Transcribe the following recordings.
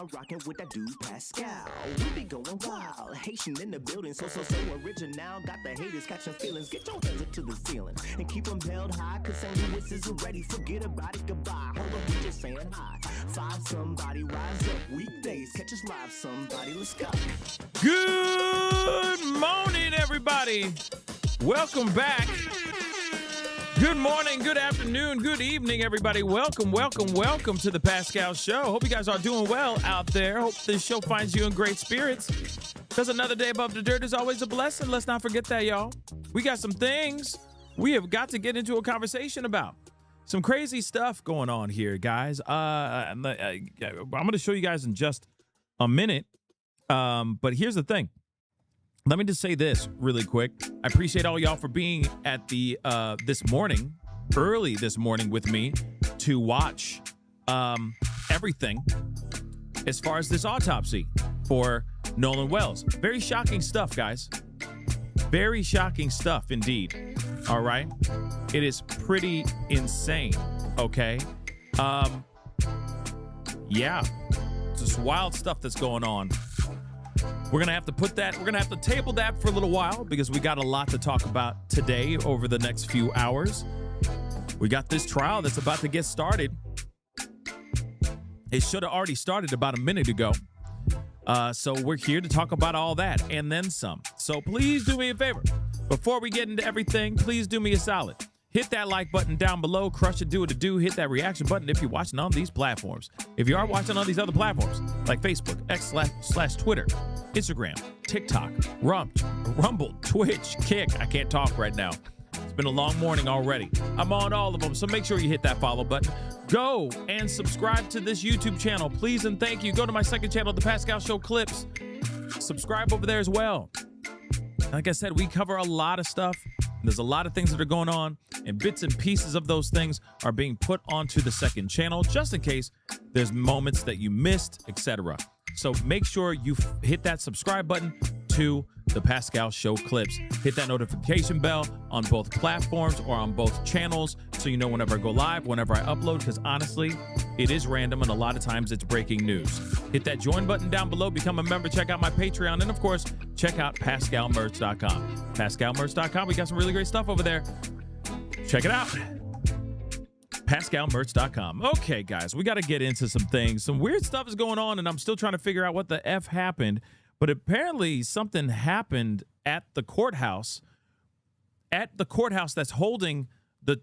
now rocking with that dude Pascal. We be going wild, Haitian in the building, so original. Got the haters catching feelings. Get your hands up to the ceiling and keep them held high, cause St. Louis isn't ready. Forget about it, goodbye. Hold up, we just saying hi. Five somebody, rise up. Weekdays, catch us live, somebody. Let's go. Good morning, everybody. Welcome back. Good morning, good afternoon, good evening, everybody. Welcome to the Pascal Show. Hope you guys are doing well out there. Hope this show finds you in great spirits, because another day above the dirt is always a blessing. Let's not forget that, y'all. We got some things we have got to get into a conversation about. Some crazy stuff going on here, guys. I'm going to show you guys in just a minute, but here's the thing. Let me just say this really quick. I appreciate all y'all for being at the early this morning with me to watch everything as far as this autopsy for Nolan Wells. Very shocking stuff, guys. Very shocking stuff indeed. All right. It is pretty insane. Okay. Yeah. Just wild stuff that's going on. We're going to have to table that for a little while, because we got a lot to talk about today over the next few hours. We got this trial that's about to get started. It should have already started about a minute ago. So we're here to talk about all that and then some. So please do me a favor. Before we get into everything, please do me a solid. Hit that like button down below. Crush it, do what to do. Hit that reaction button if you're watching on these platforms. If you are watching on these other platforms, like Facebook, X/Twitter, Instagram, TikTok, Rumble, Twitch, Kick. I can't talk right now. It's been a long morning already. I'm on all of them, so make sure you hit that follow button. Go and subscribe to this YouTube channel, please and thank you. Go to my second channel, The Pascal Show Clips. Subscribe over there as well. Like I said, we cover a lot of stuff. There's a lot of things that are going on, and bits and pieces of those things are being put onto the second channel, just in case there's moments that you missed, etc. So make sure you hit that subscribe button to the Pascal Show Clips. Hit that notification bell on both platforms or on both channels, so you know whenever I go live, whenever I upload, because honestly, it is random and a lot of times it's breaking news. Hit that join button down below, become a member, check out my Patreon, and of course, check out PascalMerch.com. PascalMerch.com, we got some really great stuff over there. Check it out. PascalMerch.com. Okay, guys, we got to get into some things. Some weird stuff is going on, and I'm still trying to figure out what the F happened. But apparently something happened at the courthouse. At the courthouse that's holding the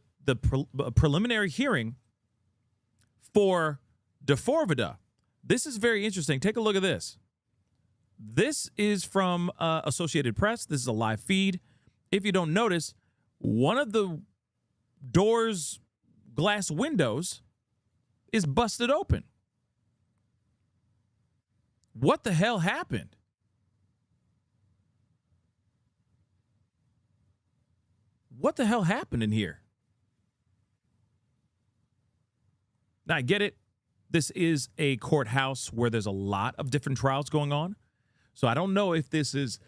preliminary hearing for D4VD. This is very interesting. Take a look at this. This is from Associated Press. This is a live feed. If you don't notice, one of the door's glass windows is busted open. What the hell happened? What the hell happened in here? Now, I get it. This is a courthouse where there's a lot of different trials going on. So I don't know if this is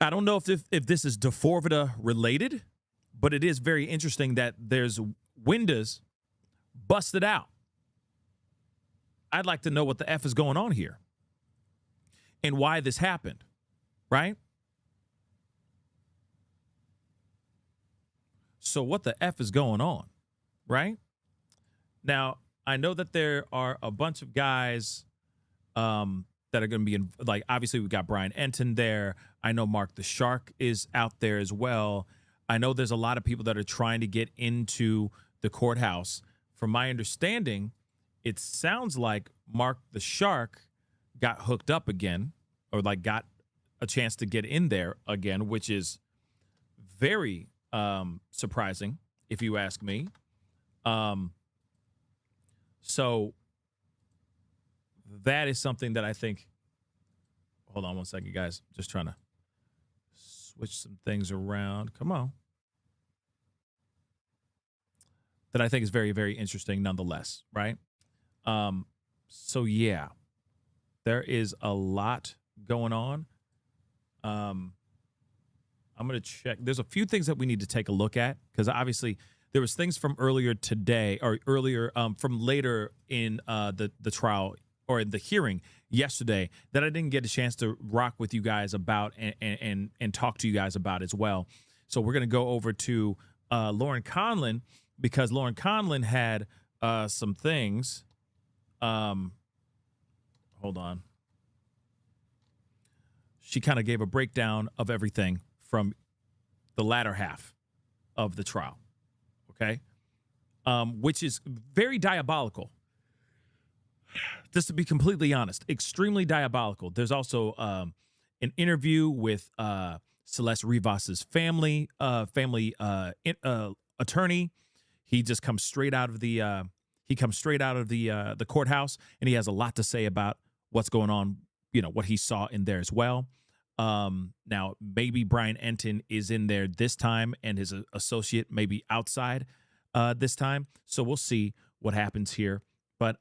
D4VD related, but it is very interesting that there's windows busted out. I'd like to know what the F is going on here and why this happened, right? So what the F is going on, right? Now, I know that there are a bunch of guys that are going to be in, like, obviously we got Brian Enton there. I know Mark the Shark is out there as well. I know there's a lot of people that are trying to get into the courthouse. From my understanding, it sounds like Mark the Shark got hooked up again, or like got a chance to get in there again, which is very surprising, if you ask me. So that is something that I think, hold on one second, guys. Just trying to switch some things around. Come on. That I think is very, very interesting nonetheless, right? So yeah, there is a lot going on. I'm going to check. There's a few things that we need to take a look at, because obviously there was things from earlier today, or earlier from later in the trial or the hearing yesterday that I didn't get a chance to rock with you guys about and talk to you guys about as well. So we're going to go over to Lauren Conlin, because Lauren Conlin had some things. Hold on. She kind of gave a breakdown of everything from the latter half of the trial, okay? Which is very diabolical. Just to be completely honest, extremely diabolical. There's also an interview with Celeste Rivas's family attorney. He just comes straight out of the courthouse, and he has a lot to say about what's going on, what he saw in there as well. Now maybe Brian Entin is in there this time, and his associate may be outside this time. So we'll see what happens here. But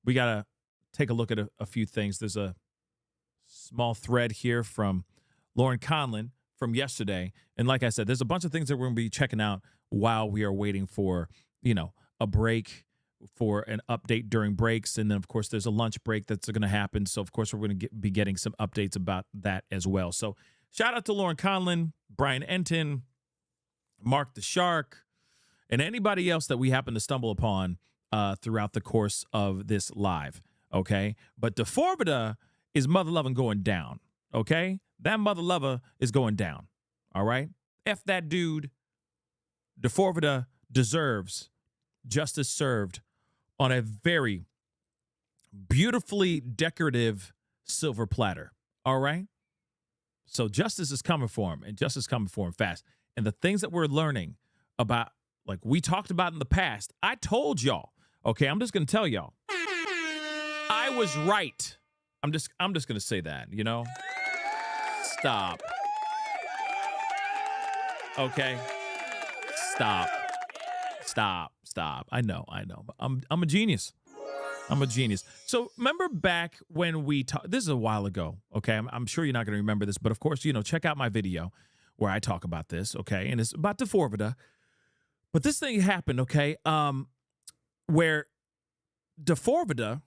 we got to take a look at a few things. There's a small thread here from Lauren Conlin from yesterday. And like I said, there's a bunch of things that we're going to be checking out while we are waiting for, a break, for an update during breaks. And then, of course, there's a lunch break that's going to happen. So, of course, we're going to be getting some updates about that as well. So shout out to Lauren Conlin, Brian Entin, Mark the Shark, and anybody else that we happen to stumble upon throughout the course of this live, okay? But D4VD is mother loving going down, okay? That mother lover is going down, all right? F that dude. D4VD deserves justice served on a very beautifully decorative silver platter, all right? So justice is coming for him, and justice is coming for him fast. And the things that we're learning about, like we talked about in the past, I told y'all, okay, I'm just going to tell y'all, I was right. I'm just going to say that, Stop. Okay. Stop. I know. But I'm a genius. So remember back when we talked, this is a while ago, okay? I'm sure you're not going to remember this, but of course, check out my video where I talk about this, okay? And it's about D4VD. But this thing happened, okay, where D4VD,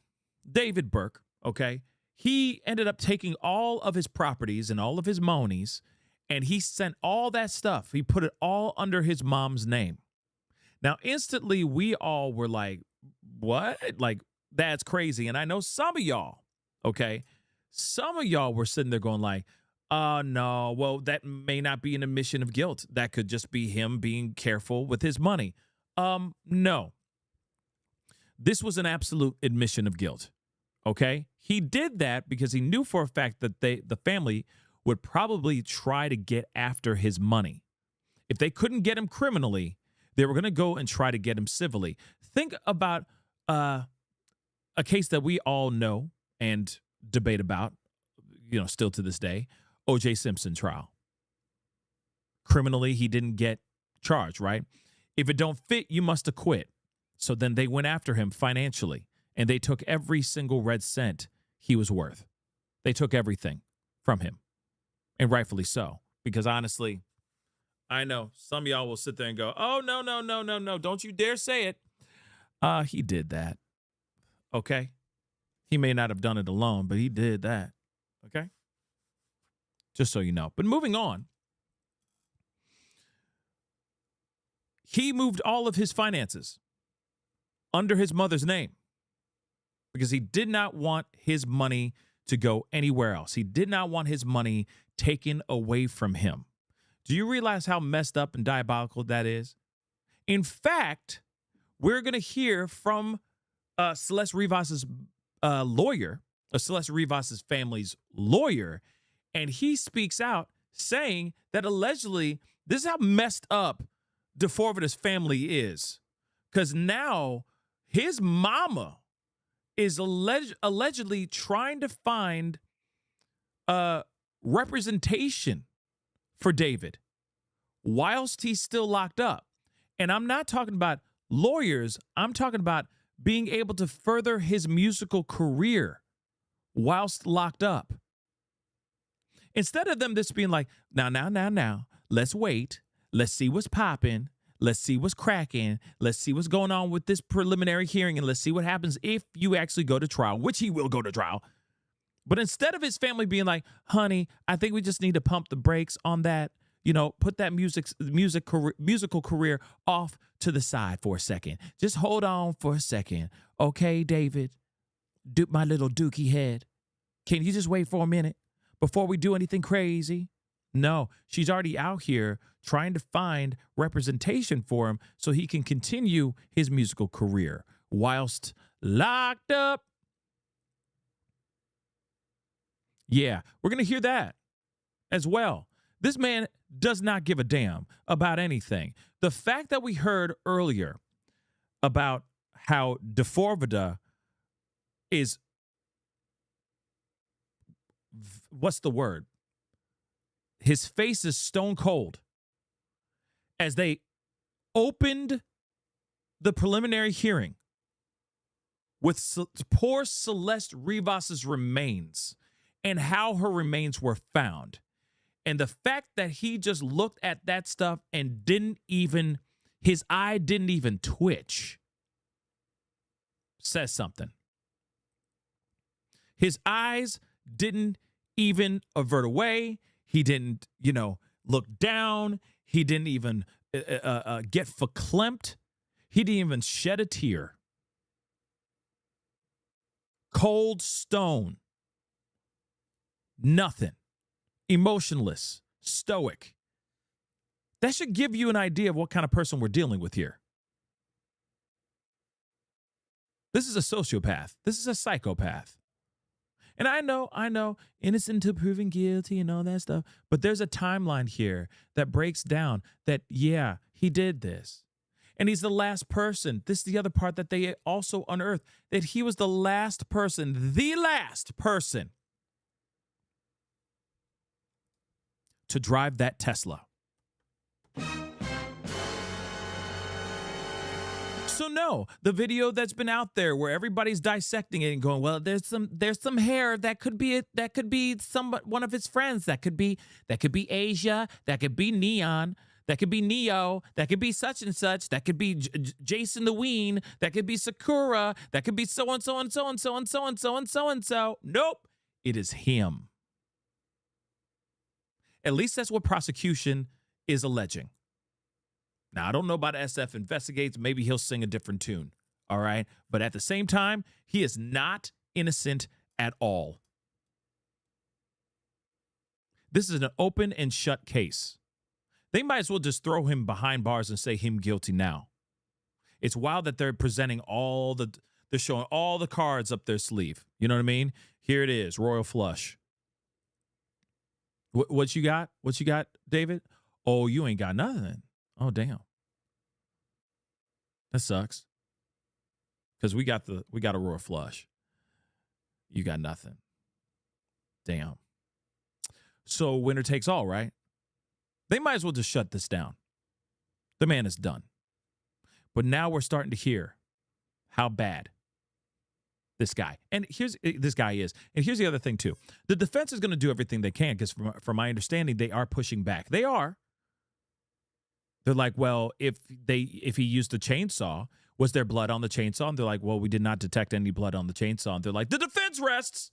David Burke, okay, he ended up taking all of his properties and all of his monies, and he sent all that stuff. He put it all under his mom's name. Now, instantly, we all were like, what? Like, that's crazy. And I know some of y'all, okay, were sitting there going like, no, well, that may not be an admission of guilt. That could just be him being careful with his money. No. This was an absolute admission of guilt, okay? He did that because he knew for a fact that the family would probably try to get after his money. If they couldn't get him criminally, they were going to go and try to get him civilly. Think about a case that we all know and debate about, still to this day, O.J. Simpson trial. Criminally, he didn't get charged, right? If it don't fit, you must acquit. So then they went after him financially, and they took every single red cent he was worth. They took everything from him, and rightfully so, because honestly, I know some of y'all will sit there and go, oh, no, don't you dare say it. He did that, okay? He may not have done it alone, but he did that, okay? Just so you know. But moving on, he moved all of his finances under his mother's name because he did not want his money to go anywhere else. He did not want his money taken away from him. Do you realize how messed up and diabolical that is? In fact, we're going to hear from Celeste Rivas's lawyer, Celeste Rivas's family's lawyer, and he speaks out saying that allegedly this is how messed up D4VD's family is, because now his mama is allegedly trying to find representation for David whilst he's still locked up. And I'm not talking about lawyers. I'm talking about being able to further his musical career whilst locked up. Instead of them just being like, now, let's wait. Let's see what's popping. Let's see what's cracking. Let's see what's going on with this preliminary hearing, and let's see what happens if you actually go to trial, which he will go to trial. But instead of his family being like, honey, I think we just need to pump the brakes on that, put that musical career off to the side for a second. Just hold on for a second. Okay, David, my little dookie head. Can you just wait for a minute before we do anything crazy? No, she's already out here trying to find representation for him so he can continue his musical career whilst locked up. Yeah, we're going to hear that as well. This man does not give a damn about anything. The fact that we heard earlier about how D4VD is, what's the word? His face is stone cold as they opened the preliminary hearing with poor Celeste Rivas's remains and how her remains were found. And the fact that he just looked at that stuff and his eye didn't even twitch says something. His eyes didn't even avert away. He didn't, look down. He didn't even get verklempt. He didn't even shed a tear. Cold stone. Nothing. Emotionless. Stoic. That should give you an idea of what kind of person we're dealing with here. This is a sociopath. This is a psychopath. And I know, innocent until proven guilty and all that stuff. But there's a timeline here that breaks down that, yeah, he did this. And he's the last person. This is the other part that they also unearthed, that he was the last person to drive that Tesla. So no, the video that's been out there where everybody's dissecting it and going, well, there's some hair that could be one of his friends, that could be Asia, that could be Neon, that could be Neo, that could be such and such, that could be Jason the Ween, that could be Sakura, that could be so and so and so and so and so and so and so and so. Nope, it is him. At least that's what prosecution is alleging. Now, I don't know about SF Investigates. Maybe he'll sing a different tune, all right? But at the same time, he is not innocent at all. This is an open and shut case. They might as well just throw him behind bars and say him guilty now. It's wild that they're presenting they're showing all the cards up their sleeve. You know what I mean? Here it is, royal flush. What you got? What you got, David? Oh, you ain't got nothing. Oh, damn. That sucks. Because we got a royal flush. You got nothing. Damn. So winner takes all, right? They might as well just shut this down. The man is done. But now we're starting to hear how bad this guy is. And here's the other thing too. The defense is going to do everything they can because from my understanding, they are pushing back. They are. They're like, well, if he used the chainsaw, was there blood on the chainsaw? And they're like, well, we did not detect any blood on the chainsaw. And they're like, the defense rests.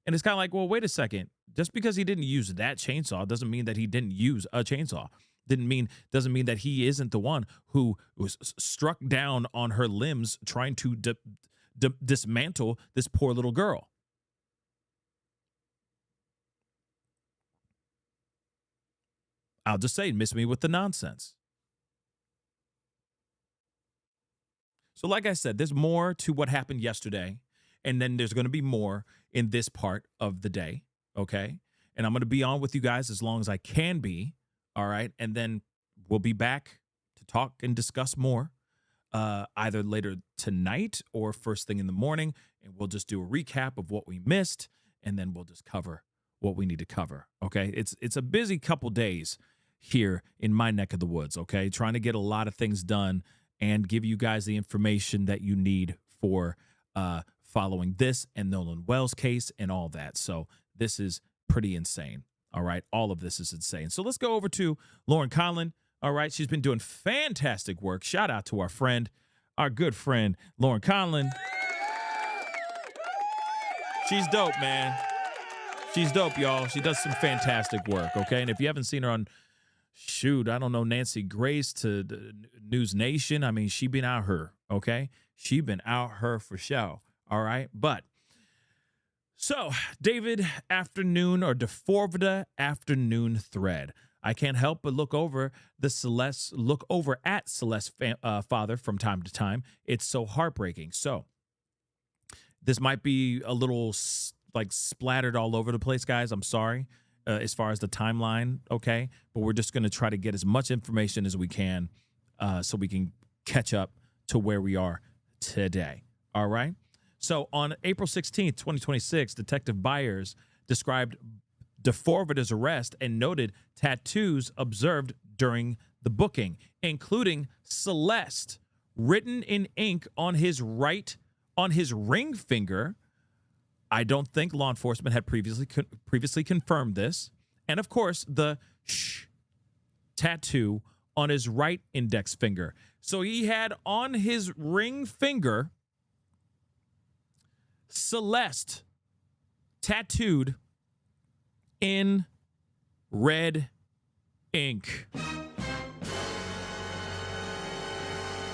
And it's kind of like, well, wait a second. Just because he didn't use that chainsaw doesn't mean that he didn't use a chainsaw. Doesn't mean that he isn't the one who was struck down on her limbs trying to dismantle this poor little girl. I'll just say, miss me with the nonsense. So like I said, there's more to what happened yesterday, and then there's going to be more in this part of the day, okay? And I'm going to be on with you guys as long as I can be, all right? And then we'll be back to talk and discuss more, either later tonight or first thing in the morning, and we'll just do a recap of what we missed, and then we'll just cover what we need to cover, okay? It's a busy couple days here in my neck of the woods, okay? Trying to get a lot of things done and give you guys the information that you need for following this and Nolan Wells case and all that. So this is pretty insane. All right. All of this is insane. So let's go over to Lauren Conlon. All right. She's been doing fantastic work. Shout out to our good friend, Lauren Conlon. She's dope, man. She's dope, y'all. She does some fantastic work, okay? And if you haven't seen her on, I don't know, Nancy Grace to the News Nation, I mean, she been out her, okay? She been out her for show, all right? But, so, David afternoon or D4VD afternoon thread. I can't help but look over at Celeste's father from time to time. It's so heartbreaking. So, this might be a little like splattered all over the place, guys. I'm sorry as far as the timeline, okay? But we're just going to try to get as much information as we can so we can catch up to where we are today, all right? So on April 16th, 2026, Detective Byers described D4VD's arrest and noted tattoos observed during the booking, including Celeste written in ink on his ring finger. I don't think law enforcement had previously confirmed this. And of course, the tattoo on his right index finger. So he had on his ring finger Celeste tattooed in red ink.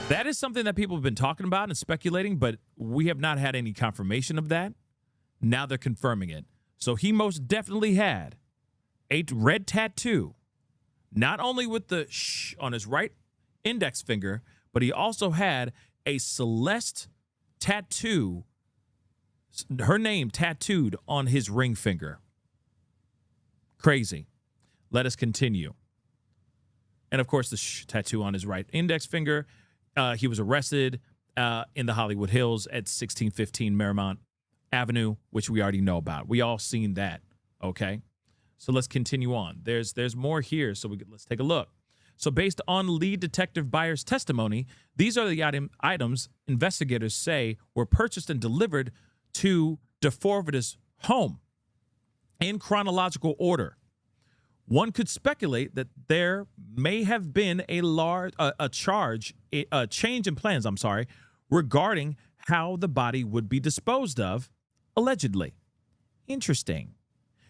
That is something that people have been talking about and speculating, but we have not had any confirmation of that. Now they're confirming it. So he most definitely had a red tattoo, not only with the on his right index finger, but he also had a Celeste tattoo, her name tattooed on his ring finger. Crazy. Let us continue. And of course, the tattoo on his right index finger. He was arrested in the Hollywood Hills at 1615 Marymount Avenue, which we already know about. We all seen that, okay? So let's continue on. There's more here, so let's take a look. So based on lead detective Byers' testimony, these are the items investigators say were purchased and delivered to D4VD's home in chronological order. One could speculate that there may have been a change in plans, regarding how the body would be disposed of, allegedly. Interesting.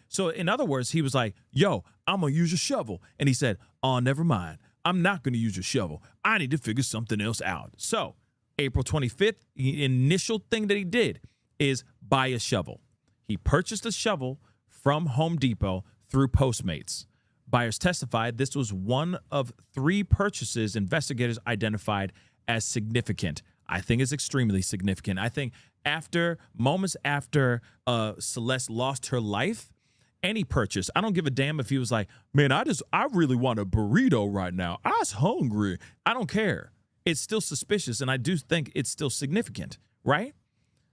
So in other words, he was like, yo, I'm going to use a shovel. And he said, oh, never mind. I'm not going to use a shovel. I need to figure something else out. So April 25th, the initial thing that he did is buy a shovel. He purchased a shovel from Home Depot through Postmates. Byers testified this was one of 3 purchases investigators identified as significant. I think it's extremely significant. I think moments after Celeste lost her life, any purchase, I don't give a damn if he was like, man, I really want a burrito right now. I was hungry. I don't care. It's still suspicious, and I do think it's still significant, right?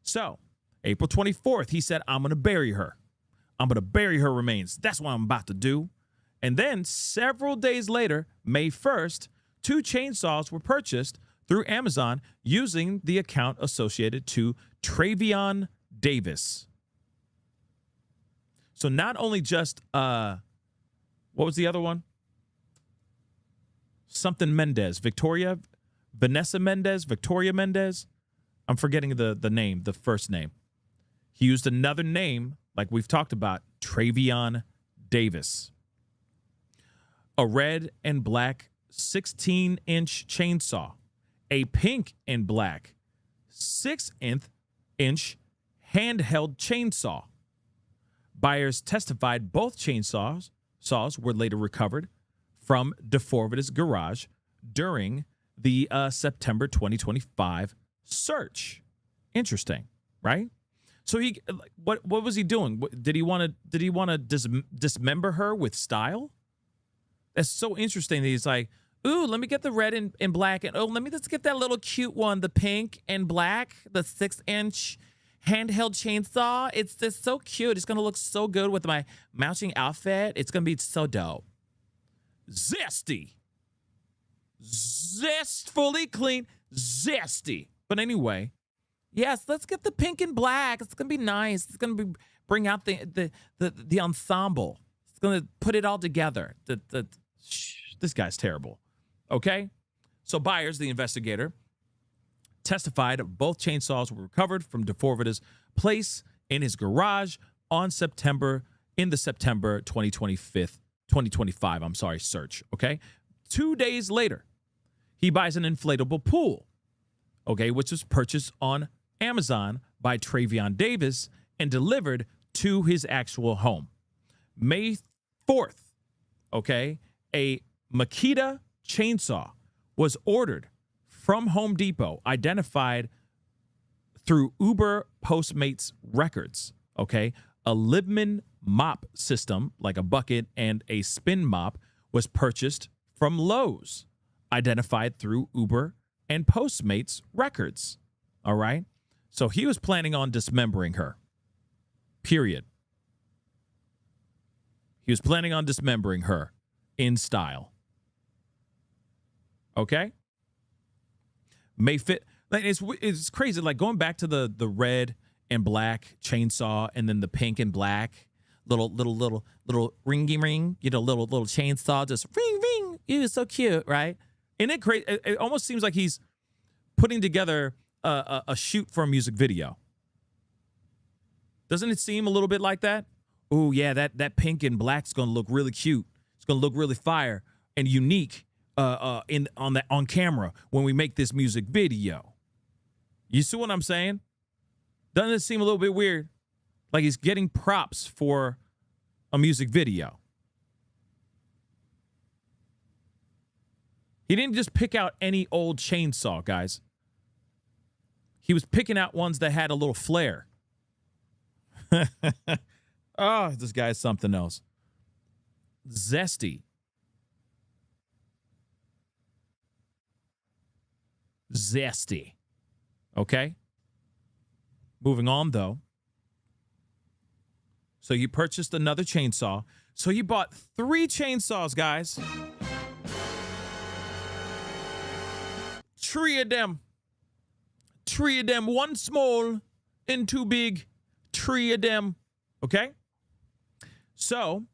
So, April 24th, he said, I'm going to bury her. I'm going to bury her remains. That's what I'm about to do. And then several days later, May 1st, 2 chainsaws were purchased through Amazon using the account associated to Travion Davis. So not only just, what was the other one? Something Mendez, Vanessa Mendez, Victoria Mendez. I'm forgetting the name, the first name. He used another name, like we've talked about, Travion Davis. A red and black 16-inch chainsaw, a pink and black 6-inch handheld chainsaw. Byers testified both chainsaws were later recovered from D4VD's garage during the September 2025 search. Interesting, right? So what was he doing? Did he want to dismember her with style? That's so interesting that he's like, ooh, let me get the red and black, and let's get that little cute one, the pink and black, the 6-inch handheld chainsaw. It's just so cute. It's gonna look so good with my matching outfit. It's gonna be so dope. Zesty. Zestfully clean. Zesty. But anyway, yes, let's get the pink and black. It's gonna be nice. It's gonna bring out the ensemble. It's gonna put it all together. This guy's terrible. Okay? So Byers, the investigator, testified both chainsaws were recovered from D4VD's place in his garage in the September 2025, search, okay? 2 days later, he buys an inflatable pool, okay, which was purchased on Amazon by Travion Davis and delivered to his actual home. May 4th, okay, a Makita chainsaw was ordered from Home Depot, identified through Uber Postmates records, okay? A Libman mop system, like a bucket and a spin mop, was purchased from Lowe's, identified through Uber and Postmates records, all right? So he was planning on dismembering her, period. He was planning on dismembering her in style. Okay? May fit. Like it's crazy. Like going back to the red and black chainsaw, and then the pink and black little ringy ring. Little chainsaw, just ring ring. It was so cute, right? And it almost seems like he's putting together a shoot for a music video. Doesn't it seem a little bit like that? Oh yeah, that pink and black's gonna look really cute. It's gonna look really fire and unique on camera when we make this music video. You see what I'm saying? Doesn't it seem a little bit weird? Like he's getting props for a music video. He didn't just pick out any old chainsaw, guys. He was picking out ones that had a little flair. Oh, this guy's something else. Zesty. Okay? Moving on, though. So you purchased another chainsaw. So you bought 3 chainsaws, guys. 3 of them. 3 of them. 1 small and 2 big. 3 of them. Okay? So,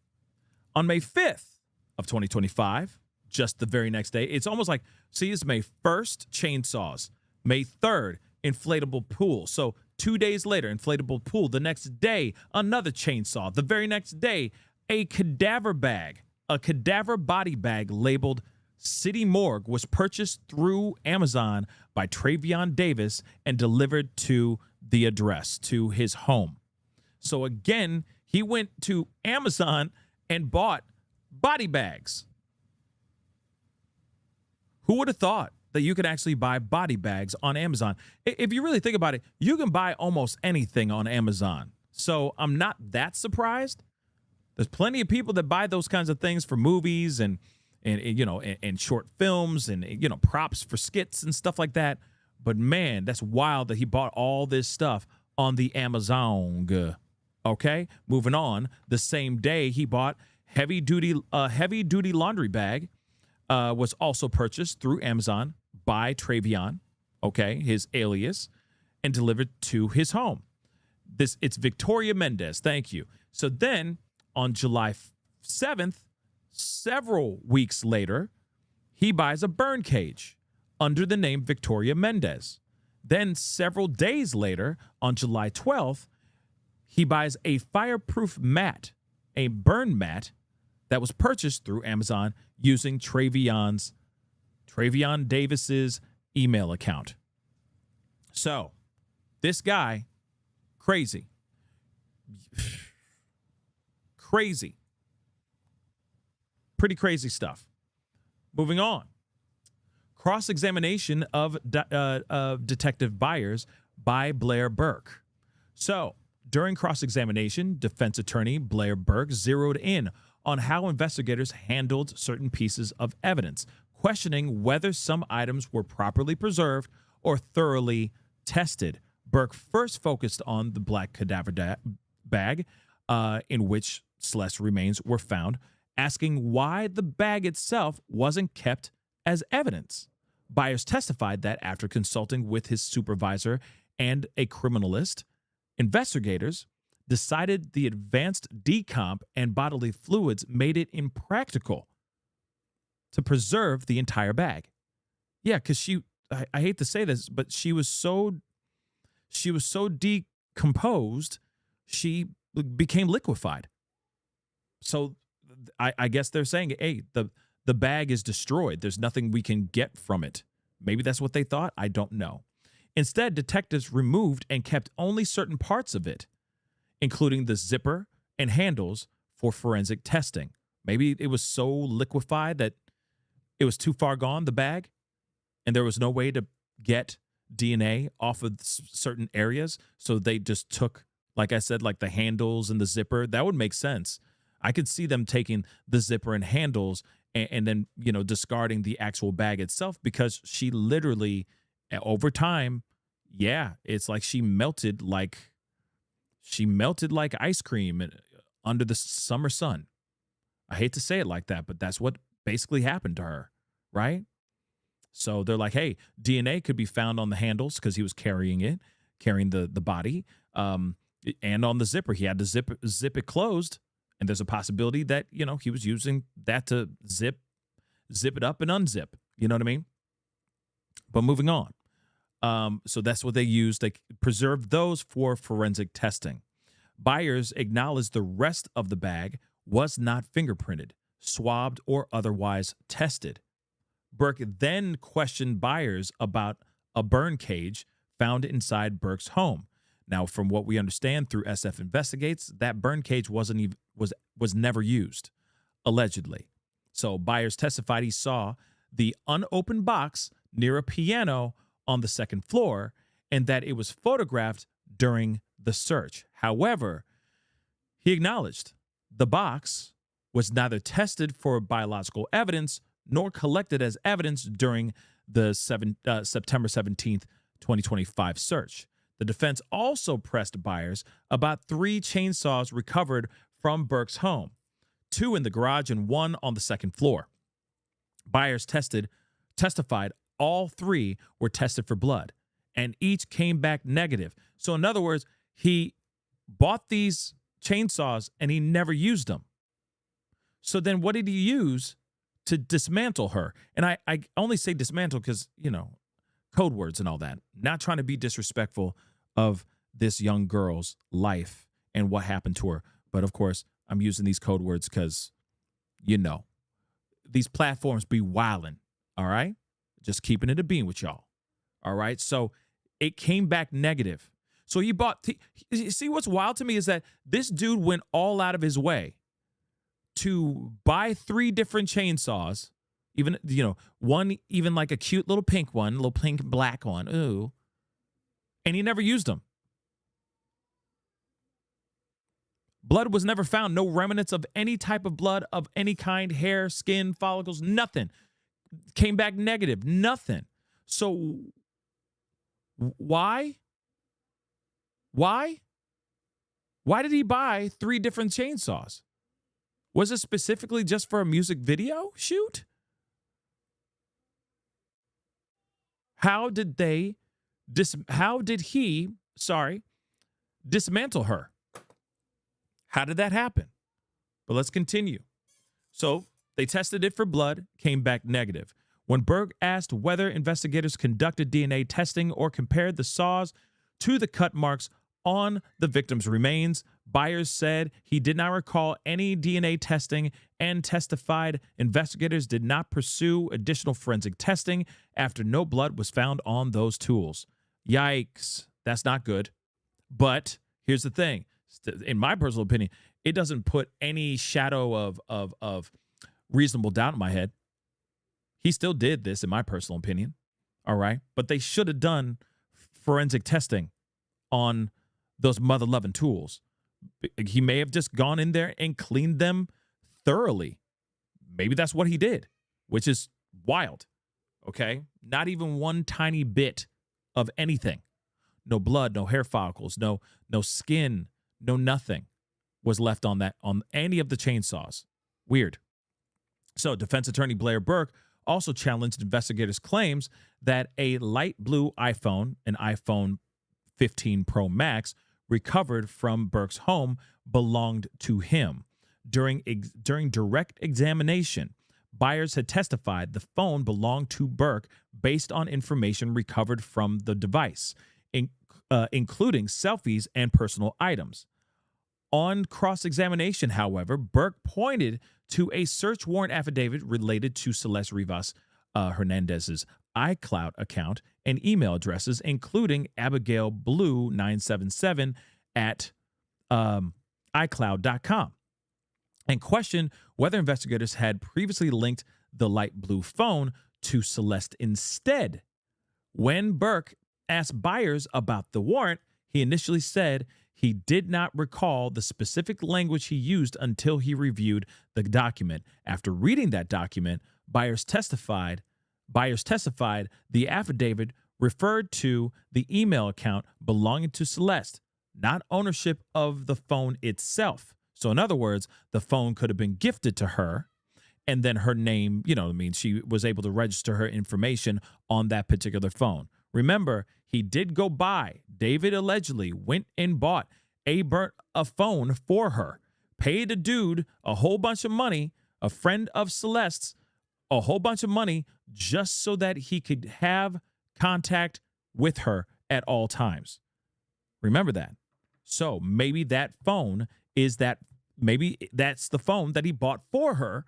on May 5th of 2025, just the very next day, it's almost like, see, it's May 1st, chainsaws. May 3rd, inflatable pool. So 2 days later, inflatable pool. The next day, another chainsaw. The very next day, a cadaver bag, a cadaver body bag labeled City Morgue was purchased through Amazon by Travion Davis and delivered to the address, to his home. So again, he went to Amazon and bought body bags. Who would have thought that you could actually buy body bags on Amazon? If you really think about it, you can buy almost anything on Amazon. So I'm not that surprised. There's plenty of people that buy those kinds of things for movies and short films and props for skits and stuff like that. But man, that's wild that he bought all this stuff on the Amazon. Okay, moving on. The same day he bought heavy duty laundry bag. Was also purchased through Amazon by Travion, okay, his alias, and delivered to his home. It's Victoria Mendez. Thank you. So then on July 7th, several weeks later, he buys a burn cage under the name Victoria Mendez. Then several days later, on July 12th, he buys a fireproof mat, a burn mat, that was purchased through Amazon using Travion Davis's email account. So, this guy, crazy. Crazy. Pretty crazy stuff. Moving on. Cross-examination of Detective Byers by Blair Burke. So, during cross-examination, defense attorney Blair Burke zeroed in on how investigators handled certain pieces of evidence, questioning whether some items were properly preserved or thoroughly tested. Burke first focused on the black cadaver bag in which Celeste remains were found, asking why the bag itself wasn't kept as evidence. Byers testified that after consulting with his supervisor and a criminalist, investigators decided the advanced decomp and bodily fluids made it impractical to preserve the entire bag. Yeah, because I hate to say this, but she was so decomposed, she became liquefied. So I guess they're saying, hey, the bag is destroyed. There's nothing we can get from it. Maybe that's what they thought. I don't know. Instead, detectives removed and kept only certain parts of it, including the zipper and handles for forensic testing. Maybe it was so liquefied that it was too far gone, the bag, and there was no way to get DNA off of certain areas. So they just took, like I said, like the handles and the zipper. That would make sense. I could see them taking the zipper and handles and then, discarding the actual bag itself, because she literally, over time, yeah, it's like she melted like ice cream under the summer sun. I hate to say it like that, but that's what basically happened to her, right? So they're like, hey, DNA could be found on the handles because he was carrying the body, and on the zipper. He had to zip it closed, and there's a possibility that, he was using that to zip it up and unzip. You know what I mean? But moving on. So that's what they used. They preserved those for forensic testing. Byers acknowledged the rest of the bag was not fingerprinted, swabbed, or otherwise tested. Burke then questioned Byers about a burn cage found inside Burke's home. Now, from what we understand through SF Investigates, that burn cage was never used, allegedly. So Byers testified he saw the unopened box near a piano on the second floor and that it was photographed during the search. However, he acknowledged the box was neither tested for biological evidence nor collected as evidence during the September 17th, 2025 search. The defense also pressed Byers about 3 chainsaws recovered from Burke's home, 2 in the garage and 1 on the second floor. Byers testified all 3 were tested for blood, and each came back negative. So in other words, he bought these chainsaws and he never used them. So then what did he use to dismantle her? And I only say dismantle because, code words and all that. Not trying to be disrespectful of this young girl's life and what happened to her. But of course, I'm using these code words because, these platforms be wildin', all right? Just keeping it a bean with y'all, all right? So it came back negative. So he bought, see what's wild to me is that this dude went all out of his way to buy 3 different chainsaws, even, one, even like a cute little pink one, little pink and black one. Ooh. And he never used them. Blood was never found. No remnants of any type of blood of any kind, hair, skin, follicles, nothing. Came back negative, nothing. So why? Why did he buy 3 different chainsaws? Was it specifically just for a music video shoot? How did he dismantle her? How did that happen? But let's continue. So they tested it for blood, came back negative. When Burke asked whether investigators conducted DNA testing or compared the saws to the cut marks on the victim's remains, Byers said he did not recall any DNA testing and testified investigators did not pursue additional forensic testing after no blood was found on those tools. Yikes. That's not good. But here's the thing. In my personal opinion, it doesn't put any shadow of reasonable doubt in my head. He still did this, in my personal opinion. All right. But they should have done forensic testing on those mother-loving tools. He may have just gone in there and cleaned them thoroughly. Maybe that's what he did, which is wild. Okay. Not even one tiny bit of anything. No blood, no hair follicles, no skin, no nothing was left on any of the chainsaws. Weird. So defense attorney Blair Burke also challenged investigators' claims that a light blue iPhone, an iPhone 15 Pro Max, recovered from Burke's home belonged to him. During direct examination, Byers had testified the phone belonged to Burke based on information recovered from the device, including selfies and personal items. On cross-examination, however, Burke pointed to a search warrant affidavit related to Celeste Rivas Hernandez's iCloud account and email addresses, including Abigail Blue 977 at iCloud.com, and questioned whether investigators had previously linked the light blue phone to Celeste instead. When Burke asked Byers about the warrant, he initially said he did not recall the specific language he used until he reviewed the document. After reading that document, Byers testified the affidavit referred to the email account belonging to Celeste, not ownership of the phone itself. So in other words, the phone could have been gifted to her, and then her name, she was able to register her information on that particular phone. Remember, he did go buy, David allegedly went and bought a phone for her, paid a dude a whole bunch of money, a friend of Celeste's, a whole bunch of money just so that he could have contact with her at all times. Remember that. So maybe that phone maybe that's the phone that he bought for her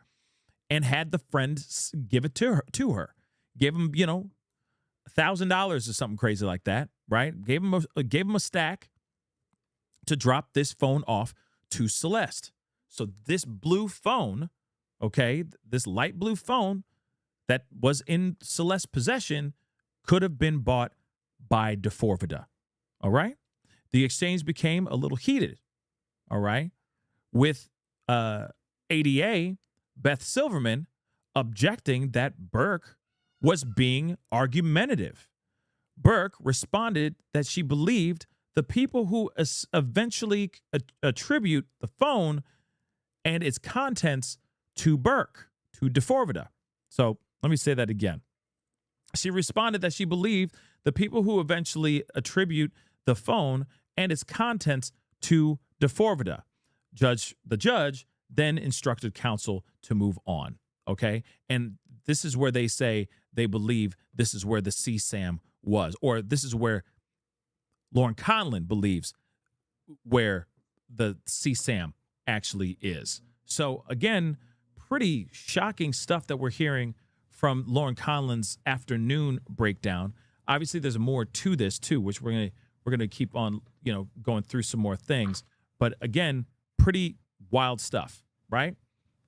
and had the friend give it to her. Gave him, $1,000 or something crazy like that, right? Gave him a stack to drop this phone off to Celeste. So this blue phone, okay, this light blue phone that was in Celeste's possession could have been bought by D4VD, all right? The exchange became a little heated, all right, with ADA Beth Silverman objecting that Burke was being argumentative. Burke responded that she believed the people who eventually attribute the phone and its contents to Burke, to D4VD. So let me say that again. She responded that she believed the people who eventually attribute the phone and its contents to D4VD. The judge then instructed counsel to move on, okay? And this is where they say they believe this is where the CSAM was, or this is where Lauren Conlon believes where the CSAM actually is. So again, pretty shocking stuff that we're hearing from Lauren Conlon's afternoon breakdown. Obviously, there's more to this too, which we're gonna keep on, going through some more things. But again, pretty wild stuff, right?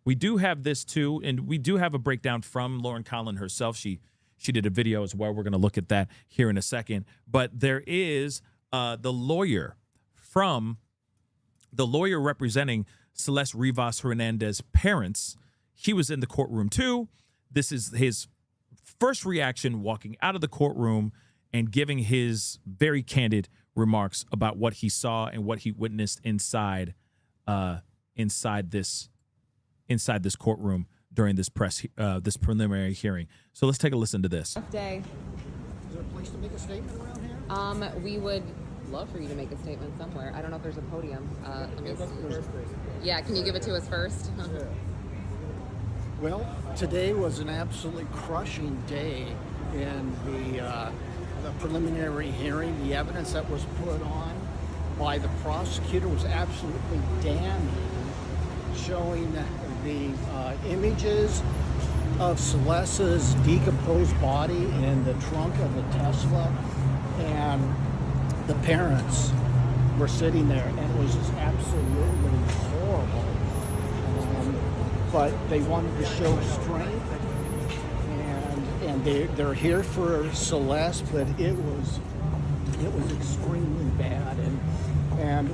We do have this too, and we do have a breakdown from Lauren Conlon herself. She did a video as well. We're going to look at that here in a second. But there is the lawyer representing Celeste Rivas Hernandez's parents. He was in the courtroom too. This is his first reaction walking out of the courtroom and giving his very candid remarks about what he saw and what he witnessed inside this courtroom during this this preliminary hearing. So let's take a listen to this. Day. Is there a place to make a statement around here? We would love for you to make a statement somewhere. I don't know if there's a podium. Yeah, can you give it to us first? Yeah. Well, today was an absolutely crushing day in the preliminary hearing. The evidence that was put on by the prosecutor was absolutely damning, showing the images of Celeste's decomposed body in the trunk of the Tesla, and the parents were sitting there, and it was just absolutely horrible. But they wanted to show strength, and they're here for Celeste, but it was extremely bad. And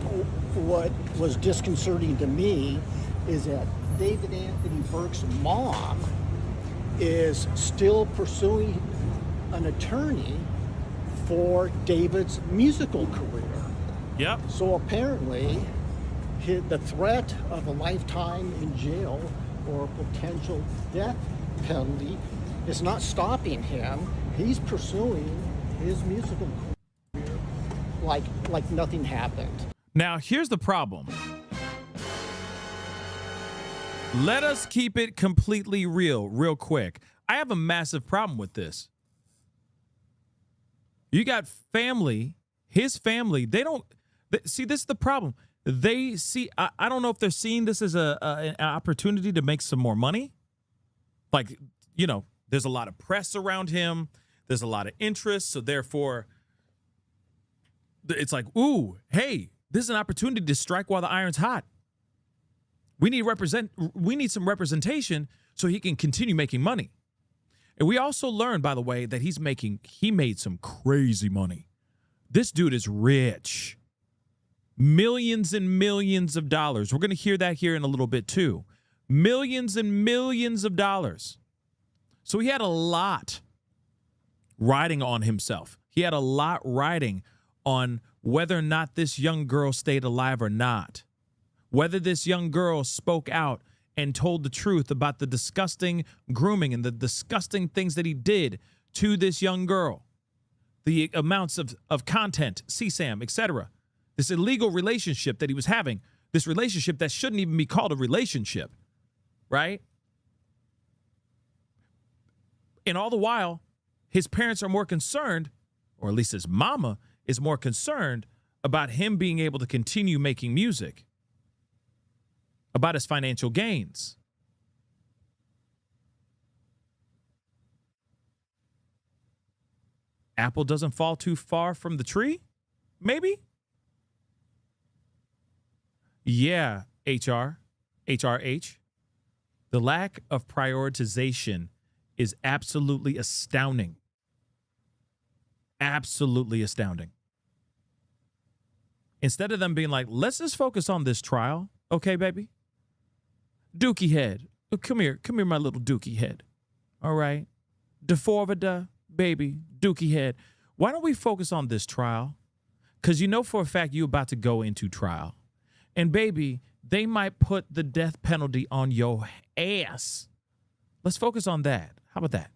what was disconcerting to me is that David Anthony Burke's mom is still pursuing an attorney for David's musical career. Yep. So apparently, the threat of a lifetime in jail or a potential death penalty is not stopping him. He's pursuing his musical career like nothing happened. Now, here's the problem. Let us keep it completely real quick. I have a massive problem with this. You got family, his family, see, this is the problem. They see, I don't know if they're seeing this as an opportunity to make some more money. Like, you know, there's a lot of press around him. There's a lot of interest. So therefore, it's like, ooh, hey, this is an opportunity to strike while the iron's hot. We need some representation so he can continue making money. And we also learned, by the way, that he made some crazy money. This dude is rich. Millions and millions of dollars. We're going to hear that here in a little bit too. Millions and millions of dollars. So he had a lot riding on himself. He had a lot riding on whether or not this young girl stayed alive or not. Whether this young girl spoke out and told the truth about the disgusting grooming and the disgusting things that he did to this young girl. The amounts of content, CSAM, etc. This illegal relationship that he was having. This relationship that shouldn't even be called a relationship. Right? And all the while, his parents are more concerned, or at least his mama is more concerned about him being able to continue making music, about his financial gains. Apple doesn't fall too far from the tree? Maybe? Yeah, HRH. The lack of prioritization is absolutely astounding. Absolutely astounding. Instead of them being like, let's just focus on this trial. Okay, baby? Dookie head. Come here, my little dookie head. All right? D4VD, baby, dookie head. Why don't we focus on this trial? Because you know for a fact you're about to go into trial. And baby, they might put the death penalty on your ass. Let's focus on that. How about that?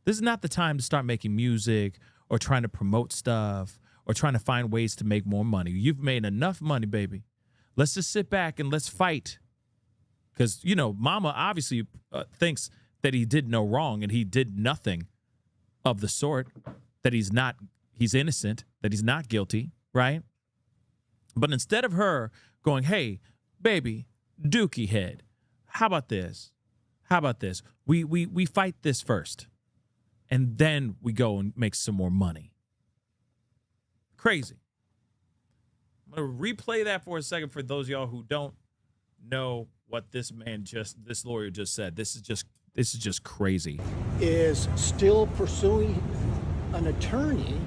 This is not the time to start making music or trying to promote stuff or trying to find ways to make more money. You've made enough money, baby. Let's just sit back and let's fight. Because, you know, mama obviously thinks that he did no wrong and he did nothing of the sort, that he's innocent, that he's not guilty, right? But instead of her going, hey, baby, dookie head, how about this? How about this? We fight this first, and then we go and make some more money. Crazy. I'm going to replay that for a second for those of y'all who don't know what this lawyer just said. This is just crazy. Is still pursuing an attorney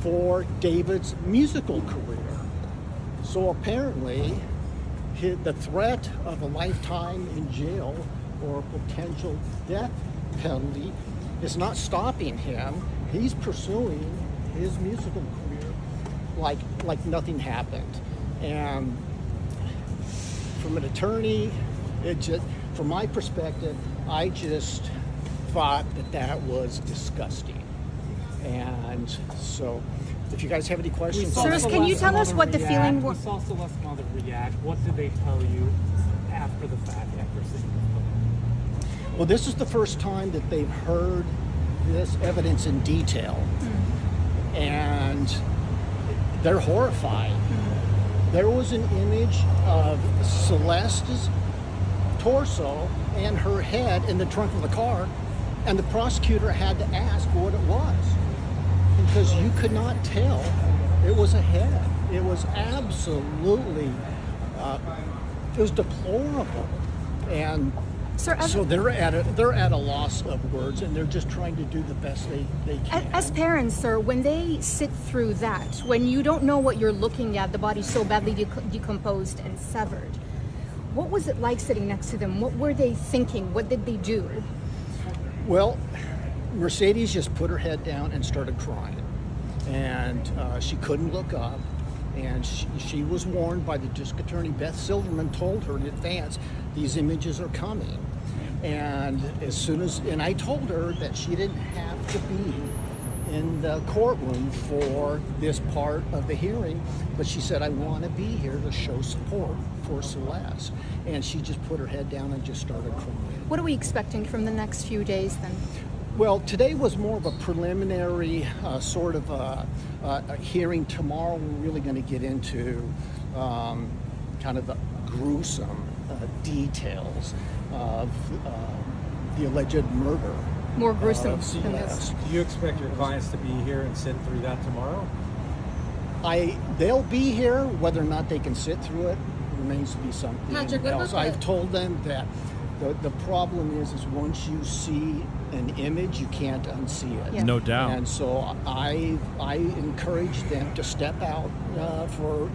for David's musical career. So apparently, the threat of a lifetime in jail or a potential death penalty is not stopping him. He's pursuing his musical career like nothing happened. And from an attorney, from my perspective, I just thought that was disgusting. And so, if you guys have any questions, Sirs, can you tell us what the feeling was? We saw Celeste mother react. What did they tell you after the fact, after seeing the film? Well, this is the first time that they've heard this evidence in detail, and they're horrified. There was an image of Celeste's torso and her head in the trunk of the car, and the prosecutor had to ask what it was because you could not tell it was a head. It was absolutely, it was deplorable, and Sir, so they're at a loss of words, and they're just trying to do the best they can. as parents, sir, when they sit through that, when you don't know what you're looking at, the body's so badly decomposed and severed, what was it like sitting next to them? What were they thinking? What did they do? Well, Mercedes just put her head down and started crying, and she couldn't look up, and she was warned by the district attorney. Beth Silverman told her in advance, these images are coming. And I told her that she didn't have to be in the courtroom for this part of the hearing, but she said, I want to be here to show support for Celeste. And she just put her head down and just started crying. What are we expecting from the next few days then? Well, today was more of a preliminary sort of a hearing. Tomorrow we're really going to get into kind of the gruesome details of the alleged murder. More gruesome of than this. Celeste. Do you expect your clients to be here and sit through that tomorrow? They'll be here. Whether or not they can sit through it remains to be something Patrick, what else. about I've told them that the problem is once you see an image, you can't unsee it. Yeah. No doubt. And so I encouraged them to step out for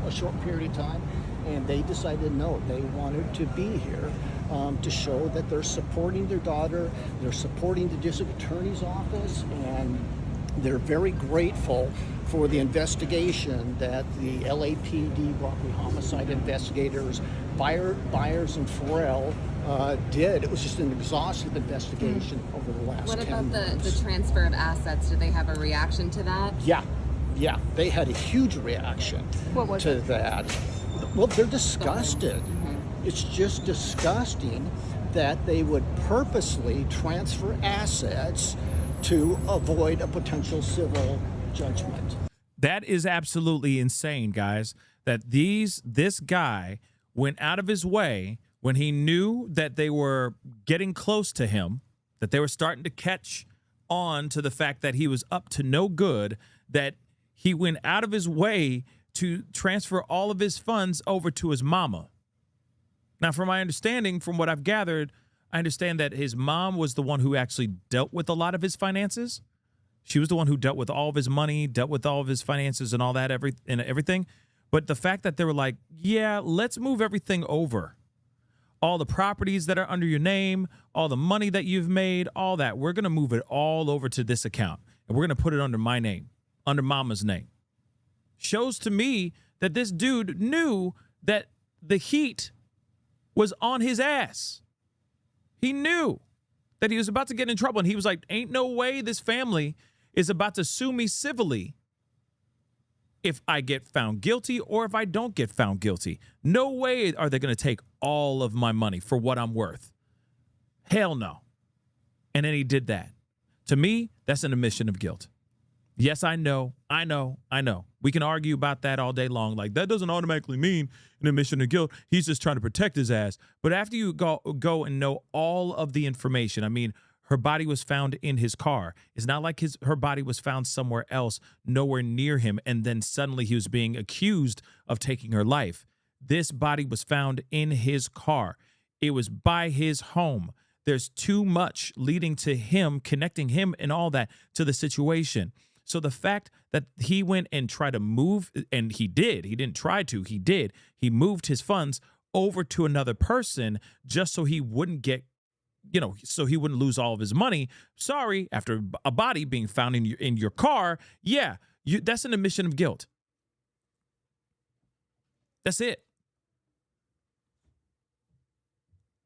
a short period of time, and they decided no, they wanted to be here to show that they're supporting their daughter, they're supporting the district attorney's office, and they're very grateful for the investigation that the LAPD Broccoli homicide investigators, Byers and Farrell, did. It was just an exhaustive investigation over the last 10 What about months. the transfer of assets? Did they have a reaction to that? Yeah, they had a huge reaction What was to it? that. Well, they're disgusted. It's just disgusting that they would purposely transfer assets to avoid a potential civil judgment. That is absolutely insane, guys. That this guy went out of his way when he knew that they were getting close to him, that they were starting to catch on to the fact that he was up to no good, that he went out of his way to transfer all of his funds over to his mama. Now, from my understanding, from what I've gathered, I understand that his mom was the one who actually dealt with a lot of his finances. She was the one who dealt with all of his money, dealt with all of his finances and all that, everything. But the fact that they were like, yeah, let's move everything over. All the properties that are under your name, all the money that you've made, all that, we're going to move it all over to this account. And we're going to put it under my name, under mama's name. Shows to me that this dude knew that the heat was on his ass. He knew that he was about to get in trouble. And he was like, ain't no way this family is about to sue me civilly if I get found guilty or if I don't get found guilty. No way are they going to take all of my money for what I'm worth. Hell no. And then he did that. To me, that's an admission of guilt. Yes, I know. We can argue about that all day long. Like, that doesn't automatically mean an admission of guilt. He's just trying to protect his ass. But after you go and know all of the information, I mean, her body was found in his car. It's not like her body was found somewhere else, nowhere near him, and then suddenly he was being accused of taking her life. This body was found in his car. It was by his home. There's too much leading to him, connecting him and all that to the situation. So the fact that he went and tried to move, and he didn't try to, he did. He moved his funds over to another person just so he wouldn't get, so he wouldn't lose all of his money. Sorry, after a body being found in your car, yeah, that's an admission of guilt. That's it.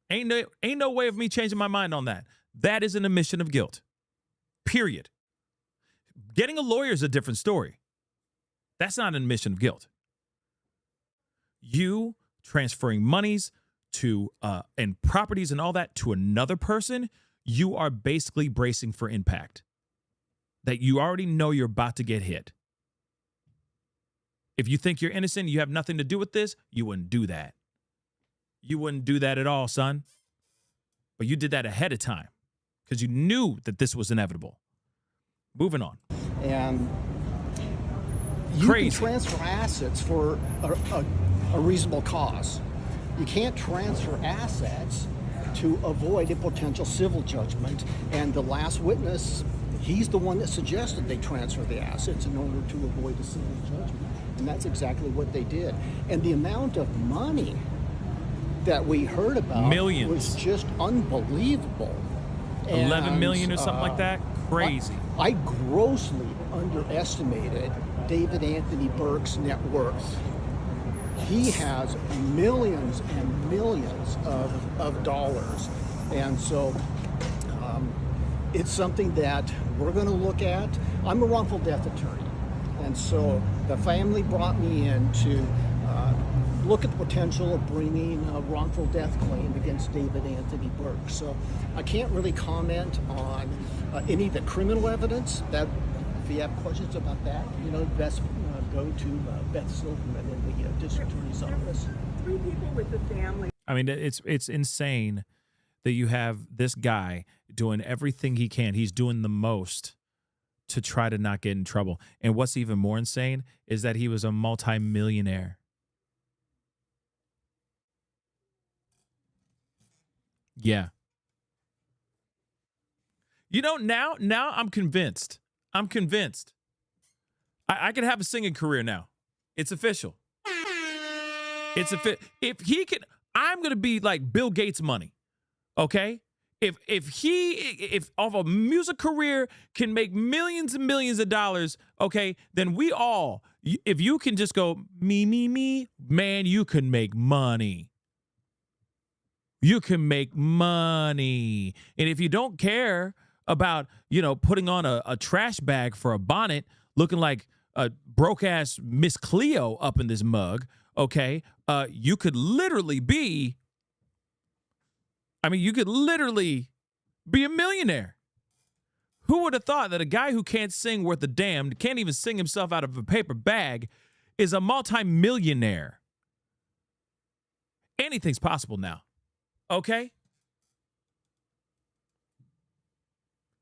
Ain't no way of me changing my mind on that. That is an admission of guilt. Period. Getting a lawyer is a different story. That's not an admission of guilt. You transferring monies to and properties and all that to another person, you are basically bracing for impact. That you already know you're about to get hit. If you think you're innocent, you have nothing to do with this, you wouldn't do that. You wouldn't do that at all, son. But you did that ahead of time because you knew that this was inevitable. Moving on. And you can transfer assets for a reasonable cause. You can't transfer assets to avoid a potential civil judgment. And the last witness, he's the one that suggested they transfer the assets in order to avoid a civil judgment. And that's exactly what they did. And the amount of money that we heard about millions was just unbelievable. 11 million or something like that? Crazy. I grossly underestimated David Anthony Burke's net worth. He has millions and millions of dollars. And so it's something that we're going to look at. I'm a wrongful death attorney, and so the family brought me in to look at the potential of bringing a wrongful death claim against David Anthony Burke. So I can't really comment on any of the criminal evidence. That if you have questions about that, best go to Beth Silverman in the district attorney's office. 3 people with the family. I mean, it's insane that you have this guy doing everything he can. He's doing the most to try to not get in trouble. And what's even more insane is that he was a multimillionaire. Yeah. Now I'm convinced. I'm convinced. I can have a singing career now. It's official. If he can, I'm gonna be like Bill Gates money. Okay? If off a music career can make millions and millions of dollars, okay, then we all, if you can just go me, man, you can make money. You can make money. And if you don't care about, putting on a trash bag for a bonnet, looking like a broke-ass Miss Cleo up in this mug, okay, you could literally be a millionaire. Who would have thought that a guy who can't sing worth a damn, can't even sing himself out of a paper bag, is a multi-millionaire? Anything's possible now. Okay?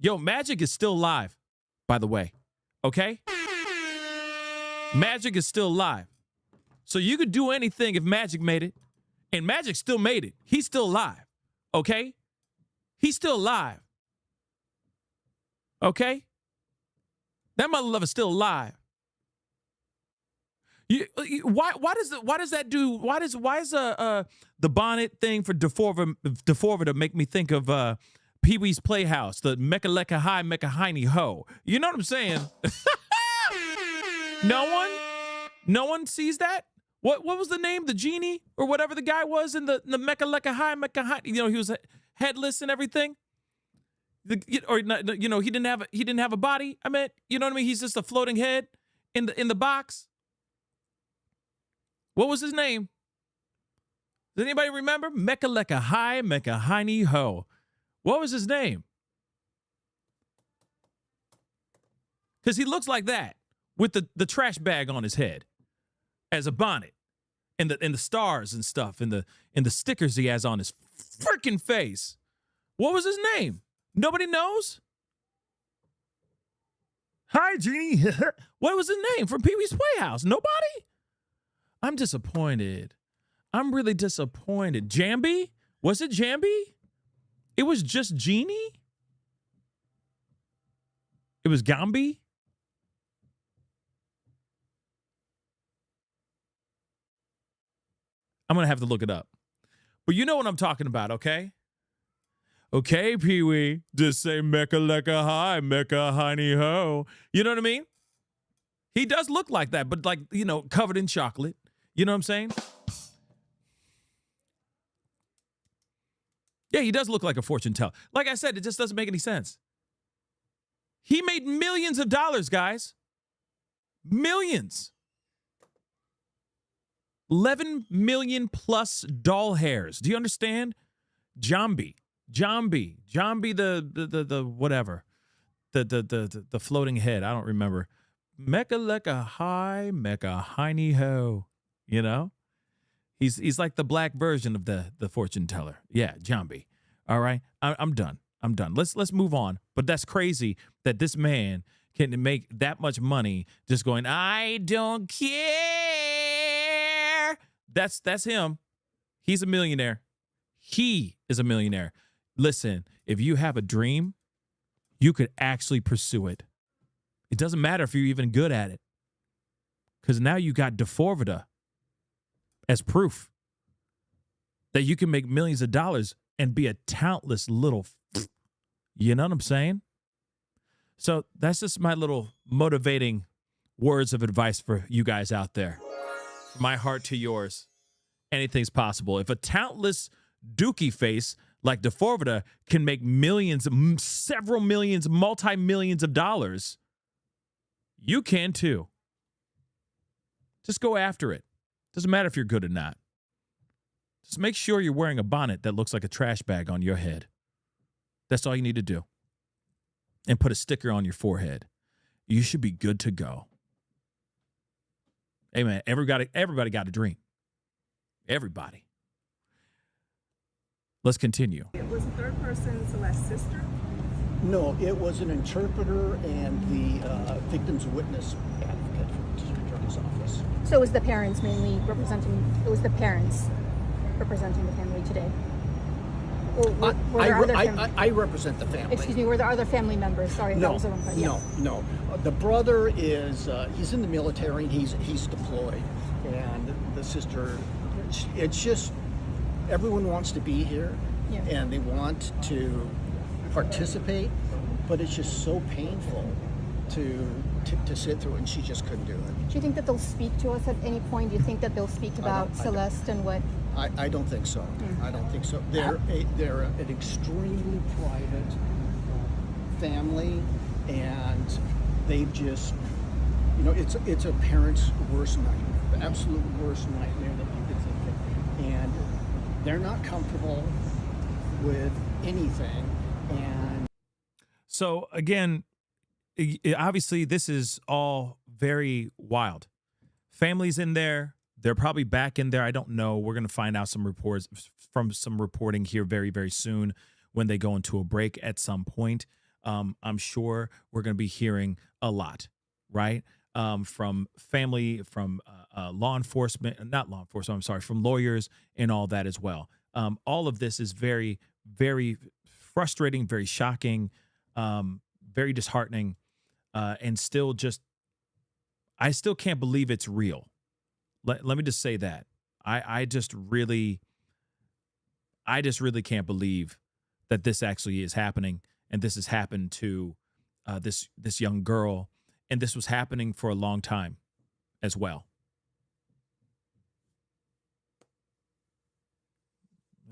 Yo, Magic is still live, by the way. Okay? Magic is still live. So you could do anything if Magic made it. And Magic still made it. He's still alive. Okay? He's still alive. Okay? That mother lover's still alive. Why does that do? Why is the bonnet thing for D4VD make me think of Pee Wee's Playhouse, the Mecca Lecca High Mecca Hiney Ho? You know what I'm saying? No one sees that. What was the name? The genie or whatever the guy was in the Mecca Lecca High Mecca Hiney. He was headless and everything. He didn't have a body. I meant, you know what I mean? He's just a floating head in the box. What was his name? Does anybody remember? Mecca Lecca High Mecca Hiney Ho. What was his name? Because he looks like that with the trash bag on his head as a bonnet, and the stars and stuff, and the stickers he has on his freaking face. What was his name? Nobody knows? Hi, Genie. What was his name from Pee Wee's Playhouse? Nobody? I'm disappointed. I'm really disappointed. Jambi? Was it Jambi? It was just Genie? It was Gambi? I'm going to have to look it up. But you know what I'm talking about, okay? Okay, Pee-wee, just say Mecca Lecca High, Mecca Hiney Ho. You know what I mean? He does look like that, but like, covered in chocolate. You know what I'm saying? Yeah, he does look like a fortune teller. Like I said, it just doesn't make any sense. He made millions of dollars, guys. Millions. 11 million plus doll hairs. Do you understand? Jambi, the whatever. The floating head. I don't remember. Mecca Lecca High, Mecca Hiney Ho. He's like the black version of the fortune teller. Yeah, Jambi. All right, I'm done. Let's move on. But that's crazy that this man can make that much money just going, I don't care. That's him. He's a millionaire. He is a millionaire. Listen, if you have a dream, you could actually pursue it. It doesn't matter if you're even good at it, because now you got D4VD as proof that you can make millions of dollars and be a talentless little, you know what I'm saying? So that's just my little motivating words of advice for you guys out there. My heart to yours. Anything's possible. If a talentless dookie face like D4VD can make millions, several millions, multi-millions of dollars, you can too. Just go after it. Doesn't matter if you're good or not. Just make sure you're wearing a bonnet that looks like a trash bag on your head. That's all you need to do. And put a sticker on your forehead. You should be good to go. Hey, man, everybody got a dream. Everybody. Let's continue. It was a third person Celeste's sister. No, it was an interpreter and the victim's witness advocate from the district attorney's office. So it was the parents mainly representing, the family today? Or were there other family? I represent the family. Excuse me, were there other family members? Sorry, that was the wrong part. No. The brother is, he's in the military, and he's deployed. And the sister, it's just, everyone wants to be here, and they want to participate, but it's just so painful to sit through, and she just couldn't do it. Do you think that they'll speak to us at any point? Do you think that they'll speak about Celeste and what? I don't think so. I don't think so. They're an extremely private family, and they've just, it's a parent's worst nightmare, the absolute worst nightmare that you could think of. And they're not comfortable with anything. And so again, obviously this is all very wild. Families in there. They're probably back in there. I don't know. We're going to find out some reports from some reporting here very, very soon when they go into a break at some point. I'm sure we're going to be hearing a lot, right? From family, from law enforcement, from lawyers and all that as well. All of this is very, very frustrating, very shocking, very disheartening, and still I still can't believe it's real. Let me just say that. I just really can't believe that this actually is happening, and this has happened to this young girl, and this was happening for a long time as well.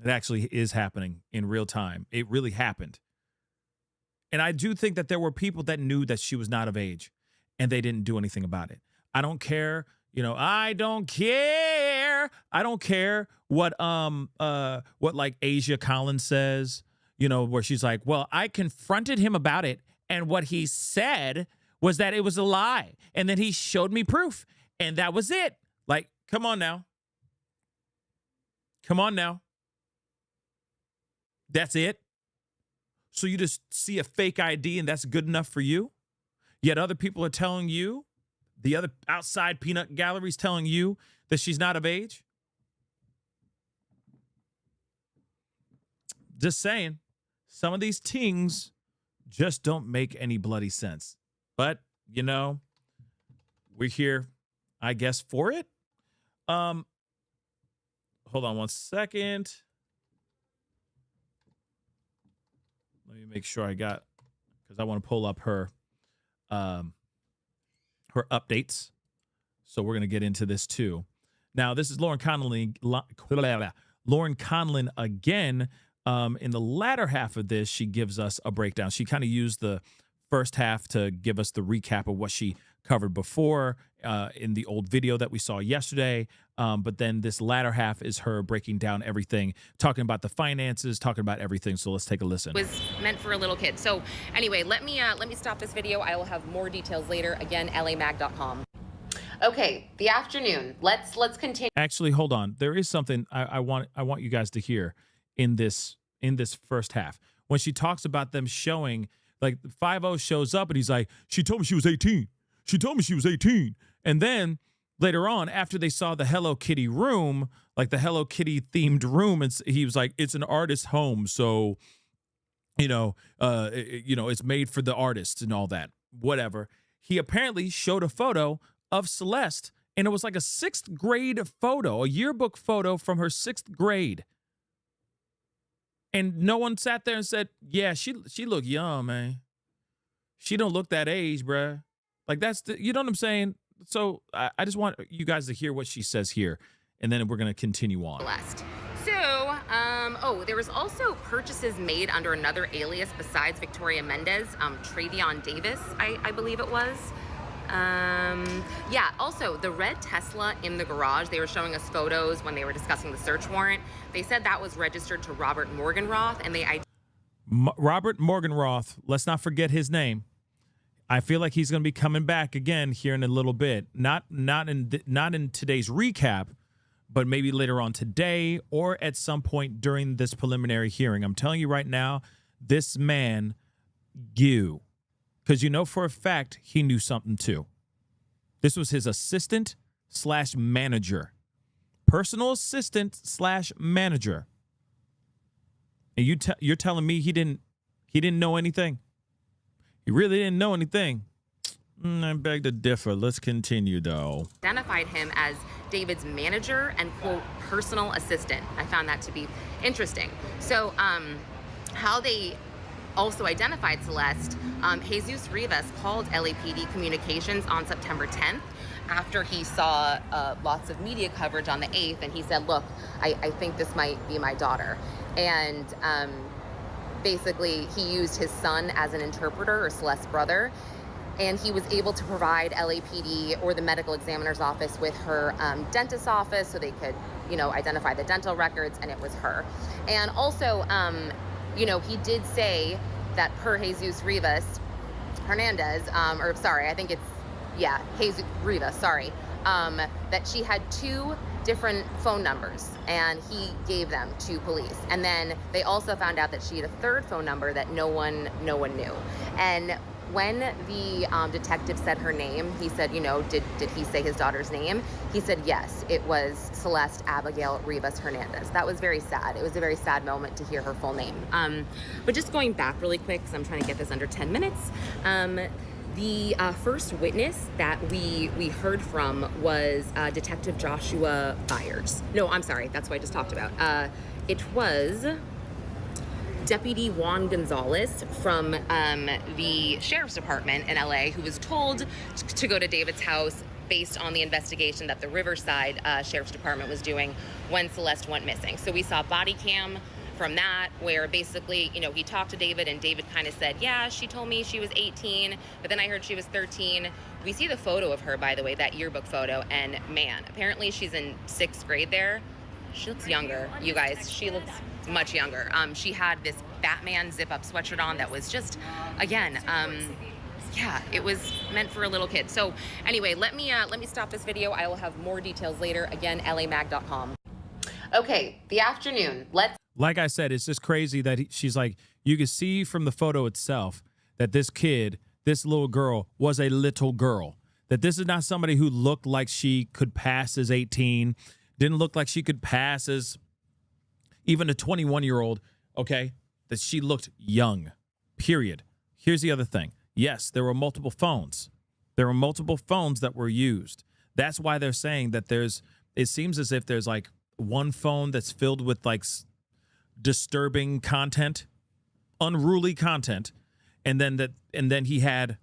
It actually is happening in real time. It really happened. And I do think that there were people that knew that she was not of age, and they didn't do anything about it. I don't care. I don't care. I don't care what like Asia Collins says, where she's like, well, I confronted him about it, and what he said was that it was a lie, and then he showed me proof, and that was it. Like, come on now. Come on now. That's it. So you just see a fake ID and that's good enough for you? Yet other people are telling you, the other outside peanut galleries telling you that she's not of age? Just saying, some of these things just don't make any bloody sense. But, we're here, I guess, for it. Hold on one second. Let me make sure because I want to pull up her updates. So we're going to get into this too. Now, this is Lauren Conlon again. In the latter half of this, she gives us a breakdown. She kind of used the first half to give us the recap of what she covered before in the old video that we saw yesterday. But then this latter half is her breaking down everything, talking about the finances, talking about everything. So let's take a listen. It was meant for a little kid. So anyway, let me stop this video. I will have more details later. Again, lamag.com. Okay, the afternoon. Let's continue. Actually, hold on. There is something I want you guys to hear in this first half. When she talks about them showing, like 5-0 shows up and he's like, she told me she was 18. She told me she was 18. And then later on, after they saw the Hello Kitty room, like the Hello Kitty themed room, and he was like, it's an artist's home. So, it's made for the artists and all that, whatever. He apparently showed a photo of Celeste, and it was like a 6th grade photo, a yearbook photo from her 6th grade. And no one sat there and said, yeah, she look young, man. She don't look that age, bruh. Like you know what I'm saying? So I just want you guys to hear what she says here, and then we're going to continue on. So, there was also purchases made under another alias besides Victoria Mendez, Travion Davis, I believe it was. Yeah, also the red Tesla in the garage, they were showing us photos when they were discussing the search warrant. They said that was registered to Robert Morgenroth, and they Robert Morgenroth, let's not forget his name. I feel like he's going to be coming back again here in a little bit. Not in today's recap, but maybe later on today or at some point during this preliminary hearing. I'm telling you right now, this man, because you know for a fact he knew something too. This was his assistant / manager, personal assistant / manager. And you're telling me he didn't know anything? He really didn't know anything. I beg to differ. Let's continue, though. identified him as David's manager and, quote, personal assistant. I found that to be interesting. So how they also identified Celeste, Jesus Rivas called LAPD Communications on September 10th after he saw lots of media coverage on the 8th, and he said, look, I think this might be my daughter. And basically, he used his son as an interpreter, or Celeste's brother, and he was able to provide LAPD or the medical examiner's office with her dentist's office so they could, identify the dental records, and it was her. And also, he did say that per Jesus Rivas Hernandez, Jesus Rivas, that she had 2 different phone numbers, and he gave them to police. And then they also found out that she had a 3rd phone number that no one knew. And when the detective said her name, he said, did he say his daughter's name? He said, yes, it was Celeste Abigail Rivas Hernandez. That was very sad. It was a very sad moment to hear her full name. But just going back really quick, because I'm trying to get this under 10 minutes, the first witness that we heard from was Detective Joshua Byers. No, I'm sorry, that's what I just talked about. It was Deputy Juan Gonzalez from the Sheriff's Department in LA, who was told to go to David's house based on the investigation that the Riverside Sheriff's Department was doing when Celeste went missing. So we saw body cam from that, where basically, he talked to David, and David kind of said, yeah, she told me she was 18, but then I heard she was 13. We see the photo of her, by the way, that yearbook photo, and man, apparently she's in 6th grade there. She looks younger, you guys. She looks much younger. She had this Batman zip-up sweatshirt on that was just, again, it was meant for a little kid. So anyway, let me stop this video. I will have more details later. Again, lamag.com. Okay, the afternoon. Like I said, it's just crazy that she's like, you can see from the photo itself that this little girl was a little girl. That this is not somebody who looked like she could pass as 18, didn't look like she could pass as even a 21-year-old, okay? That she looked young, period. Here's the other thing. Yes, there were multiple phones. There were multiple phones that were used. That's why they're saying that it seems as if there's like one phone that's filled with like disturbing content, unruly content, and then he had,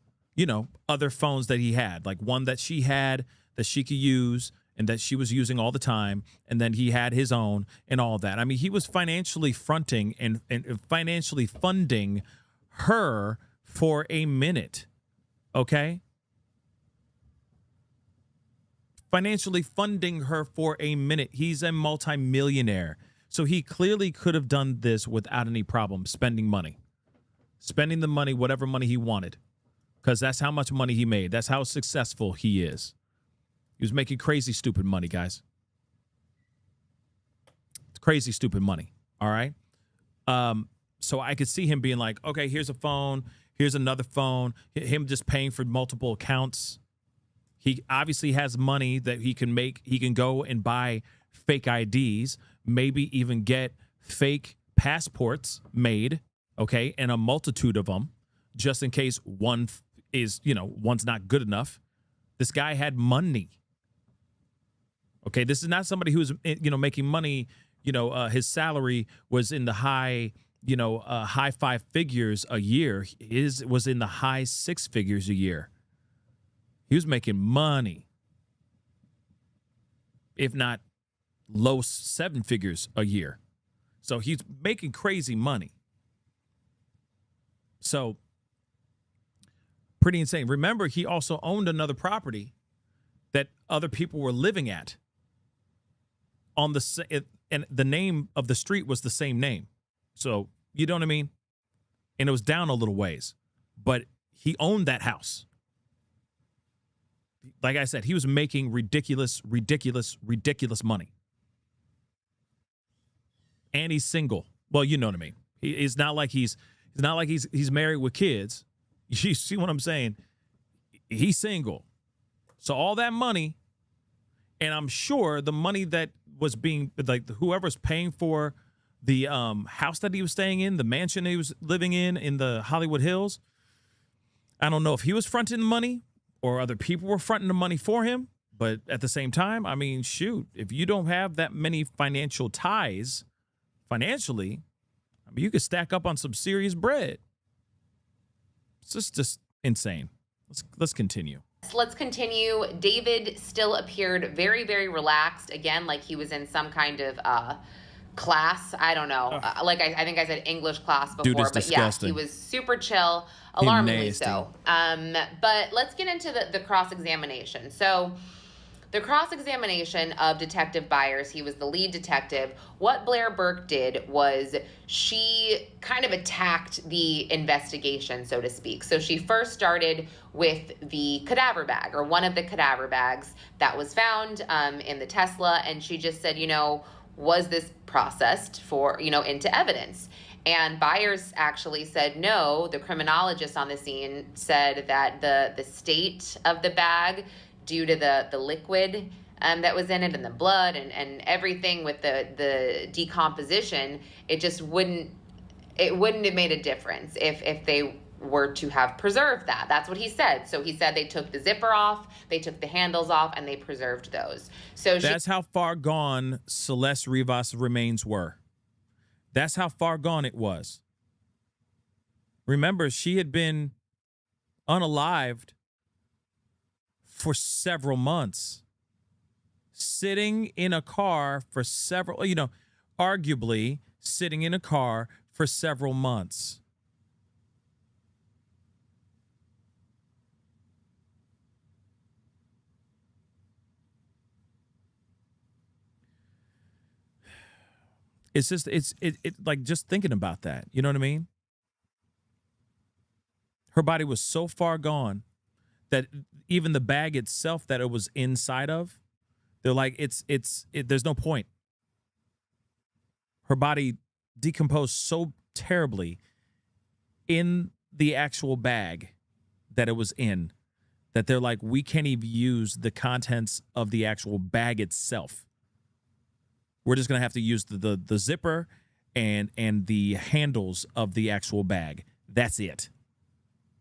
other phones that he had, like one that she had that she could use and that she was using all the time, and then he had his own and all that. I mean, he was financially fronting and financially funding her for a minute, okay? Financially funding her for a minute. He's a multimillionaire. So he clearly could have done this without any problem, spending the money, whatever money he wanted, because that's how much money he made. That's how successful he is. He was making crazy, stupid money, guys. It's crazy, stupid money. All right. So I could see him being like, okay, here's a phone. Here's another phone. Him just paying for multiple accounts. He obviously has money that he can make. He can go and buy fake IDs, maybe even get fake passports made, okay, and a multitude of them, just in case one's not good enough. This guy had money. Okay, this is not somebody who's, making money, his salary was in the high, high 5 figures a year. His was in the high 6 figures a year. He was making money, if not low 7 figures a year. So he's making crazy money. So Pretty insane. Remember, he also owned another property that other people were living at. And the name of the street was the same name. So, you know what I mean? And it was down a little ways. But he owned that house. Like I said, he was making ridiculous money. And he's single. Well, you know what I mean. It's not like he's married with kids. You see what I'm saying? He's single. So all that money, and I'm sure the money that was being, like, whoever's paying for the house that he was staying in, the mansion he was living in the Hollywood Hills, I don't know if he was fronting the money or other people were fronting the money for him. But at the same time, I mean, shoot, if you don't have that many financial ties financially, I mean, you could stack up on some serious bread. It's just insane. Let's continue. Let's continue. David still appeared very, very relaxed. Again, like he was in some kind of class. I don't know. Like I think I said English class before. Dude is but disgusting. Yeah, he was super chill, alarmingly nasty. so. But let's get into the cross-examination. So the cross-examination of Detective Byers, he was the lead detective. What Blair Burke did was she kind of attacked the investigation, so to speak. So she first started with the cadaver bag, or one of the cadaver bags that was found in the Tesla, and she just said, was this processed for, into evidence? And Byers actually said no. The criminologist on the scene said that the state of the bag, due to the liquid that was in it and the blood and everything with the decomposition, it just wouldn't have made a difference if they were to have preserved that. That's what he said. So he said they took the zipper off, they took the handles off, and they preserved those. So that's how far gone Celeste Rivas' remains were. That's how far gone it was. Remember, she had been unalived for several months, sitting in a car for several, arguably sitting in a car for several months. It's just, it's like just thinking about that. You know what I mean? Her body was so far gone that even the bag itself that it was inside of, they're like, there's no point. Her body decomposed so terribly in the actual bag that it was in that they're like, we can't even use the contents of the actual bag itself. We're just going to have to use the zipper and the handles of the actual bag. That's it.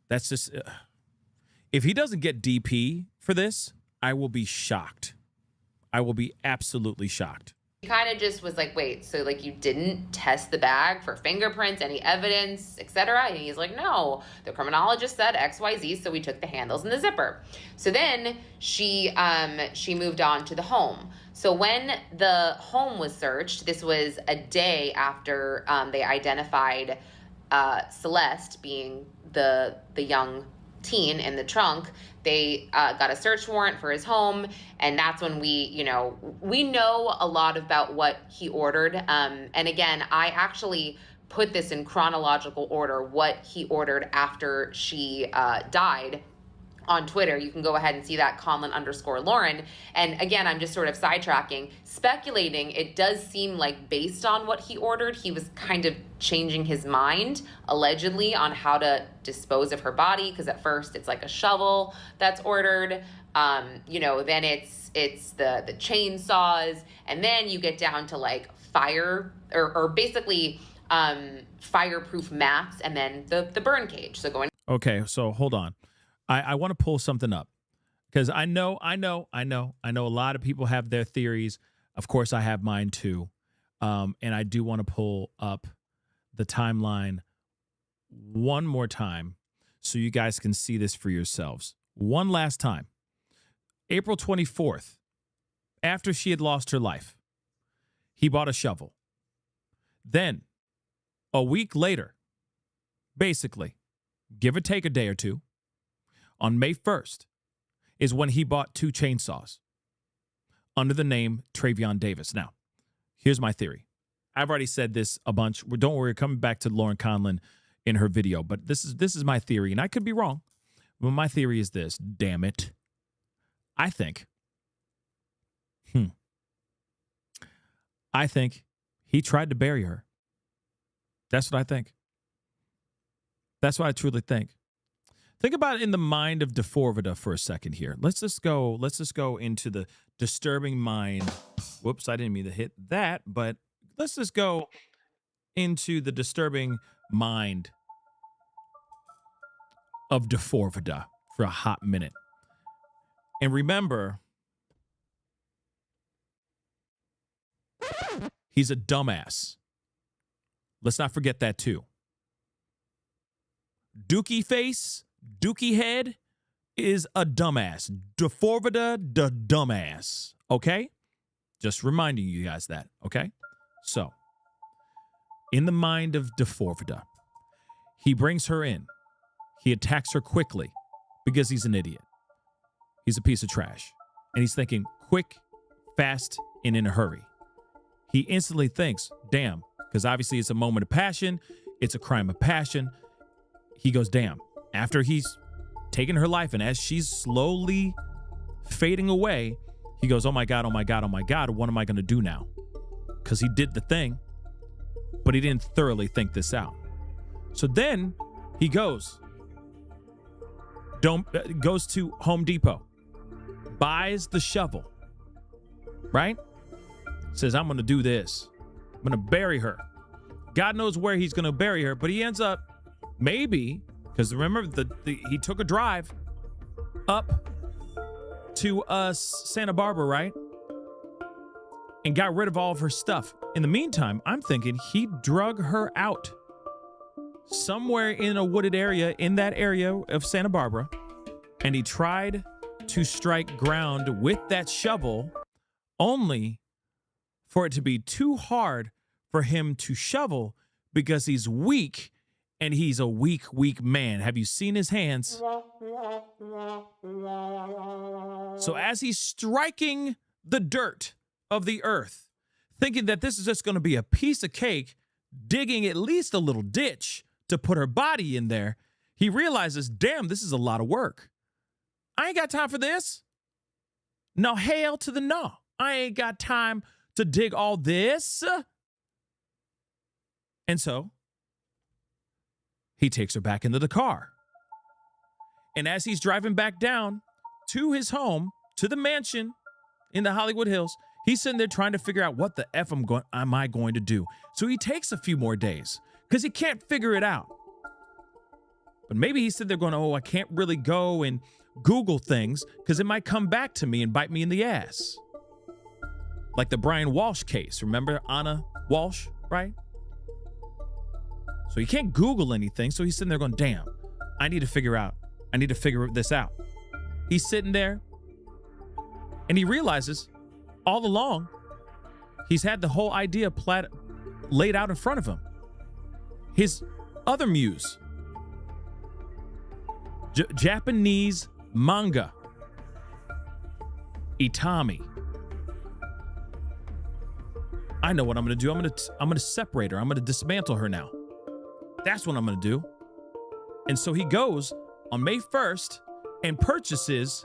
That's just... if he doesn't get DP for this, I will be shocked. I will be absolutely shocked. He kind of just was like, wait, so like you didn't test the bag for fingerprints, any evidence, etc.? And he's like, no, the criminologist said XYZ, so we took the handles and the zipper. So then she moved on to the home. So when the home was searched, this was a day after they identified Celeste being the young teen in the trunk. They got a search warrant for his home, and that's when we know a lot about what he ordered. And again, I actually put this in chronological order, what he ordered after she died, on Twitter. You can go ahead and see that, Conlon_Lauren. And again, I'm just sort of sidetracking, speculating. It does seem like based on what he ordered, he was kind of changing his mind, allegedly, on how to dispose of her body. Because at first it's like a shovel that's ordered. Then it's the chainsaws. And then you get down to like fire or basically fireproof mats, and then the burn cage. So going. Okay, so hold on. I want to pull something up because I know a lot of people have their theories. Of course, I have mine too. And I do want to pull up the timeline one more time so you guys can see this for yourselves. One last time. April 24th, after she had lost her life, he bought a shovel. Then, a week later, basically, give or take a day or two, on May 1st, is when he bought 2 chainsaws under the name Travion Davis. Now, here's my theory. I've already said this a bunch. Don't worry, coming back to Lauren Conlon in her video, but this is my theory, and I could be wrong. But my theory is this, damn it. I think he tried to bury her. That's what I think. That's what I truly think. Think about it in the mind of D4VD for a second here. Let's just go into the disturbing mind. Whoops, I didn't mean to hit that, but let's just go into the disturbing mind of D4VD for a hot minute. And remember, he's a dumbass. Let's not forget that too. Dookie face, Dookie head is a dumbass. D4VD, the dumbass. Okay? Just reminding you guys that. Okay? So, in the mind of D4VD, he brings her in. He attacks her quickly because he's an idiot. He's a piece of trash. And he's thinking quick, fast, and in a hurry. He instantly thinks, damn, because obviously it's a moment of passion. It's a crime of passion. He goes, damn. After he's taken her life and as she's slowly fading away, he goes, oh my God, oh my God, oh my God, what am I going to do now? Because he did the thing, but he didn't thoroughly think this out. So then he goes to Home Depot, buys the shovel, right? Says, I'm going to do this. I'm going to bury her. God knows where he's going to bury her, but he ends up maybe, because remember, he took a drive up to Santa Barbara, right? And got rid of all of her stuff. In the meantime, I'm thinking he drug her out somewhere in a wooded area, in that area of Santa Barbara, and he tried to strike ground with that shovel, only for it to be too hard for him to shovel because he's weak, and he's a weak man. Have you seen his hands? So as he's striking the dirt of the earth, thinking that this is just going to be a piece of cake, digging at least a little ditch to put her body in there, he realizes, damn, this is a lot of work. I ain't got time for this. No, hell to the no. I ain't got time to dig all this. And so he takes her back into the car. And as he's driving back down to his home, to the mansion in the Hollywood Hills, he's sitting there trying to figure out what the F am I going to do. So he takes a few more days because he can't figure it out. But maybe he's sitting there going, oh, I can't really go and Google things because it might come back to me and bite me in the ass. Like the Brian Walsh case. Remember Anna Walsh, right? So he can't Google anything. So he's sitting there going, damn, I need to figure this out. He's sitting there and he realizes all along he's had the whole idea laid out in front of him. His other muse, Japanese manga, Itami. I know what I'm going to do. I'm going to separate her. I'm going to dismantle her now. That's what I'm going to do. And so he goes on May 1st and purchases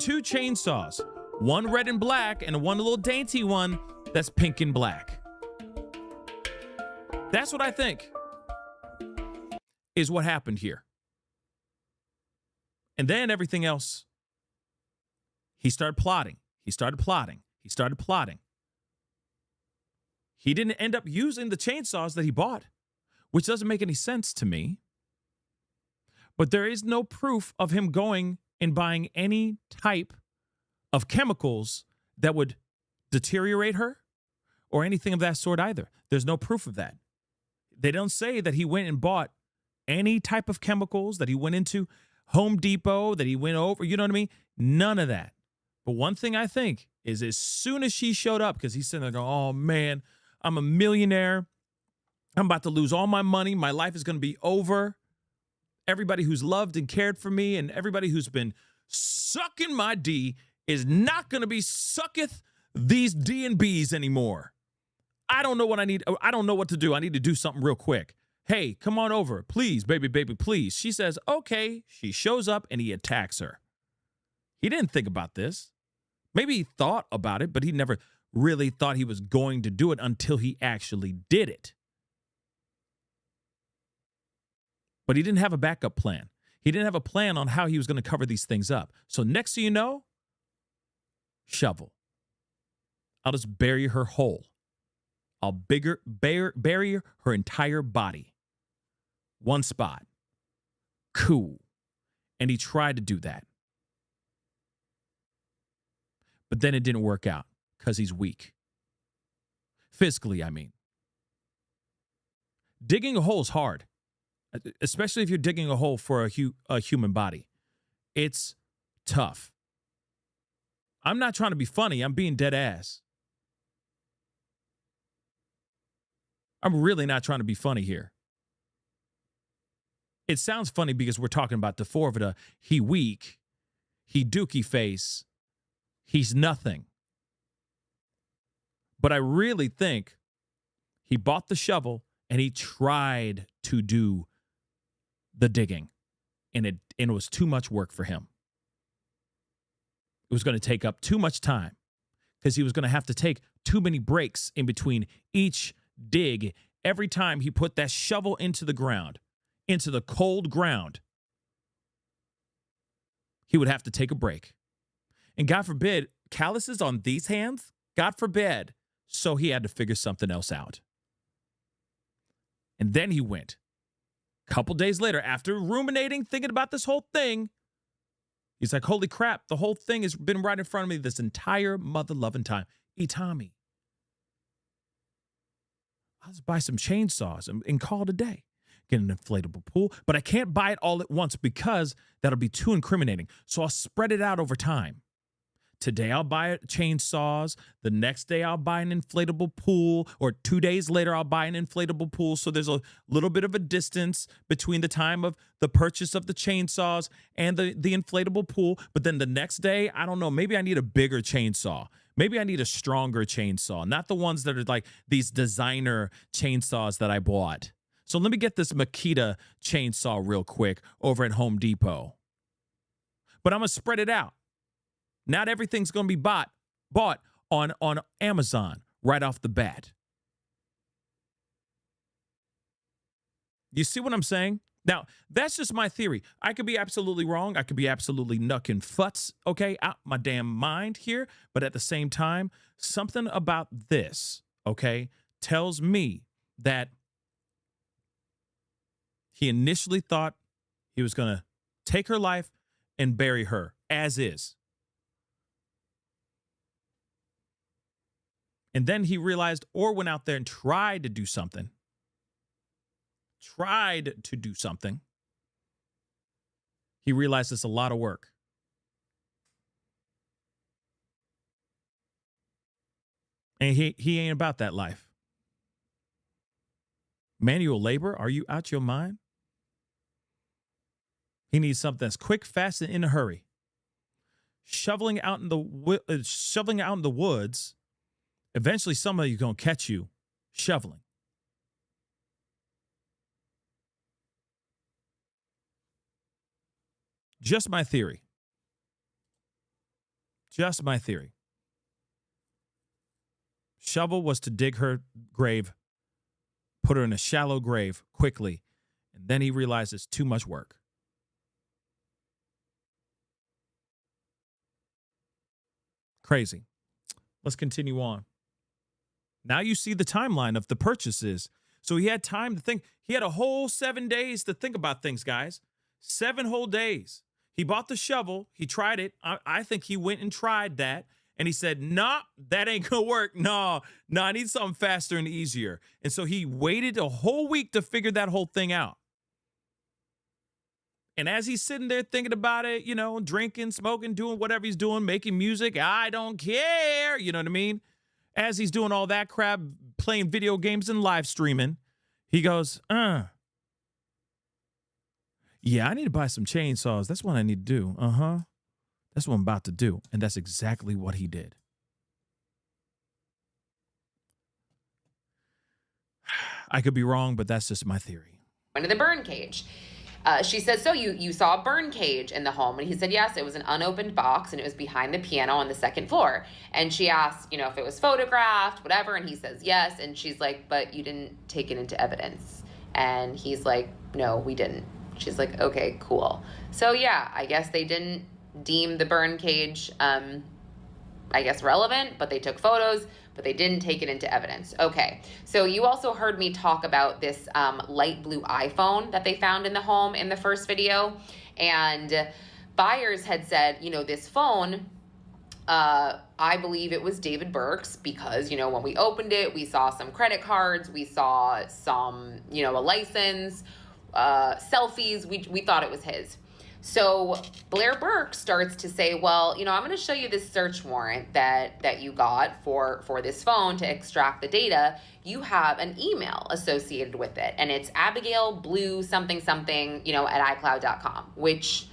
2 chainsaws, one red and black and one little dainty one that's pink and black. That's what I think is what happened here. And then everything else, he started plotting. He didn't end up using the chainsaws that he bought, which doesn't make any sense to me. But there is no proof of him going and buying any type of chemicals that would deteriorate her or anything of that sort either. There's no proof of that. They don't say that he went and bought any type of chemicals, that he went into Home Depot, that he went over, you know what I mean? None of that. But one thing I think is as soon as she showed up, because he's sitting there going, oh man, I'm a millionaire. I'm about to lose all my money. My life is going to be over. everybody who's loved and cared for me and everybody who's been sucking my D is not going to be sucketh these D and B's anymore. I don't know what I need. I don't know what to do. I need to do something real quick. Hey, come on over. Please, baby, please. She says, okay. She shows up and he attacks her. He didn't think about this. Maybe he thought about it, but he never really thought he was going to do it until he actually did it. But he didn't have a backup plan. He didn't have a plan on how he was going to cover these things up. So next thing you know, shovel. I'll just bury her whole. I'll bury her entire body. One spot. Cool. And he tried to do that. But then it didn't work out because he's weak. Physically, I mean. Digging a hole is hard, especially if you're digging a hole for a human body. It's tough. I'm not trying to be funny. I'm being dead ass. I'm really not trying to be funny here. It sounds funny because we're talking about D4VD. He weak. He dookie face. He's nothing. But I really think he bought the shovel and he tried to do the digging. And it was too much work for him. It was going to take up too much time because he was going to have to take too many breaks in between each dig. Every time he put that shovel into the ground, into the cold ground, he would have to take a break. And God forbid, calluses on these hands, God forbid. So he had to figure something else out. And then he went. A couple days later, after ruminating, thinking about this whole thing, he's like, holy crap, the whole thing has been right in front of me this entire mother-loving time. Itami. I'll just buy some chainsaws and call it a day. Get an inflatable pool. But I can't buy it all at once because that'll be too incriminating. So I'll spread it out over time. Today I'll buy chainsaws. The next day I'll buy an inflatable pool. Or 2 days later I'll buy an inflatable pool. So there's a little bit of a distance between the time of the purchase of the chainsaws and the inflatable pool. But then the next day, I don't know, maybe I need a bigger chainsaw. Maybe I need a stronger chainsaw, not the ones that are like these designer chainsaws that I bought. So let me get this Makita chainsaw real quick over at Home Depot. But I'm going to spread it out. Not everything's going to be bought on Amazon right off the bat. You see what I'm saying? Now, that's just my theory. I could be absolutely wrong. I could be absolutely knucking futs, okay, out my damn mind here. But at the same time, something about this, okay, tells me that he initially thought he was going to take her life and bury her as is. And then he realized or went out there and tried to do something. He realized it's a lot of work. And he ain't about that life. Manual labor? Are you out your mind? He needs something that's quick, fast, and in a hurry. Shoveling out in the woods, eventually somebody's going to catch you shoveling. Just my theory. Just my theory. Shovel was to dig her grave, put her in a shallow grave quickly, and then he realized it's too much work. Crazy. Let's continue on. Now you see the timeline of the purchases. So he had time to think. He had a whole 7 days to think about things, guys. 7 whole days. He bought the shovel. He tried it. I think he went and tried that. And he said, nah, that ain't going to work. No, I need something faster and easier. And so he waited a whole week to figure that whole thing out. And as he's sitting there thinking about it, you know, drinking, smoking, doing whatever he's doing, making music, I don't care. You know what I mean? As he's doing all that crap, playing video games and live streaming, he goes, Yeah, I need to buy some chainsaws. That's what I need to do. That's what I'm about to do. And that's exactly what he did. I could be wrong, but that's just my theory. Into the burn cage. She says, so you saw a burn cage in the home? And he said, yes, it was an unopened box and it was behind the piano on the second floor. And she asked, if it was photographed, whatever. And he says, yes. And she's like, but you didn't take it into evidence. And he's like, no, we didn't. She's like, okay, cool. So yeah, I guess they didn't deem the burn cage, relevant, but they took photos, but they didn't take it into evidence. Okay, so you also heard me talk about this light blue iPhone that they found in the home in the first video. And buyers had said, this phone, I believe it was David Burke's because, when we opened it, we saw some credit cards, we saw some, a license, selfies, we thought it was his. So Blair Burke starts to say, well, I'm going to show you this search warrant that you got for this phone to extract the data. You have an email associated with it, and it's Abigail Blue something something, at iCloud.com, which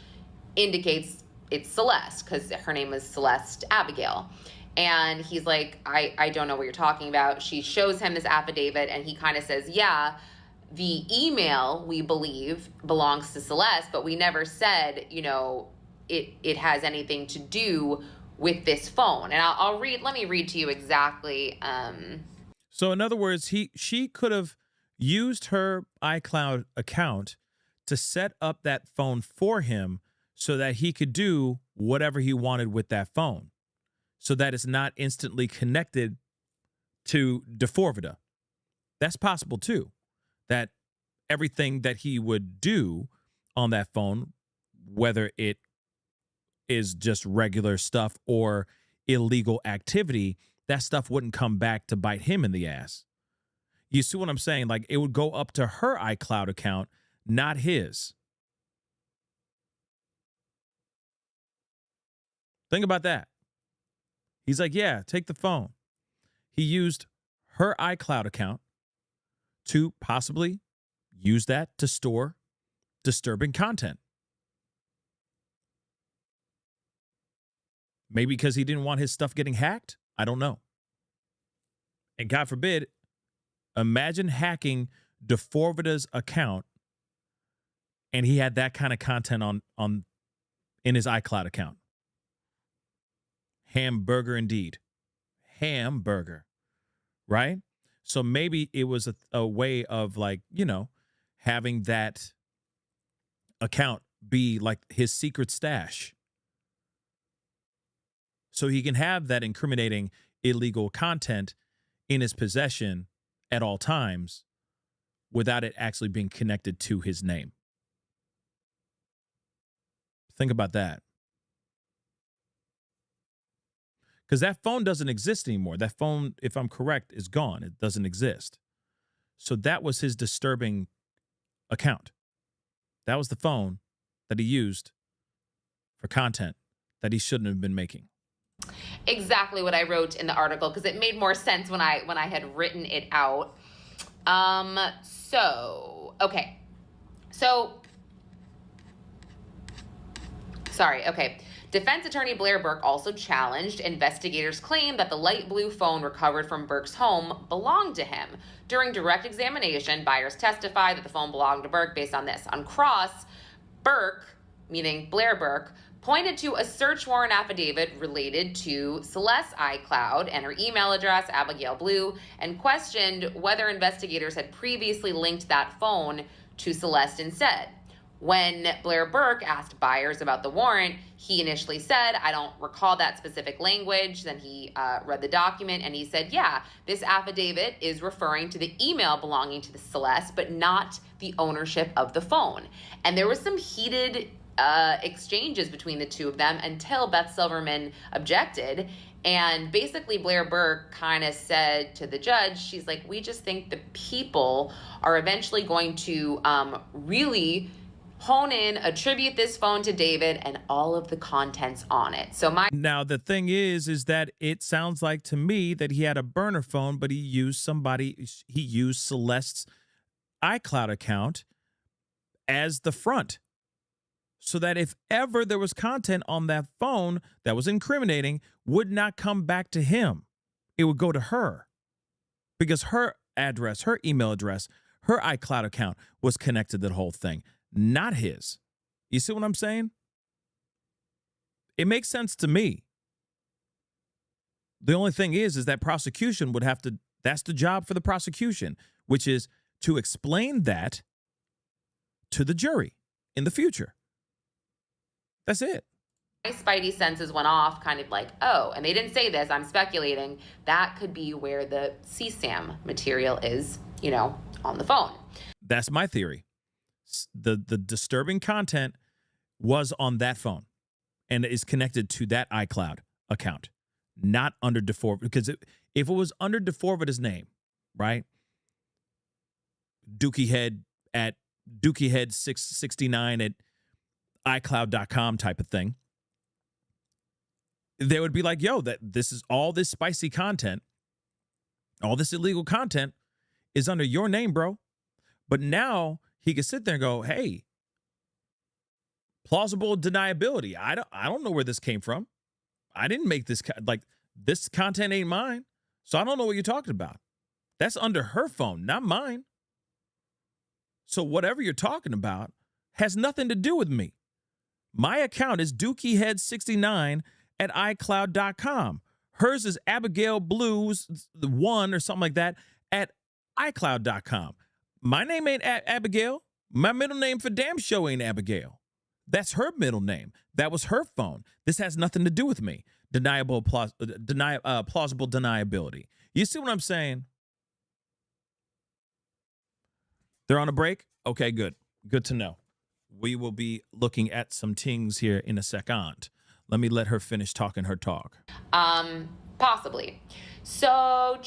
indicates it's Celeste because her name is Celeste Abigail. And he's like, I don't know what you're talking about. She shows him this affidavit, and he kind of says, yeah, the email, we believe, belongs to Celeste, but we never said, it has anything to do with this phone. And let me read to you exactly. So in other words, she could have used her iCloud account to set up that phone for him so that he could do whatever he wanted with that phone, so that it's not instantly connected to D4VD. That's possible too. That everything that he would do on that phone, whether it is just regular stuff or illegal activity, that stuff wouldn't come back to bite him in the ass. You see what I'm saying? Like, it would go up to her iCloud account, not his. Think about that. He's like, yeah, take the phone. He used her iCloud account to possibly use that to store disturbing content. Maybe because he didn't want his stuff getting hacked. I don't know. And God forbid, imagine hacking D4VD's account and he had that kind of content in his iCloud account. Hamburger indeed. Hamburger. Right? So maybe it was a way of, like, having that account be like his secret stash. So he can have that incriminating illegal content in his possession at all times without it actually being connected to his name. Think about that. Because that phone doesn't exist anymore. That phone, if I'm correct, is gone. It doesn't exist. So that was his disturbing account. That was the phone that he used for content that he shouldn't have been making. Exactly what I wrote in the article, because it made more sense when I had written it out. Defense attorney Blair Burke also challenged investigators' claim that the light blue phone recovered from Burke's home belonged to him. During direct examination, buyers testified that the phone belonged to Burke based on this. On cross, Burke, meaning Blair Burke, pointed to a search warrant affidavit related to Celeste's iCloud and her email address, Abigail Blue, and questioned whether investigators had previously linked that phone to Celeste instead. When Blair Burke asked buyers about the warrant, he initially said, I don't recall that specific language. Then he read the document and he said, yeah, this affidavit is referring to the email belonging to the Celeste, but not the ownership of the phone. And there was some heated exchanges between the two of them until Beth Silverman objected. And basically Blair Burke kind of said to the judge, she's like, we just think the people are eventually going to really hone in, attribute this phone to David and all of the contents on it. Now, the thing is that it sounds like to me that he had a burner phone, but he used Celeste's iCloud account as the front. so that if ever there was content on that phone that was incriminating, would not come back to him. It would go to her because her address, her email address, her iCloud account was connected to the whole thing, not his. You see what I'm saying? It makes sense to me. The only thing is that prosecution would have to, that's the job for the prosecution, which is to explain that to the jury in the future. That's it. My spidey senses went off, kind of like, oh, and they didn't say this, I'm speculating, that could be where the CSAM material is, you know, on the phone. That's my theory. The disturbing content was on that phone and is connected to that iCloud account, not under D4VD. Because if it was under D4VD's name, right? Dookiehead669 at iCloud.com type of thing. They would be like, yo, that this is all this spicy content, all this illegal content is under your name, bro. But now he could sit there and go, hey, plausible deniability. I don't know where this came from. I didn't make this, like, this content ain't mine. So I don't know what you're talking about. That's under her phone, not mine. So whatever you're talking about has nothing to do with me. My account is dookiehead69 at iCloud.com. Hers is Abigail Blues 1 or something like that at iCloud.com. My name ain't Abigail. My middle name for damn show ain't Abigail. That's her middle name. That was her phone. This has nothing to do with me. Plausible deniability. You see what I'm saying? They're on a break? Okay, good. Good to know. We will be looking at some things here in a second. Let me let her finish talking her talk. Possibly. So,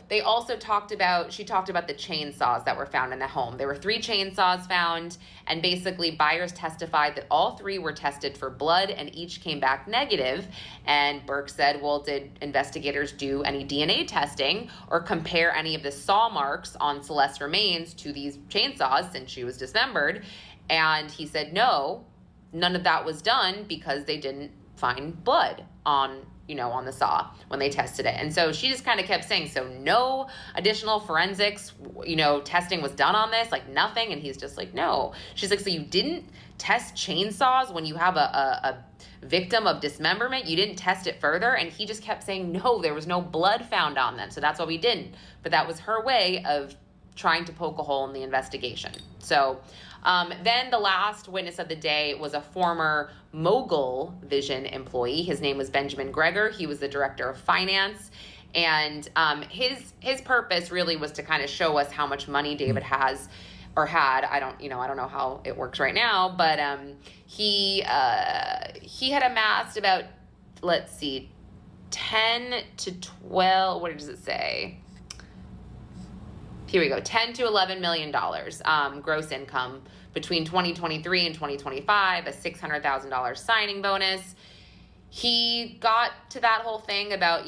they also talked about, she talked about the chainsaws that were found in the home. There were 3 chainsaws found, and basically buyers testified that all 3 were tested for blood and each came back negative. And Burke said, well, did investigators do any DNA testing or compare any of the saw marks on Celeste's remains to these chainsaws since she was dismembered? And he said, no, none of that was done because they didn't find blood on the saw when they tested it. And so she just kind of kept saying, so no additional forensics, testing was done on this, like nothing. And he's just like, no. She's like, so you didn't test chainsaws when you have a victim of dismemberment? You didn't test it further? And he just kept saying, no, there was no blood found on them. So that's why we didn't. But that was her way of trying to poke a hole in the investigation. So then the last witness of the day was a former Mogul Vision employee. His name was Benjamin Gregor. He was the director of finance. And his purpose really was to kind of show us how much money David has or had. I don't know how it works right now, but he had amassed about, 10 to 12, what does it say? Here we go, $10 to $11 million gross income between 2023 and 2025, a $600,000 signing bonus. He got to that whole thing about,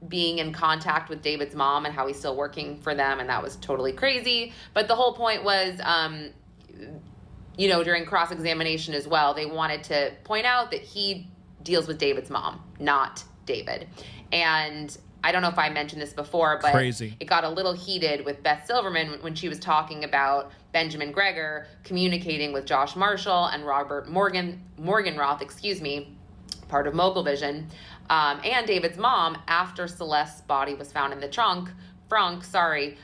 being in contact with David's mom and how he's still working for them, and that was totally crazy. But the whole point was, during cross-examination as well, they wanted to point out that he deals with David's mom, not David. And I don't know if I mentioned this before, but Crazy. It got a little heated with Beth Silverman when she was talking about Benjamin Gregor communicating with Josh Marshall and Robert Morgenroth, part of Mogul Vision, and David's mom after Celeste's body was found in the trunk, through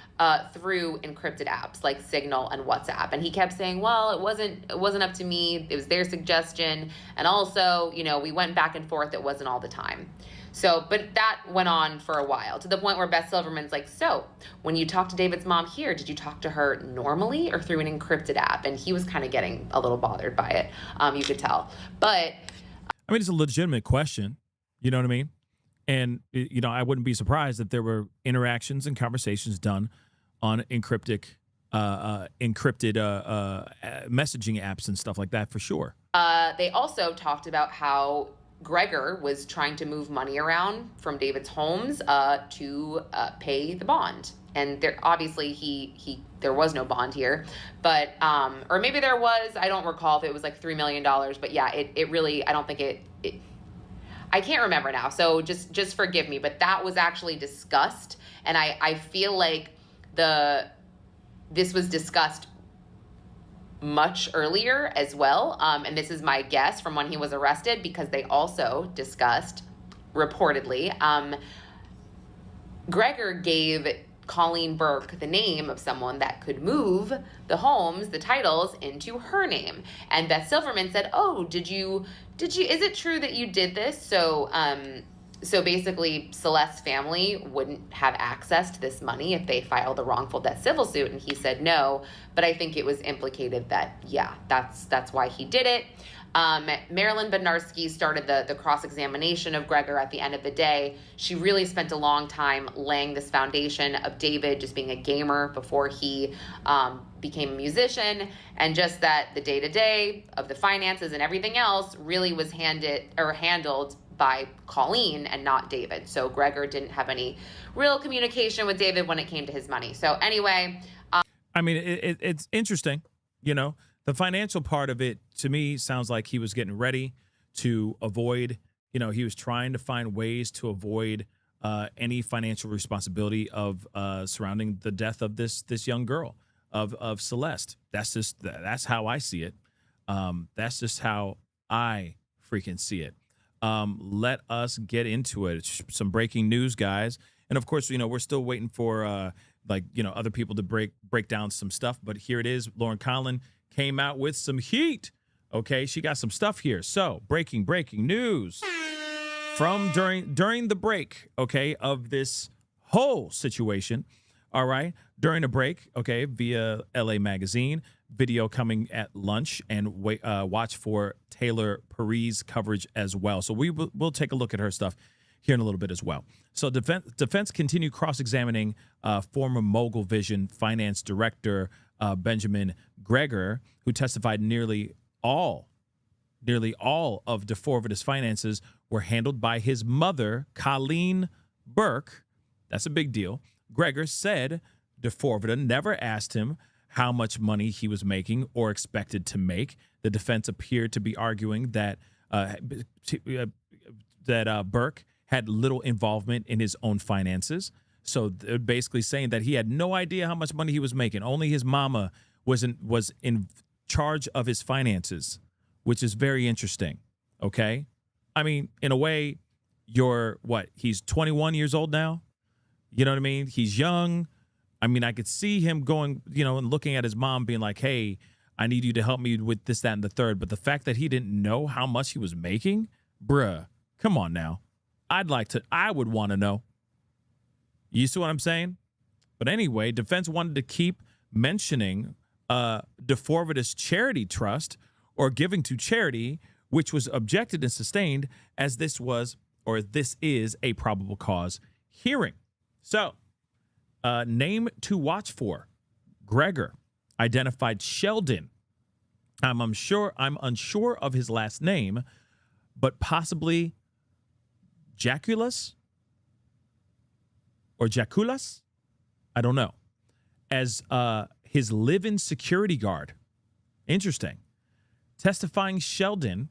encrypted apps like Signal and WhatsApp. And he kept saying, well, it wasn't up to me. It was their suggestion. And also, we went back and forth. It wasn't all the time. So, but that went on for a while, to the point where Beth Silverman's like, so when you talked to David's mom here, did you talk to her normally or through an encrypted app? And he was kind of getting a little bothered by it. You could tell. But I mean, it's a legitimate question. You know what I mean? And, I wouldn't be surprised if there were interactions and conversations done on encrypted messaging apps and stuff like that, for sure. They also talked about how Gregor was trying to move money around from David's homes to pay the bond. and there obviously there was no bond here, but or maybe there was. I don't recall if it was like $3 million, but yeah, it really, I don't think it I can't remember now, so just forgive me, but that was actually discussed, and I feel like this was discussed much earlier as well, and this is my guess from when he was arrested, because they also discussed, reportedly, Gregor gave Colleen Burke the name of someone that could move the homes, the titles, into her name. And Beth Silverman said, oh, is it true that you did this? So basically Celeste's family wouldn't have access to this money if they filed a wrongful death civil suit. And he said no, but I think it was implicated that, yeah, that's why he did it. Marilyn Bednarski started the cross-examination of Gregor at the end of the day. She really spent a long time laying this foundation of David just being a gamer before he became a musician, and just that the day-to-day of the finances and everything else really was handled by Colleen and not David. So Gregor didn't have any real communication with David when it came to his money. So anyway. I mean, it's interesting, The financial part of it, to me, sounds like he was getting ready to avoid, he was trying to find ways to avoid any financial responsibility of surrounding the death of this young girl, of Celeste. That's how I see it. That's just how I freaking see it. Let us get into it. Some breaking news, guys. And of course, we're still waiting for other people to break down some stuff. But here it is. Lauren Conlon came out with some heat. Okay, she got some stuff here. So, breaking news from during the break, okay, of this whole situation. All right, during the break, okay, via LA Magazine, video coming at lunch, and watch for Taylor Paris coverage as well. So we'll take a look at her stuff here in a little bit as well. So defense continued cross-examining former Mogul Vision finance director Benjamin Gregor, who testified nearly all of D4VD's finances were handled by his mother, Colleen Burke. That's a big deal. Gregor said D4VD never asked him how much money he was making or expected to make. The defense appeared to be arguing that Burke had little involvement in his own finances. So they're basically saying that he had no idea how much money he was making. Only his mama was in charge of his finances, which is very interesting. Okay? I mean, in a way, he's 21 years old now. You know what I mean? He's young. I mean, I could see him going, and looking at his mom being like, hey, I need you to help me with this, that, and the third. But the fact that he didn't know how much he was making, bruh, come on now. I would want to know. You see what I'm saying? But anyway, defense wanted to keep mentioning D4VD's charity trust or giving to charity, which was objected and sustained as this is a probable cause hearing. So, name to watch for. Gregor identified Sheldon. I'm unsure of his last name, but possibly Jaculus or Jaculas, I don't know, as his live-in security guard. Interesting. Testifying Sheldon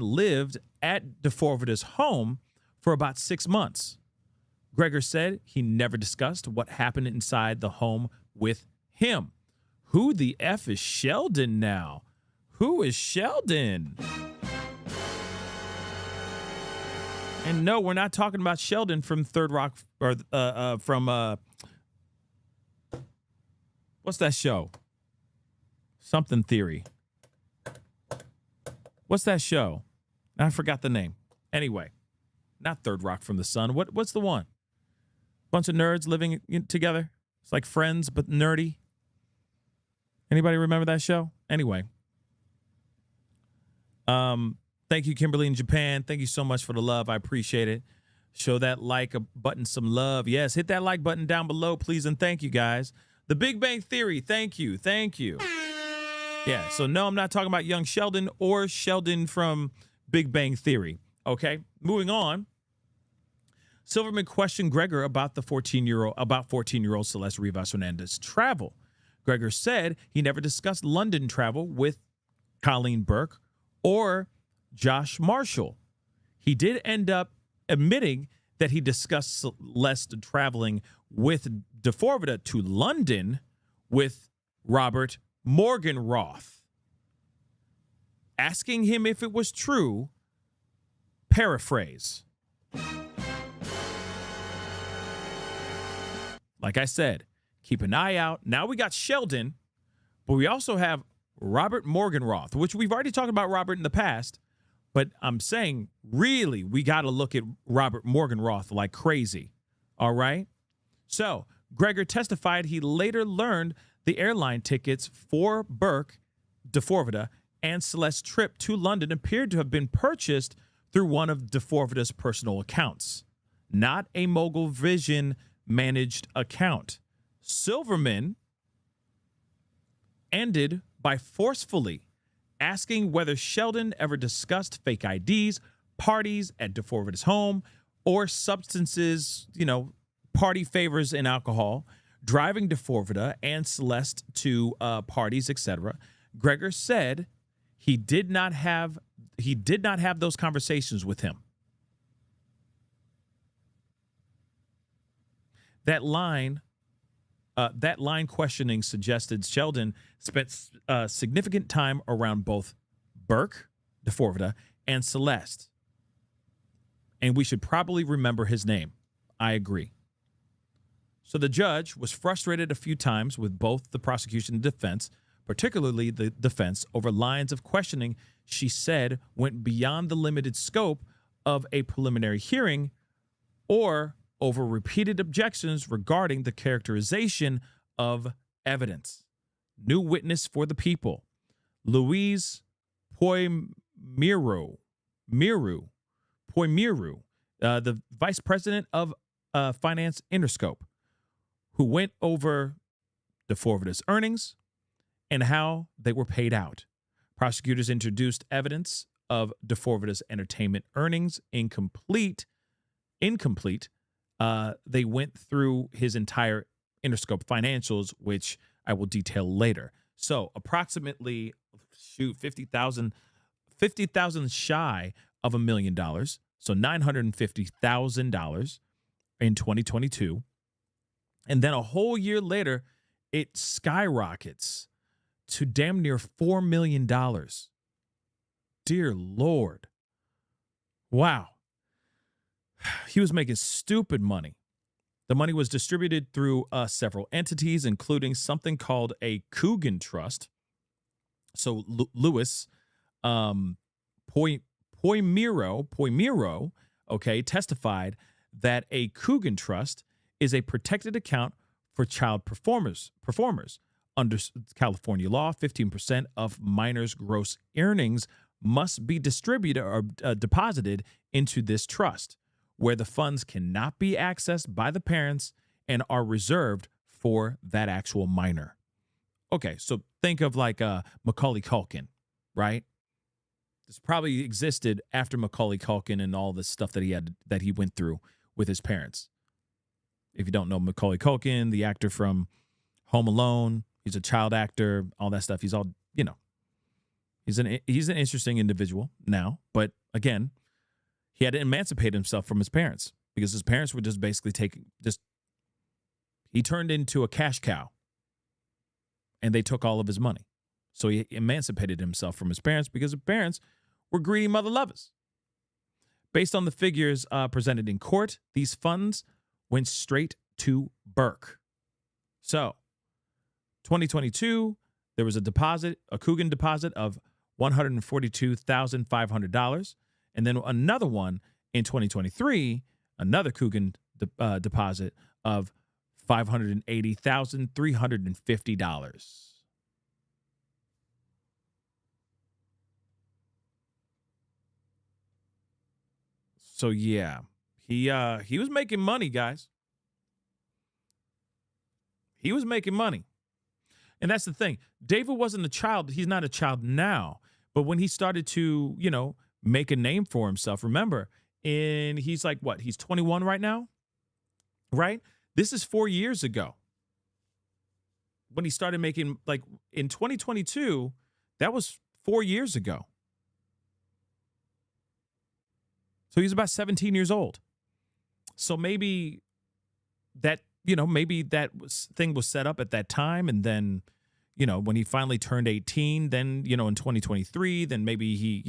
lived at D4VD's home for about 6 months. Gregor said he never discussed what happened inside the home with him. Who the F is Sheldon now? Who is Sheldon? And no, we're not talking about Sheldon from Third Rock or from what's that show? Something Theory. What's that show? I forgot the name. Anyway, not Third Rock from the Sun. What's the one? Bunch of nerds living together. It's like Friends, but nerdy. Anybody remember that show? Anyway. Thank you, Kimberly in Japan. Thank you so much for the love. I appreciate it. Show that like button some love. Yes, hit that like button down below, please, and thank you, guys. The Big Bang Theory. Thank you. Yeah, so no, I'm not talking about young Sheldon or Sheldon from Big Bang Theory. Okay, moving on. Silverman questioned Gregor about the 14-year-old Celeste Rivas Hernandez's travel. Gregor said he never discussed London travel with Colleen Burke or Josh Marshall. He did end up admitting that he discussed Celeste traveling with D4VD to London with Robert Morgenroth. Asking him if it was true, paraphrase. Like I said, keep an eye out. Now we got Sheldon, but we also have Robert Morgenroth, which we've already talked about Robert in the past, but I'm saying really we got to look at Robert Morgenroth like crazy. All right? So Gregor testified he later learned the airline tickets for Burke, D4VD, and Celeste's trip to London appeared to have been purchased through one of D4VD's personal accounts, not a Mogul Vision managed account. Silverman ended by forcefully asking whether Sheldon ever discussed fake IDs, parties at D4VD's home, or substances, party favors and alcohol, driving D4VD and Celeste to parties, etc. Gregor said he did not have those conversations with him. That line questioning suggested Sheldon spent significant time around both Burke, D4VD, and Celeste. And we should probably remember his name. I agree. So the judge was frustrated a few times with both the prosecution and defense, particularly the defense, over lines of questioning she said went beyond the limited scope of a preliminary hearing, or over repeated objections regarding the characterization of evidence. New witness for the people, Louise Poimiru, the vice president of Finance Interscope, who went over D4VD's earnings and how they were paid out. Prosecutors introduced evidence of D4VD's entertainment earnings incomplete. They went through his entire Interscope financials, which I will detail later. So approximately, $50,000 shy of $1 million. So $950,000 in 2022. And then a whole year later, it skyrockets to damn near $4 million. Dear Lord. Wow. He was making stupid money. The money was distributed through several entities, including something called a Coogan Trust. So Louis Poimiro, testified that a Coogan Trust is a protected account for child performers. Under California law, 15% of minors' gross earnings must be distributed or deposited into this trust, where the funds cannot be accessed by the parents and are reserved for that actual minor. Okay, so think of like Macaulay Culkin, right? This probably existed after Macaulay Culkin and all this stuff that he went through with his parents. If you don't know Macaulay Culkin, the actor from Home Alone, he's a child actor, all that stuff. He's all, he's an interesting individual now. But again, he had to emancipate himself from his parents because his parents were just basically he turned into a cash cow and they took all of his money. So he emancipated himself from his parents because his parents were greedy mother lovers. Based on the figures presented in court, these funds went straight to Burke. So 2022, there was a Coogan deposit of $142,500. And then another one in 2023, another Coogan deposit of $580,350. So yeah, he was making money, guys. He was making money. And that's the thing. David wasn't a child. He's not a child now. But when he started to, make a name for himself, remember, And he's like, what? He's 21 right now, right? This is 4 years ago when he started making, like, in 2022, that was 4 years ago. So he's about 17 years old. So maybe that, maybe that thing was set up at that time. And then, when he finally turned 18, then, in 2023, then maybe he,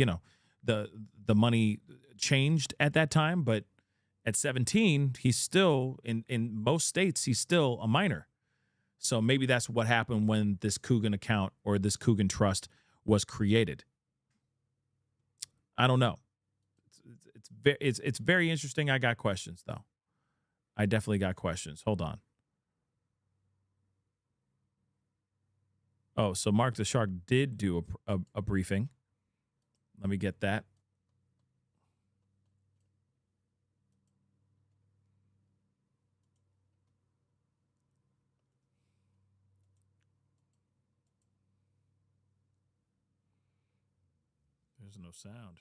the money changed at that time. But at 17, he's still, in most states, he's still a minor. So maybe that's what happened when this Coogan account or this Coogan trust was created. I don't know. It's very interesting. I got questions, though. I definitely got questions. Hold on. Oh, so Mark the Shark did do a briefing. Let me get that. There's no sound.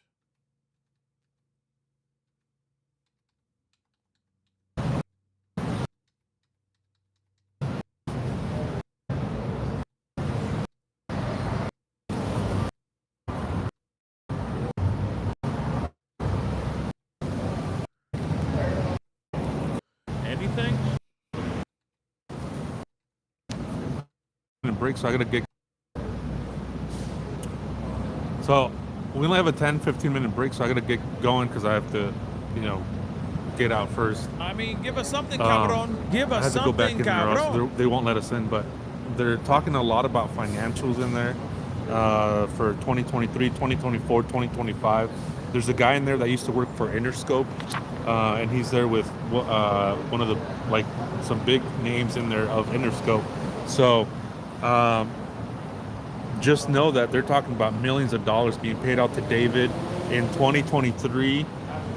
Anything? Break, so I gotta get. So we only have a 10-15 minute break, so I gotta get going because I have to, get out first. I mean, give us something, cabron. Give us I had to go back something, in there, or cabron. else they won't let us in. But they're talking a lot about financials in there for 2023, 2024, 2025. There's a guy in there that used to work for Interscope, and he's there with one of the, like, some big names in there of Interscope. So just know that they're talking about millions of dollars being paid out to David in 2023,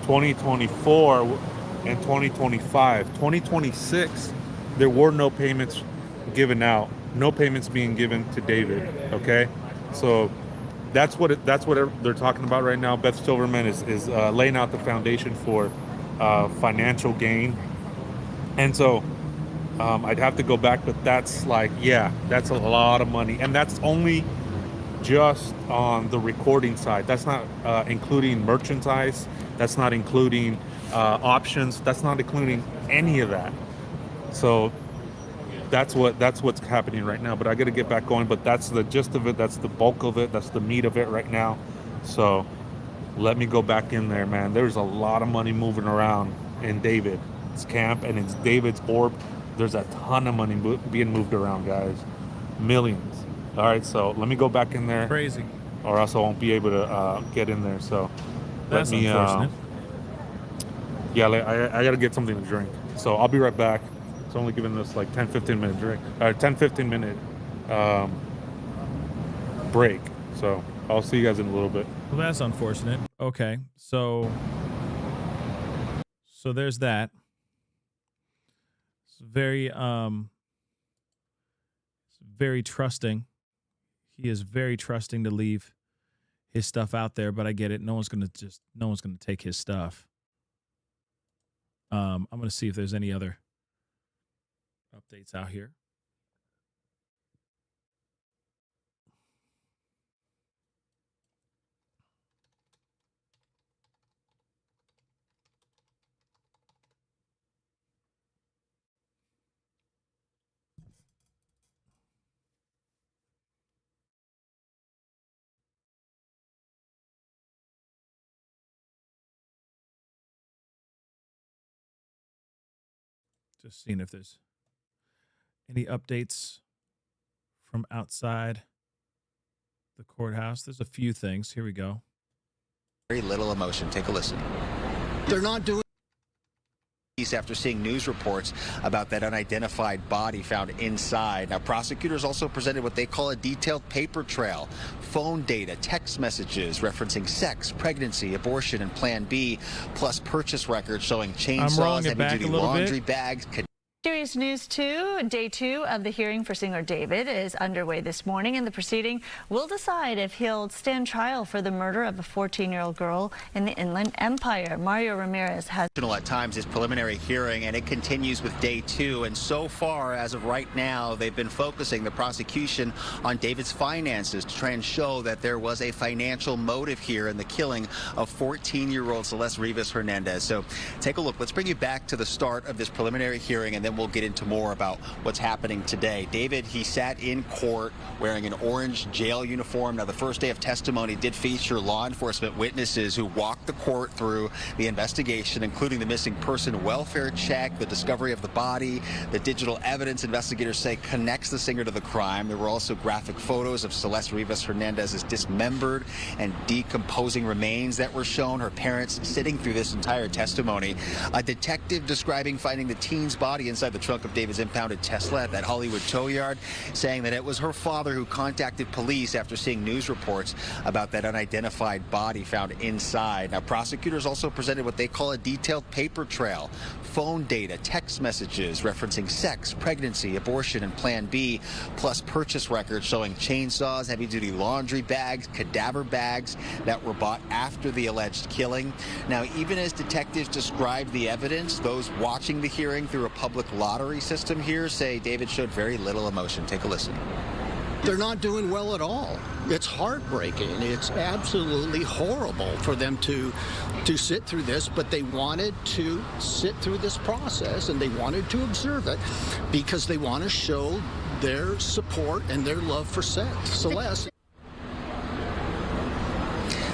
2024, and 2025. 2026, there were no payments given out, no payments being given to David. Okay, so that's what they're talking about right now. Beth Silverman is laying out the foundation for financial gain, and so I'd have to go back, but that's like, yeah, that's a lot of money, and that's only just on the recording side. That's not including merchandise. That's not including options. That's not including any of that. So that's what's happening right now. But I got to get back going. But that's the gist of it. That's the bulk of it. That's the meat of it right now. So let me go back in there, man. There's a lot of money moving around in David's camp and it's David's orb. There's a ton of money being moved around, guys. Millions. All right, so let me go back in there. Crazy. Or else I won't be able to get in there. So that's let me. Unfortunate. I got to get something to drink. So I'll be right back. It's only giving us like 10-15 minute drink. 10-15 minute break. So I'll see you guys in a little bit. Well, that's unfortunate. Okay, so there's that. It's very very trusting. He is very trusting to leave his stuff out there, but I get it. No one's gonna take his stuff. I'm gonna see if there's any other updates out here. Just seeing if there's any updates from outside the courthouse. There's a few things. Here we go. Very little emotion. Take a listen. They're not doing After seeing news reports about that unidentified body found inside. Now, prosecutors also presented what they call a detailed paper trail, phone data, text messages referencing sex, pregnancy, abortion, and Plan B, plus purchase records showing chainsaws, heavy-duty laundry bags. Serious news too. Day 2 of the hearing for singer David is underway this morning, and the proceeding will decide if he'll stand trial for the murder of a 14-year-old girl in the Inland Empire. Mario Ramirez has At times his preliminary hearing, and it continues with day 2. And so far, as of right now, they've been focusing the prosecution on David's finances to try and show that there was a financial motive here in the killing of 14-year-old Celeste Rivas Hernandez. So take a look. Let's bring you back to the start of this preliminary hearing, and then we'll get into more about what's happening today. David, he sat in court wearing an orange jail uniform. Now, the first day of testimony did feature law enforcement witnesses who walked the court through the investigation, including the missing person welfare check, the discovery of the body, the digital evidence investigators say connects the singer to the crime. There were also graphic photos of Celeste Rivas Hernandez's dismembered and decomposing remains that were shown. Her parents sitting through this entire testimony. A detective describing finding the teen's body inside the trunk of David's impounded Tesla at that Hollywood tow yard, saying that it was her father who contacted police after seeing news reports about that unidentified body found inside. Now, prosecutors also presented what they call a detailed paper trail, phone data, text messages referencing sex, pregnancy, abortion, and Plan B, plus purchase records showing chainsaws, heavy-duty laundry bags, cadaver bags that were bought after the alleged killing. Now, even as detectives described the evidence, those watching the hearing through a public lottery system here say David showed very little emotion. Take a listen. They're not doing well at all. It's heartbreaking. It's absolutely horrible for them to sit through this, but they wanted to sit through this process and they wanted to observe it because they want to show their support and their love for Celeste.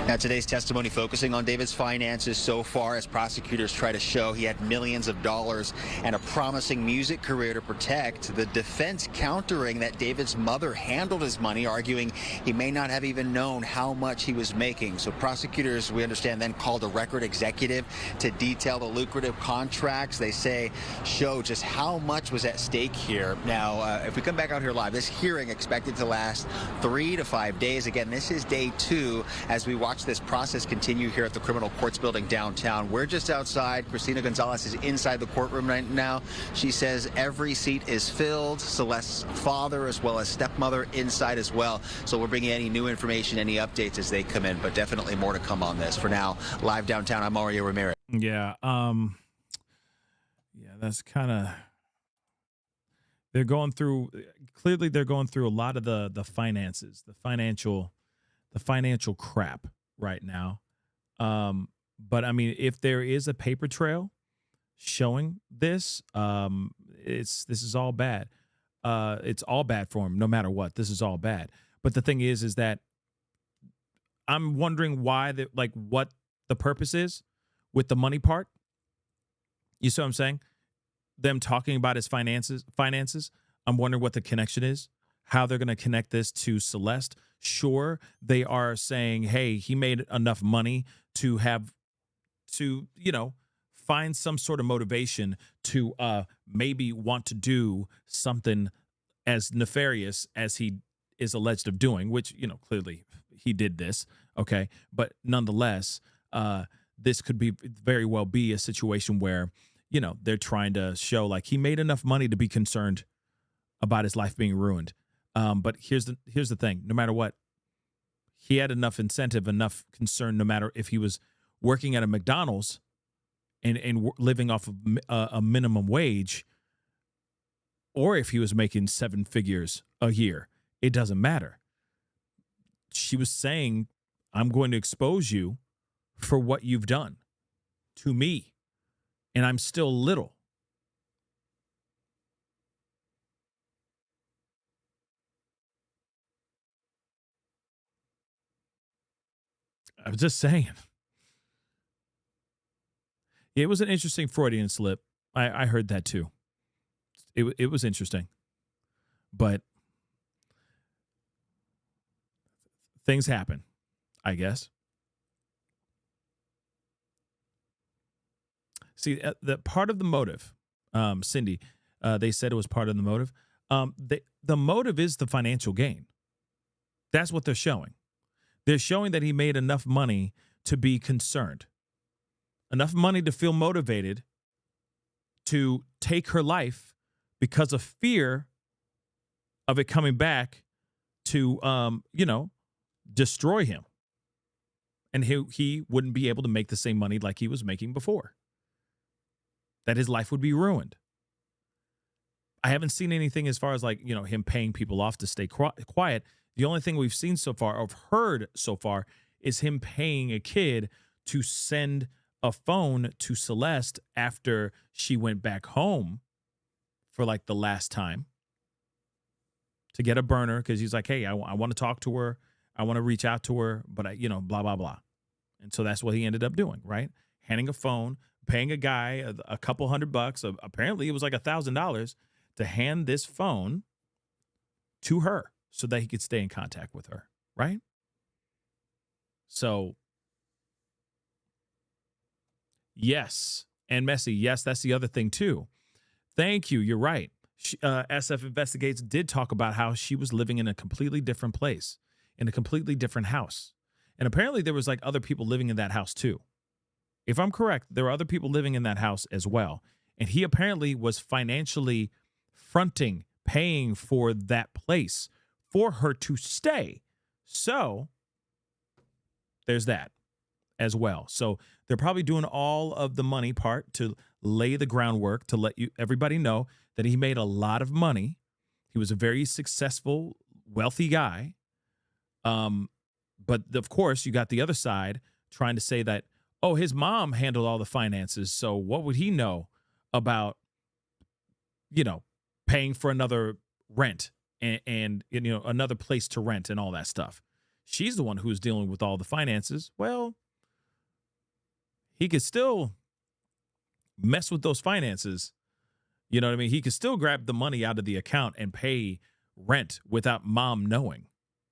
Now, today's testimony focusing on David's finances so far as prosecutors try to show he had millions of dollars and a promising music career to protect. The defense countering that David's mother handled his money, arguing he may not have even known how much he was making. So prosecutors, we understand, then called a record executive to detail the lucrative contracts they say show just how much was at stake here. Now, if we come back out here live, this hearing expected to last 3 to 5 days. Again, this is day 2 as we watch this process continue here at the criminal courts building downtown. We're just outside. Christina Gonzalez is inside the courtroom right now. She says every seat is filled. Celeste's father as well as stepmother inside as well. So we're bringing any new information, any updates as they come in, but definitely more to come on this. For now, live downtown, I'm Mario Ramirez. Yeah. That's kind of, they're going through a lot of the finances, the financial crap right now. But I mean, if there is a paper trail showing this, this is all bad. It's all bad for him, no matter what. This is all bad. But the thing is that I'm wondering why what the purpose is with the money part. You see what I'm saying? Them talking about his finances. I'm wondering what the connection is, how they're going to connect this to Celeste. Sure, they are saying, hey, he made enough money to find some sort of motivation to maybe want to do something as nefarious as he is alleged of doing, which, clearly he did this. Okay. But nonetheless, this could very well be a situation where, they're trying to show like he made enough money to be concerned about his life being ruined. But here's the thing. No matter what, he had enough incentive, enough concern, no matter if he was working at a McDonald's and living off of a minimum wage, or if he was making 7 figures a year, it doesn't matter. She was saying, I'm going to expose you for what you've done to me, and I'm still little. I was just saying. It was an interesting Freudian slip. I heard that too. It was interesting. But things happen, I guess. See, the part of the motive, Cindy, they said it was part of the motive. The motive is the financial gain. That's what they're showing. They're showing that he made enough money to be concerned, enough money to feel motivated to take her life because of fear of it coming back to, destroy him. And he wouldn't be able to make the same money like he was making before. That his life would be ruined. I haven't seen anything as far as like, him paying people off to stay quiet. The only thing we've seen so far, or heard so far, is him paying a kid to send a phone to Celeste after she went back home for like the last time to get a burner, because he's like, hey, I want to talk to her. I want to reach out to her, but blah, blah, blah. And so that's what he ended up doing, right? Handing a phone, paying a guy a couple $100. Apparently it was like $1,000 to hand this phone to her so that he could stay in contact with her, right? So, yes. And Messi, yes, that's the other thing too. Thank you. You're right. SF Investigates did talk about how she was living in a completely different place, in a completely different house. And apparently there was like other people living in that house too. If I'm correct, there were other people living in that house as well. And he apparently was financially fronting, paying for that place for her to stay. So there's that as well. So they're probably doing all of the money part to lay the groundwork to let everybody know that he made a lot of money. He was a very successful, wealthy guy. But of course, you got the other side trying to say that, oh, his mom handled all the finances, so what would he know about, paying for another rent and another place to rent and all that stuff? She's the one who's dealing with all the finances. Well, he could still mess with those finances. You know what I mean? He could still grab the money out of the account and pay rent without mom knowing.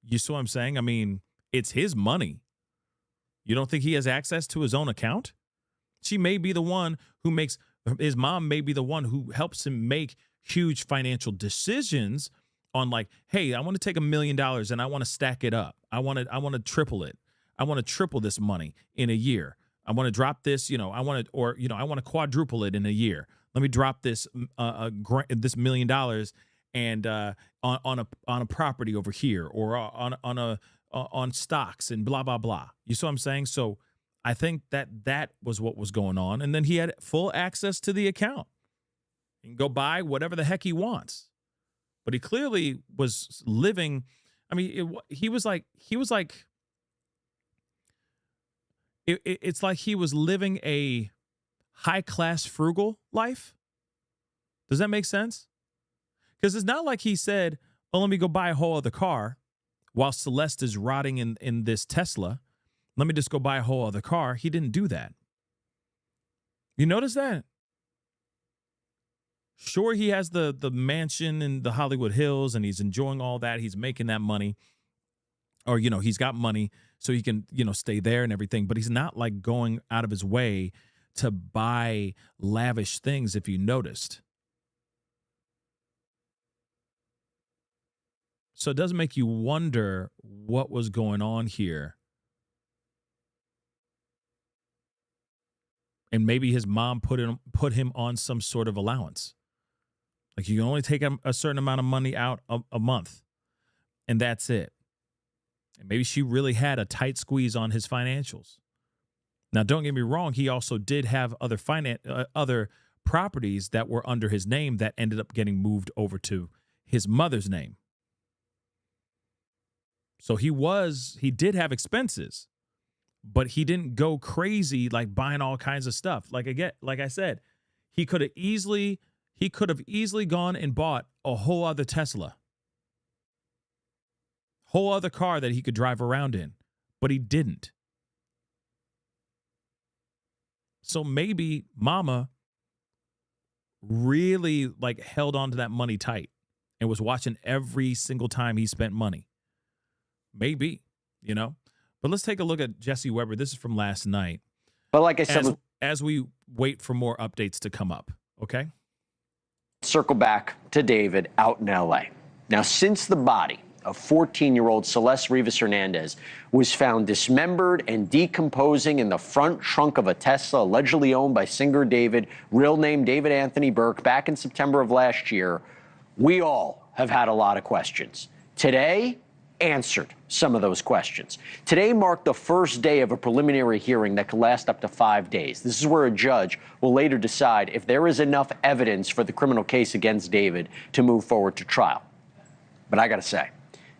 You see what I'm saying? I mean, it's his money. You don't think he has access to his own account? She may be the one his mom may be the one who helps him make huge financial decisions on like, hey, I want to take $1 million and I want to stack it up. I want to triple it. I want to triple this money in a year. I want to drop this, I want to quadruple it in a year. Let me drop this $1 million and on a property over here, or on stocks and blah blah blah. You see what I'm saying? So I think that was what was going on, and then he had full access to the account. He can go buy whatever the heck he wants, but he clearly was living. I mean, it's like he was living a high-class frugal life. Does that make sense? Because it's not like he said, oh, let me go buy a whole other car while Celeste is rotting in this Tesla. Let me just go buy a whole other car. He didn't do that. You notice that? Sure, he has the mansion in the Hollywood Hills and he's enjoying all that. He's making that money. Or, he's got money so he can, stay there and everything. But he's not like going out of his way to buy lavish things, if you noticed. So it does make you wonder what was going on here. And maybe his mom put him on some sort of allowance. Like you can only take a certain amount of money out a month, and that's it. And maybe she really had a tight squeeze on his financials. Now, don't get me wrong. He also did have other properties that were under his name that ended up getting moved over to his mother's name. So he did have expenses, but he didn't go crazy like buying all kinds of stuff. Like I said, he could have easily gone and bought a whole other Tesla, whole other car that he could drive around in, but he didn't. So maybe mama really like held on to that money tight and was watching every single time he spent money. Maybe, but let's take a look at Jesse Weber. This is from last night. But like I said, as we wait for more updates to come up. Okay. Circle back to David out in LA. Now, since the body of 14-year-old Celeste Rivas Hernandez was found dismembered and decomposing in the front trunk of a Tesla allegedly owned by singer David, real name David Anthony Burke, back in September of last year, we all have had a lot of questions. Today, answered some of those questions. Today marked the first day of a preliminary hearing that could last up to 5 days. This is where a judge will later decide if there is enough evidence for the criminal case against David to move forward to trial. But I got to say,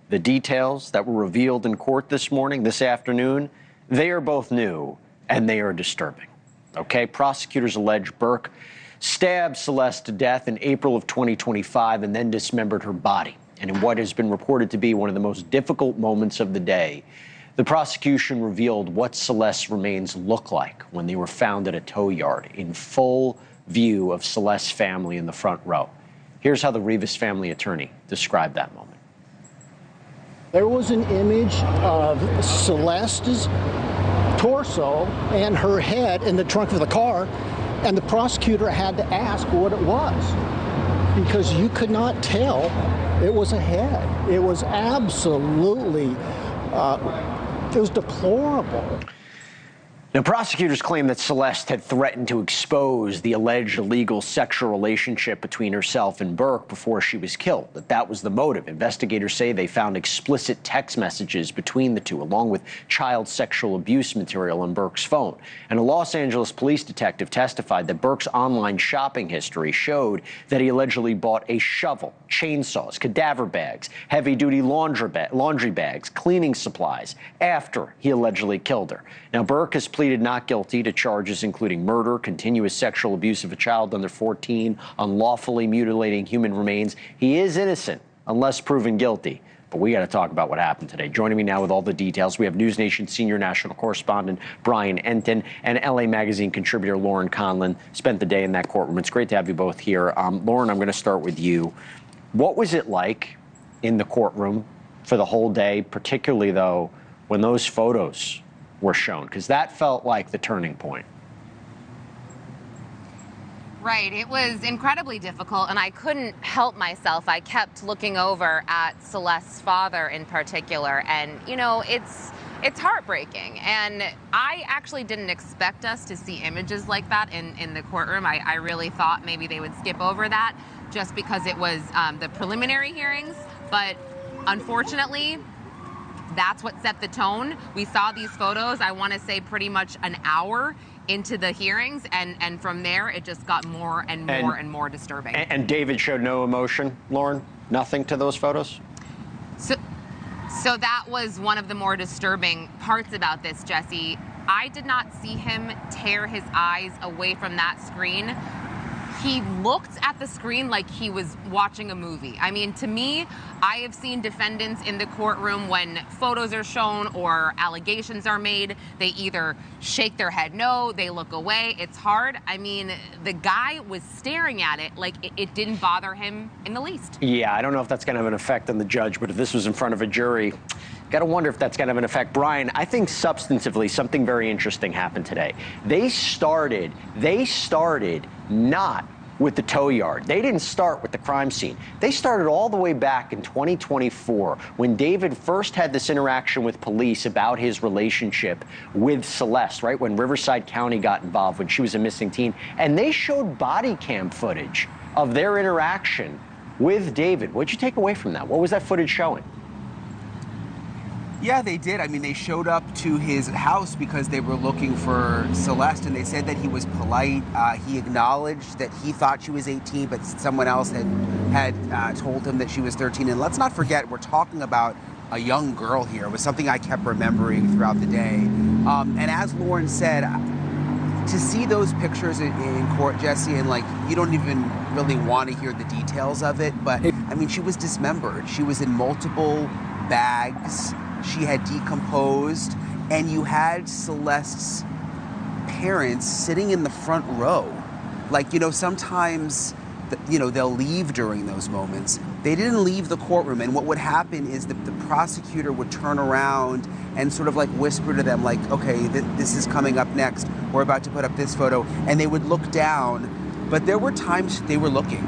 the details that were revealed in court this morning, this afternoon, they are both new and they are disturbing. Okay, prosecutors allege Burke stabbed Celeste to death in April of 2025 and then dismembered her body. And in what has been reported to be one of the most difficult moments of the day, the prosecution revealed what Celeste's remains look like when they were found at a tow yard in full view of Celeste's family in the front row. Here's how the Rivas family attorney described that moment. There was an image of Celeste's torso and her head in the trunk of the car, and the prosecutor had to ask what it was because you could not tell it was a head. It was absolutely, it was deplorable. Now, prosecutors claim that Celeste had threatened to expose the alleged illegal sexual relationship between herself and Burke before she was killed, that was the motive. Investigators say they found explicit text messages between the two, along with child sexual abuse material on Burke's phone. And a Los Angeles police detective testified that Burke's online shopping history showed that he allegedly bought a shovel, chainsaws, cadaver bags, heavy-duty laundry bags, cleaning supplies after he allegedly killed her. Now, Burke has pleaded not guilty to charges including murder, continuous sexual abuse of a child under 14, unlawfully mutilating human remains. He is innocent unless proven guilty. But we got to talk about what happened today. Joining me now with all the details, we have News Nation senior national correspondent Brian Enton and LA Magazine contributor Lauren Conlon. Spent the day in that courtroom. It's great to have you both here. Lauren, I'm going to start with you. What was it like in the courtroom for the whole day, particularly, though, when those photos were shown? Because that felt like the turning point. Right. It was incredibly difficult, and I couldn't help myself. I kept looking over at Celeste's father in particular, and, you know, it's heartbreaking. And I actually didn't expect us to see images like that in the courtroom. I really thought maybe they would skip over that just because it was the preliminary hearings. But unfortunately, that's what set the tone. We saw these photos, I want to say pretty much an hour into the hearings, and from there it just got more and more and more disturbing. And David showed no emotion, Lauren? Nothing to those photos? So that was one of the more disturbing parts about this, Jesse. I did not see him tear his eyes away from that screen. He looked at the screen like he was watching a movie. I mean, to me, I have seen defendants in the courtroom when photos are shown or allegations are made, they either shake their head no, they look away. It's hard. I mean, the guy was staring at it like it didn't bother him in the least. Yeah, I don't know if that's going to have an effect on the judge, but if this was in front of a jury, got to wonder if that's going to have an effect. Brian, I think substantively something very interesting happened today. They started not with the tow yard. They didn't start with the crime scene. They started all the way back in 2024 when David first had this interaction with police about his relationship with Celeste, right? When Riverside County got involved, when she was a missing teen. And they showed body cam footage of their interaction with David. What'd you take away from that? What was that footage showing? Yeah, they did. I mean, they showed up to his house because they were looking for Celeste, and they said that he was polite. He acknowledged that he thought she was 18, but someone else had told him that she was 13. And let's not forget, we're talking about a young girl here. It was something I kept remembering throughout the day. And as Lauren said, to see those pictures in court, Jesse, and like, you don't even really want to hear the details of it, but I mean, she was dismembered. She was in multiple bags. She had decomposed, and you had Celeste's parents sitting in the front row. Like, you know, sometimes, they'll leave during those moments. They didn't leave the courtroom, and what would happen is the prosecutor would turn around and sort of like whisper to them, like, okay, this is coming up next. We're about to put up this photo, and they would look down, but there were times they were looking.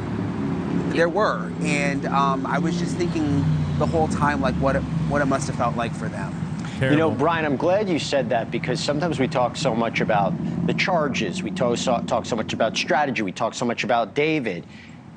There were, and I was just thinking, the whole time, like what it must have felt like for them. Terrible. You know, Brian, I'm glad you said that, because sometimes we talk so much about the charges, we talk so much about strategy, we talk so much about David.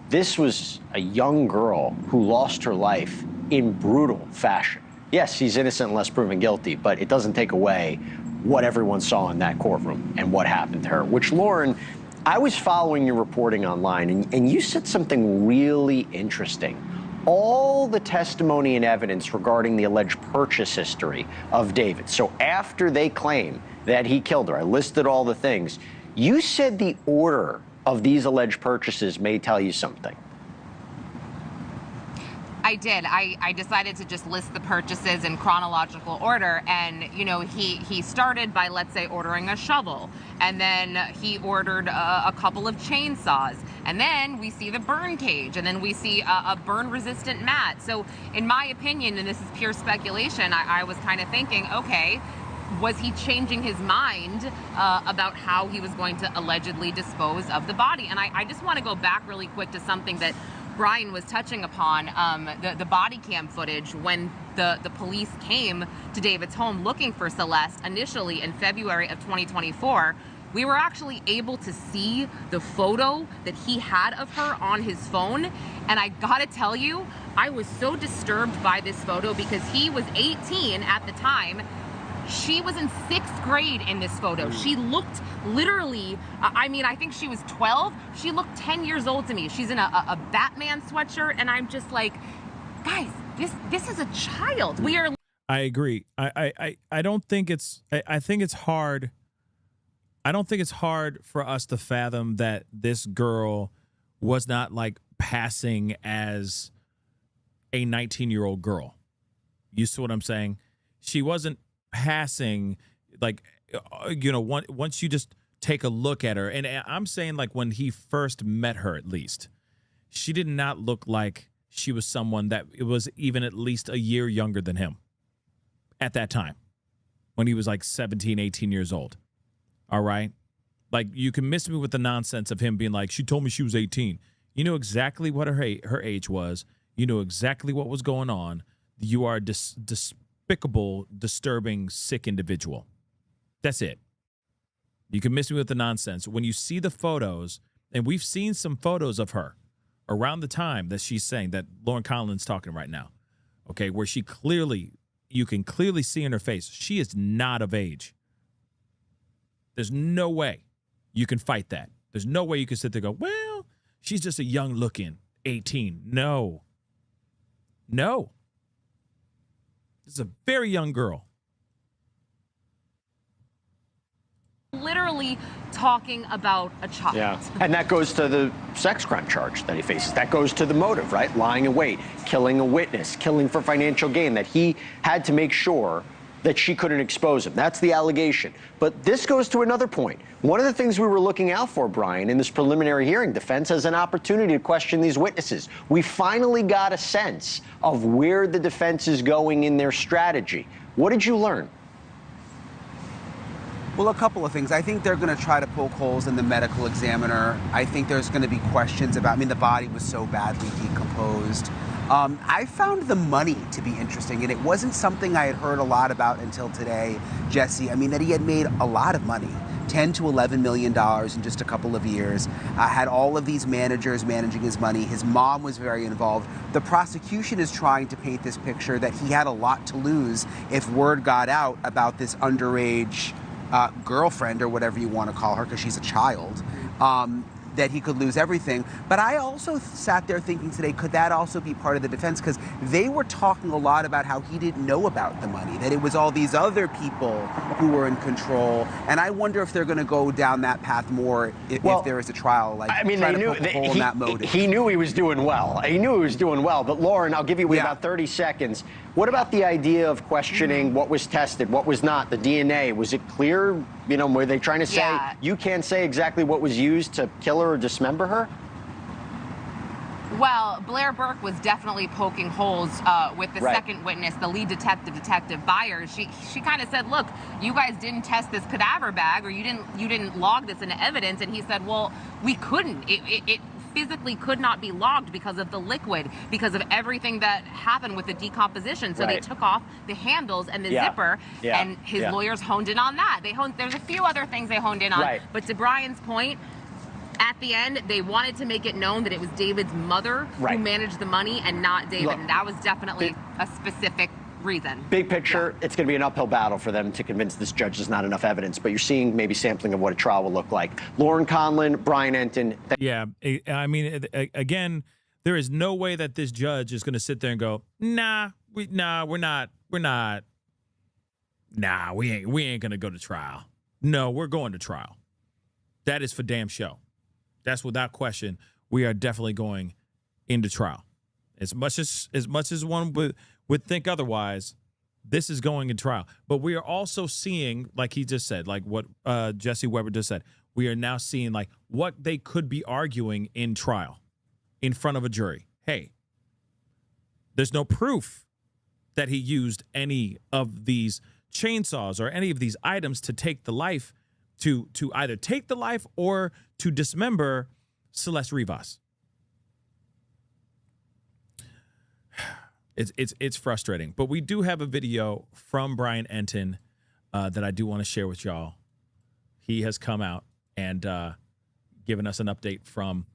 This was a young girl who lost her life in brutal fashion. Yes, she's innocent unless proven guilty, but it doesn't take away what everyone saw in that courtroom and what happened to her, which, Lauren, I was following your reporting online, and you said something really interesting. All the testimony and evidence regarding the alleged purchase history of David. So after they claim that he killed her, I listed all the things. You said the order of these alleged purchases may tell you something. I did. I decided to just list the purchases in chronological order, and you know, he started by, let's say, ordering a shovel, and then he ordered a couple of chainsaws, and then we see the burn cage, and then we see a burn resistant mat. So in my opinion, and this is pure speculation, I was kind of thinking, okay, was he changing his mind about how he was going to allegedly dispose of the body? And I just want to go back really quick to something that Brian was touching upon, the body cam footage when the police came to David's home looking for Celeste initially in February of 2024. We were actually able to see the photo that he had of her on his phone. And I gotta tell you, I was so disturbed by this photo because he was 18 at the time. She was in 6th grade in this photo. She looked literally, I mean, I think she was 12. She looked 10 years old to me. She's in a Batman sweatshirt, and I'm just like, guys, this is a child. We are. I agree. I don't think it's, I think it's hard. I don't think it's hard for us to fathom that this girl was not like passing as a 19-year-old girl. You see what I'm saying? She wasn't passing, like, you know, once you just take a look at her, and I'm saying, like, when he first met her, at least, she did not look like she was someone that it was even at least a year younger than him at that time, when he was like 17, 18 years old. All right? Like, you can miss me with the nonsense of him being like, she told me she was 18. You know exactly what her age was. You know exactly what was going on. You are a despicable, disturbing, sick individual. That's it. You can miss me with the nonsense. When you see the photos, and we've seen some photos of her around the time that she's saying, that Lauren Collins talking right now, okay, where she clearly, you can clearly see in her face, she is not of age. There's no way you can fight that. There's no way you can sit there and go, well, she's just a young looking 18. No. No. This is a very young girl. Literally talking about a child. Yeah, and that goes to the sex crime charge that he faces. That goes to the motive, right? Lying in wait, killing a witness, killing for financial gain, that he had to make sure that she couldn't expose him. That's the allegation. But this goes to another point. One of the things we were looking out for, Brian, in this preliminary hearing, defense has an opportunity to question these witnesses. We finally got a sense of where the defense is going in their strategy. What did you learn? Well, a couple of things. I think they're going to try to poke holes in the medical examiner. I think there's going to be questions about, I mean, the body was so badly decomposed. I found the money to be interesting, and it wasn't something I had heard a lot about until today, Jesse. I mean, that he had made a lot of money, $10 to $11 million in just a couple of years, had all of these managers managing his money. His mom was very involved. The prosecution is trying to paint this picture that he had a lot to lose if word got out about this underage girlfriend, or whatever you want to call her, because she's a child, that he could lose everything. But I also sat there thinking today, could that also be part of the defense? Because they were talking a lot about how he didn't know about the money, that it was all these other people who were in control. And I wonder if they're going to go down that path more if there is a trial. Like, I mean, they knew he knew he was doing well. He knew he was doing well. But Lauren, I'll give you about 30 seconds. What about the idea of questioning what was tested, what was not, the DNA? Was it clear? You know, were they trying to say, you can't say exactly what was used to kill her or dismember her? Well, Blair Burke was definitely poking holes with the second witness, the lead detective, Detective Byers. She kind of said, look, you guys didn't test this cadaver bag, or you didn't log this into evidence. And he said, well, we couldn't. It physically could not be logged because of the liquid, because of everything that happened with the decomposition. So they took off the handles and the zipper, and his lawyers honed in on that. There's a few other things they honed in on, but to Brian's point, at the end, they wanted to make it known that it was David's mother who managed the money and not David. And that was definitely a specific reason. Big picture, it's going to be an uphill battle for them to convince this judge there's not enough evidence, but you're seeing maybe sampling of what a trial will look like. Lauren Conlon, Brian Enton. Yeah, I mean, again, there is no way that this judge is going to sit there and go, nah, we ain't going to go to trial. No, we're going to trial. That is for damn show. That's without question. We are definitely going into trial. As much as one would think otherwise, this is going in trial. But we are also seeing, like he just said, like what Jesse Weber just said, we are now seeing like what they could be arguing in trial in front of a jury. Hey, there's no proof that he used any of these chainsaws or any of these items to take the life, to either take the life or to dismember Celeste Rivas. It's frustrating, but we do have a video from Brian Enton that I do want to share with y'all. He has come out and given us an update from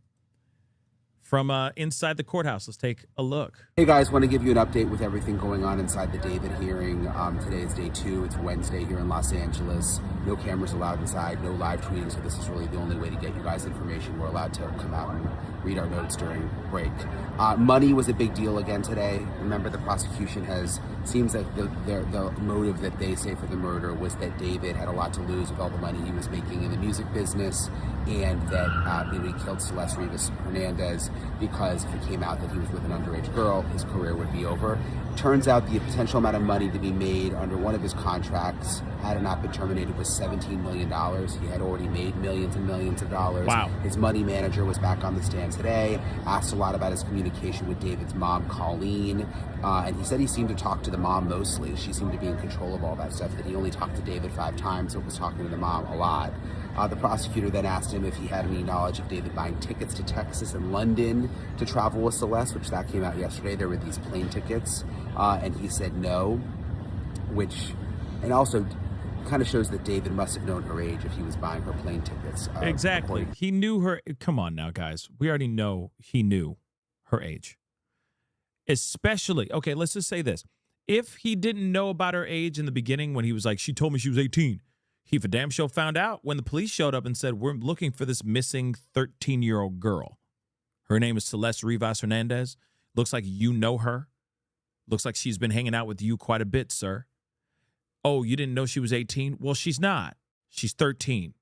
inside the courthouse. Let's take a look. Hey guys, want to give you an update with everything going on inside the David hearing. Today is day 2. It's Wednesday here in Los Angeles. No cameras allowed inside, no live tweeting, so this is really the only way to get you guys information. We're allowed to come out and read our notes during break. Money was a big deal again today. Remember, the prosecution seems like the motive that they say for the murder was that David had a lot to lose with all the money he was making in the music business, and that he killed Celeste Rivas Hernandez because if it came out that he was with an underage girl, his career would be over. Turns out the potential amount of money to be made under one of his contracts, had it not been terminated, was $17 million. He had already made millions and millions of dollars. Wow. His money manager was back on the stand today, asked a lot about his communication with David's mom, Colleen, and he said he seemed to talk to the mom mostly. She seemed to be in control of all that stuff, that he only talked to David 5 times, but was talking to the mom a lot. The prosecutor then asked him if he had any knowledge of David buying tickets to Texas and London to travel with Celeste, which that came out yesterday. There were these plane tickets, and he said no, and also kind of shows that David must have known her age if he was buying her plane tickets. Exactly. He knew her. Come on now, guys. We already know he knew her age. Especially, okay, let's just say this. If he didn't know about her age in the beginning when he was like, she told me she was 18, he for damn sure found out when the police showed up and said, we're looking for this missing 13-year-old girl. Her name is Celeste Rivas Hernandez. Looks like you know her. Looks like she's been hanging out with you quite a bit, sir. Oh, you didn't know she was 18? Well, she's not. She's 13,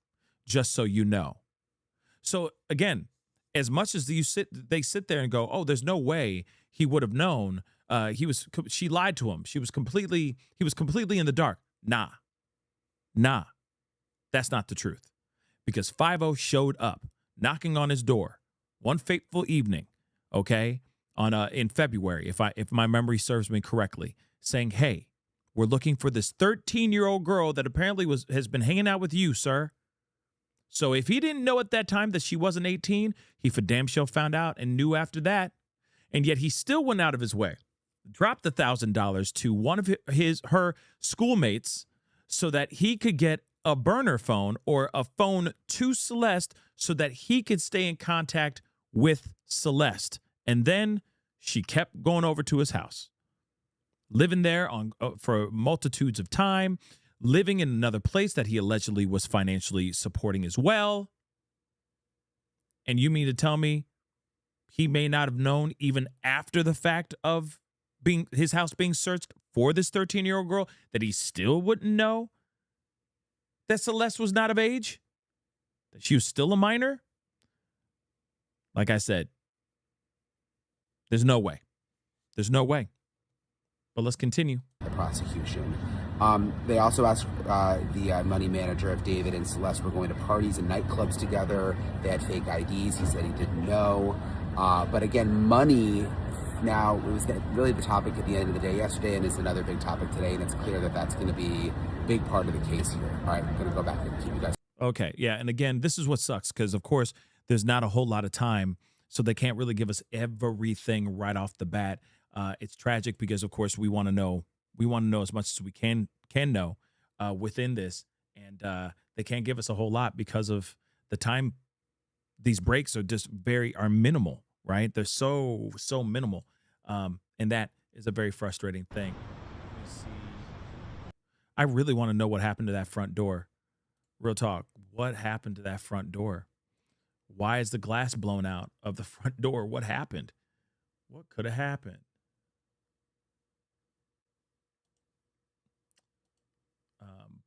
just so you know. So, again, as much as they sit there and go, oh, there's no way he would have known. She lied to him. He was completely in the dark. Nah, that's not the truth. Because 5-0 showed up, knocking on his door one fateful evening, okay, in February, if my memory serves me correctly, saying, hey, we're looking for this 13-year-old girl that apparently has been hanging out with you, sir. So if he didn't know at that time that she wasn't 18, he for damn sure found out and knew after that. And yet he still went out of his way, dropped the $1,000 to one of her schoolmates so that he could get a burner phone or a phone to Celeste so that he could stay in contact with Celeste. And then she kept going over to his house, living there for multitudes of time, living in another place that he allegedly was financially supporting as well. And you mean to tell me he may not have known even after the fact of his house being searched for this 13-year-old girl that he still wouldn't know that Celeste was not of age? That she was still a minor? Like I said, there's no way. There's no way. But let's continue. The prosecution. They also asked the money manager if David and Celeste were going to parties and nightclubs together. They had fake IDs. He said he didn't know. But again, money now, it was really the topic at the end of the day yesterday, and it's another big topic today, and it's clear that that's going to be a big part of the case here. All right, I'm going to go back and keep you guys. Okay, yeah, and again, this is what sucks, because, of course, there's not a whole lot of time so they can't really give us everything right off the bat. It's tragic because, of course, we want to know as much as we can know within this, and they can't give us a whole lot because of the time. These breaks are just are minimal, right? They're so minimal, and that is a very frustrating thing. Let me see. I really want to know what happened to that front door. Real talk. What happened to that front door? Why is the glass blown out of the front door? What happened? What could have happened?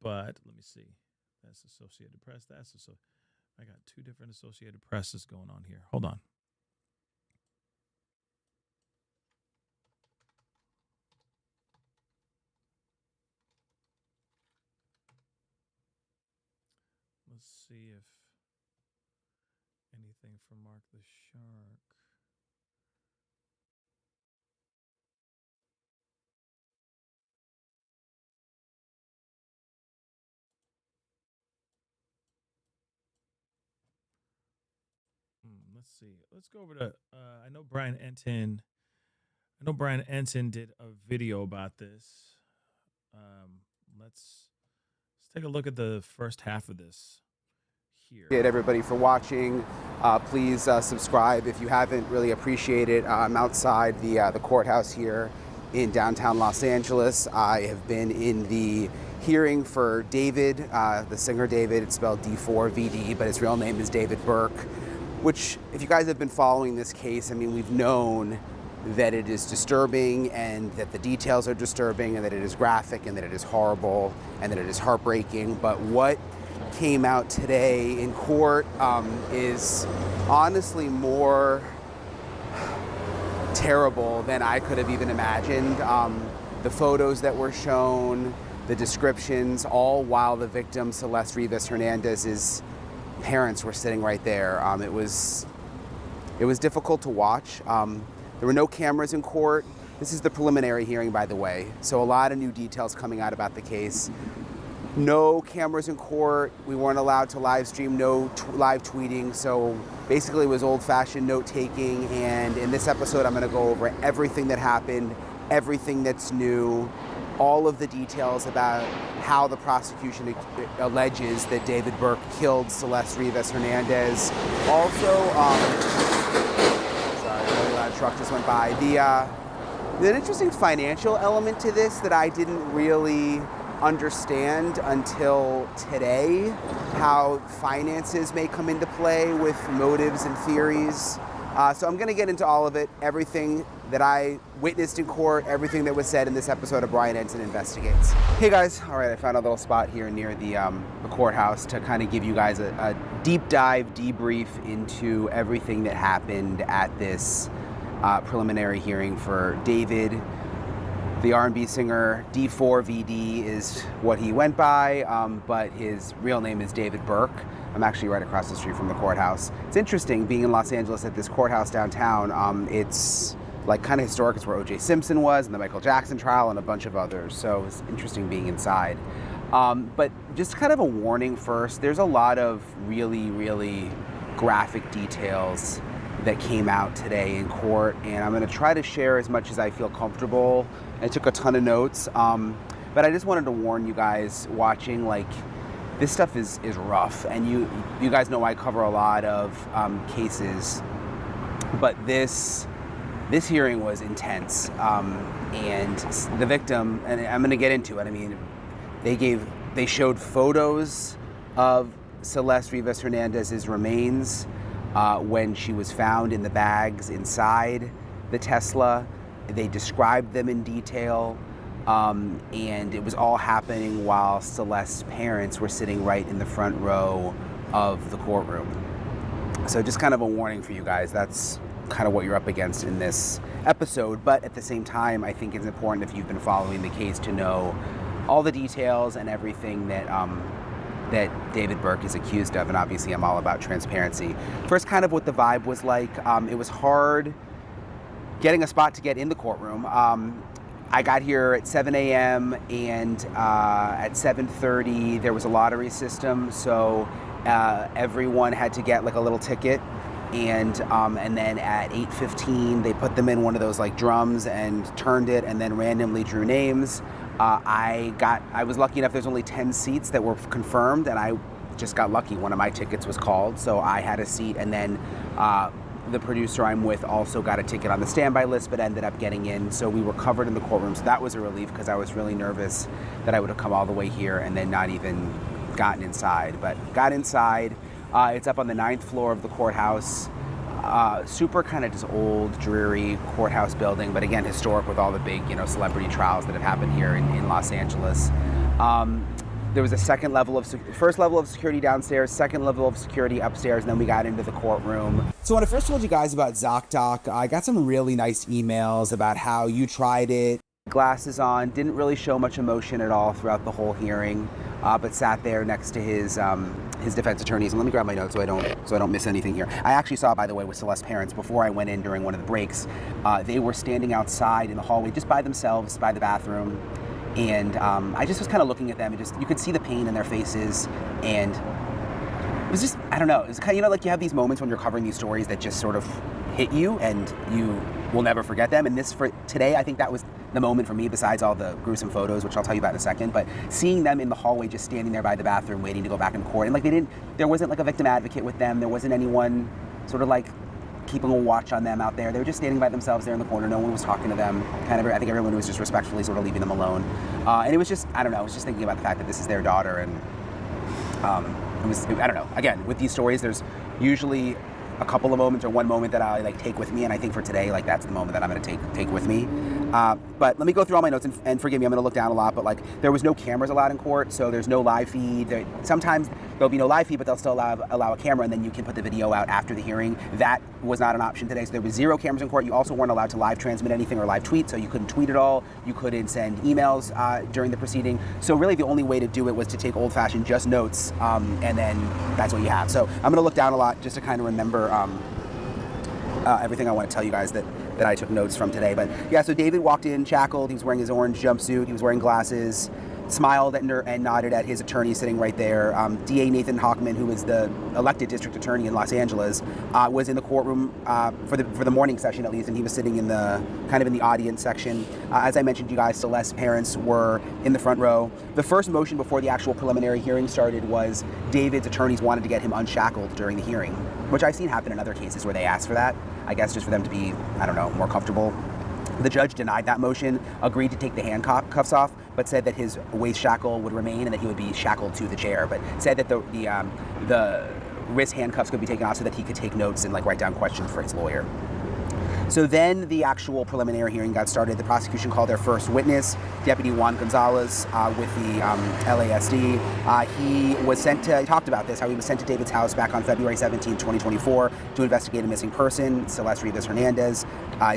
But let me see. That's Associated Press. I got two different Associated Presses going on here. Hold on. Let's see if anything from Mark the Shark. Let's see. Let's go over to. I know Brian Enton did a video about this. Let's take a look at the first half of this here. Everybody for watching. Please subscribe if you haven't. Really appreciate it. I'm outside the courthouse here in downtown Los Angeles. I have been in the hearing for David, the singer David. It's spelled D4VD, but his real name is David Burke. Which, if you guys have been following this case, I mean, we've known that it is disturbing and that the details are disturbing and that it is graphic and that it is horrible and that it is heartbreaking. But what came out today in court is honestly more terrible than I could have even imagined. The photos that were shown, the descriptions, all while the victim, Celeste Rivas Hernandez's parents were sitting right there. It was difficult to watch. There were no cameras in court. This is the preliminary hearing, by the way, so a lot of new details coming out about the case. No cameras in court. We weren't allowed to live stream, no live tweeting, so basically it was old-fashioned note-taking, and in this episode I'm going to go over everything that happened, everything that's new, all of the details about how the prosecution alleges that David Burke killed Celeste Rivas Hernandez. Also, sorry, a really loud truck just went by. There's an interesting financial element to this that I didn't really understand until today, how finances may come into play with motives and theories. So I'm going to get into all of it, everything that I witnessed in court, everything that was said in this episode of Brian Enton Investigates. Hey guys, all right, I found a little spot here near the courthouse to kind of give you guys a deep dive, debrief into everything that happened at this preliminary hearing for David. The R&B singer, D4VD is what he went by, but his real name is David Burke. I'm actually right across the street from the courthouse. It's interesting being in Los Angeles at this courthouse downtown. It's like kind of historic. It's where O.J. Simpson was and the Michael Jackson trial and a bunch of others. So it's interesting being inside. But just kind of a warning first, there's a lot of really, really graphic details that came out today in court, and I'm going to try to share as much as I feel comfortable. I took a ton of notes, but I just wanted to warn you guys watching, like, this stuff is rough, and you guys know I cover a lot of cases, but this hearing was intense, and the victim, and I'm going to get into it. I mean, they showed photos of Celeste Rivas Hernandez's remains when she was found in the bags inside the Tesla. They described them in detail, and it was all happening while Celeste's parents were sitting right in the front row of the courtroom. So just kind of a warning for you guys. That's kind of what you're up against in this episode, but at the same time, I think it's important if you've been following the case to know all the details and everything that that David Burke is accused of, and obviously I'm all about transparency. First, kind of what the vibe was like. It was hard getting a spot to get in the courtroom. I got here at 7 a.m. and at 7:30 there was a lottery system, so everyone had to get like a little ticket, and then at 8:15 they put them in one of those like drums and turned it, and then randomly drew names. I was lucky enough. There's only 10 seats that were confirmed, and I just got lucky. One of my tickets was called, so I had a seat, and then the producer I'm with also got a ticket on the standby list, but ended up getting in. So we were covered in the courtroom. So that was a relief, because I was really nervous that I would have come all the way here and then not even gotten inside. But got inside. It's up on the 9th floor of the courthouse. Super kind of just old, dreary courthouse building, but again, historic with all the big, celebrity trials that have happened here in Los Angeles. There was a first level of security downstairs, second level of security upstairs, and then we got into the courtroom. So when I first told you guys about ZocDoc, I got some really nice emails about how you tried it. Glasses on, didn't really show much emotion at all throughout the whole hearing, but sat there next to his defense attorneys. And let me grab my notes so I don't miss anything here. I actually saw, by the way, with Celeste's parents before I went in during one of the breaks. They were standing outside in the hallway just by themselves by the bathroom. And I just was kind of looking at them, and you could see the pain in their faces, and it was just, I don't know, it was kind of, like you have these moments when you're covering these stories that just sort of hit you, and you will never forget them. And this, for today, I think that was the moment for me, besides all the gruesome photos, which I'll tell you about in a second. But seeing them in the hallway, just standing there by the bathroom, waiting to go back in court, and like there wasn't like a victim advocate with them, there wasn't anyone sort of like keeping a watch on them out there. They were just standing by themselves there in the corner. No one was talking to them. I think everyone was just respectfully sort of leaving them alone. And it was just, I don't know, I was just thinking about the fact that this is their daughter, and I don't know. Again, with these stories, there's usually a couple of moments or one moment that I like take with me, and I think for today, like that's the moment that I'm going to take with me. But let me go through all my notes, and forgive me, I'm going to look down a lot, but like there was no cameras allowed in court, so there's no live feed. Sometimes there'll be no live feed, but they'll still allow a camera, and then you can put the video out after the hearing. That was not an option today, so there was 0 cameras in court. You also weren't allowed to live transmit anything or live tweet, so you couldn't tweet at all. You couldn't send emails during the proceeding. So really the only way to do it was to take old-fashioned just notes, and then that's what you have. So I'm going to look down a lot just to kind of remember everything I want to tell you guys that I took notes from today. But yeah, so David walked in shackled. He was wearing his orange jumpsuit. He was wearing glasses, smiled and nodded at his attorney sitting right there. DA Nathan Hochman, who is the elected district attorney in Los Angeles, was in the courtroom for the morning session at least, and he was sitting in the audience section. As I mentioned, you guys, Celeste's parents were in the front row. The first motion before the actual preliminary hearing started was David's attorneys wanted to get him unshackled during the hearing, which I've seen happen in other cases where they asked for that, I guess just for them to be, I don't know, more comfortable. The judge denied that motion, agreed to take the handcuffs off, but said that his waist shackle would remain and that he would be shackled to the chair, but said that the wrist handcuffs could be taken off so that he could take notes and like write down questions for his lawyer. So then the actual preliminary hearing got started. The prosecution called their first witness, Deputy Juan Gonzalez with the LASD. He talked about this, how he was sent to David's house back on February 17, 2024 to investigate a missing person, Celeste Rivas Hernandez.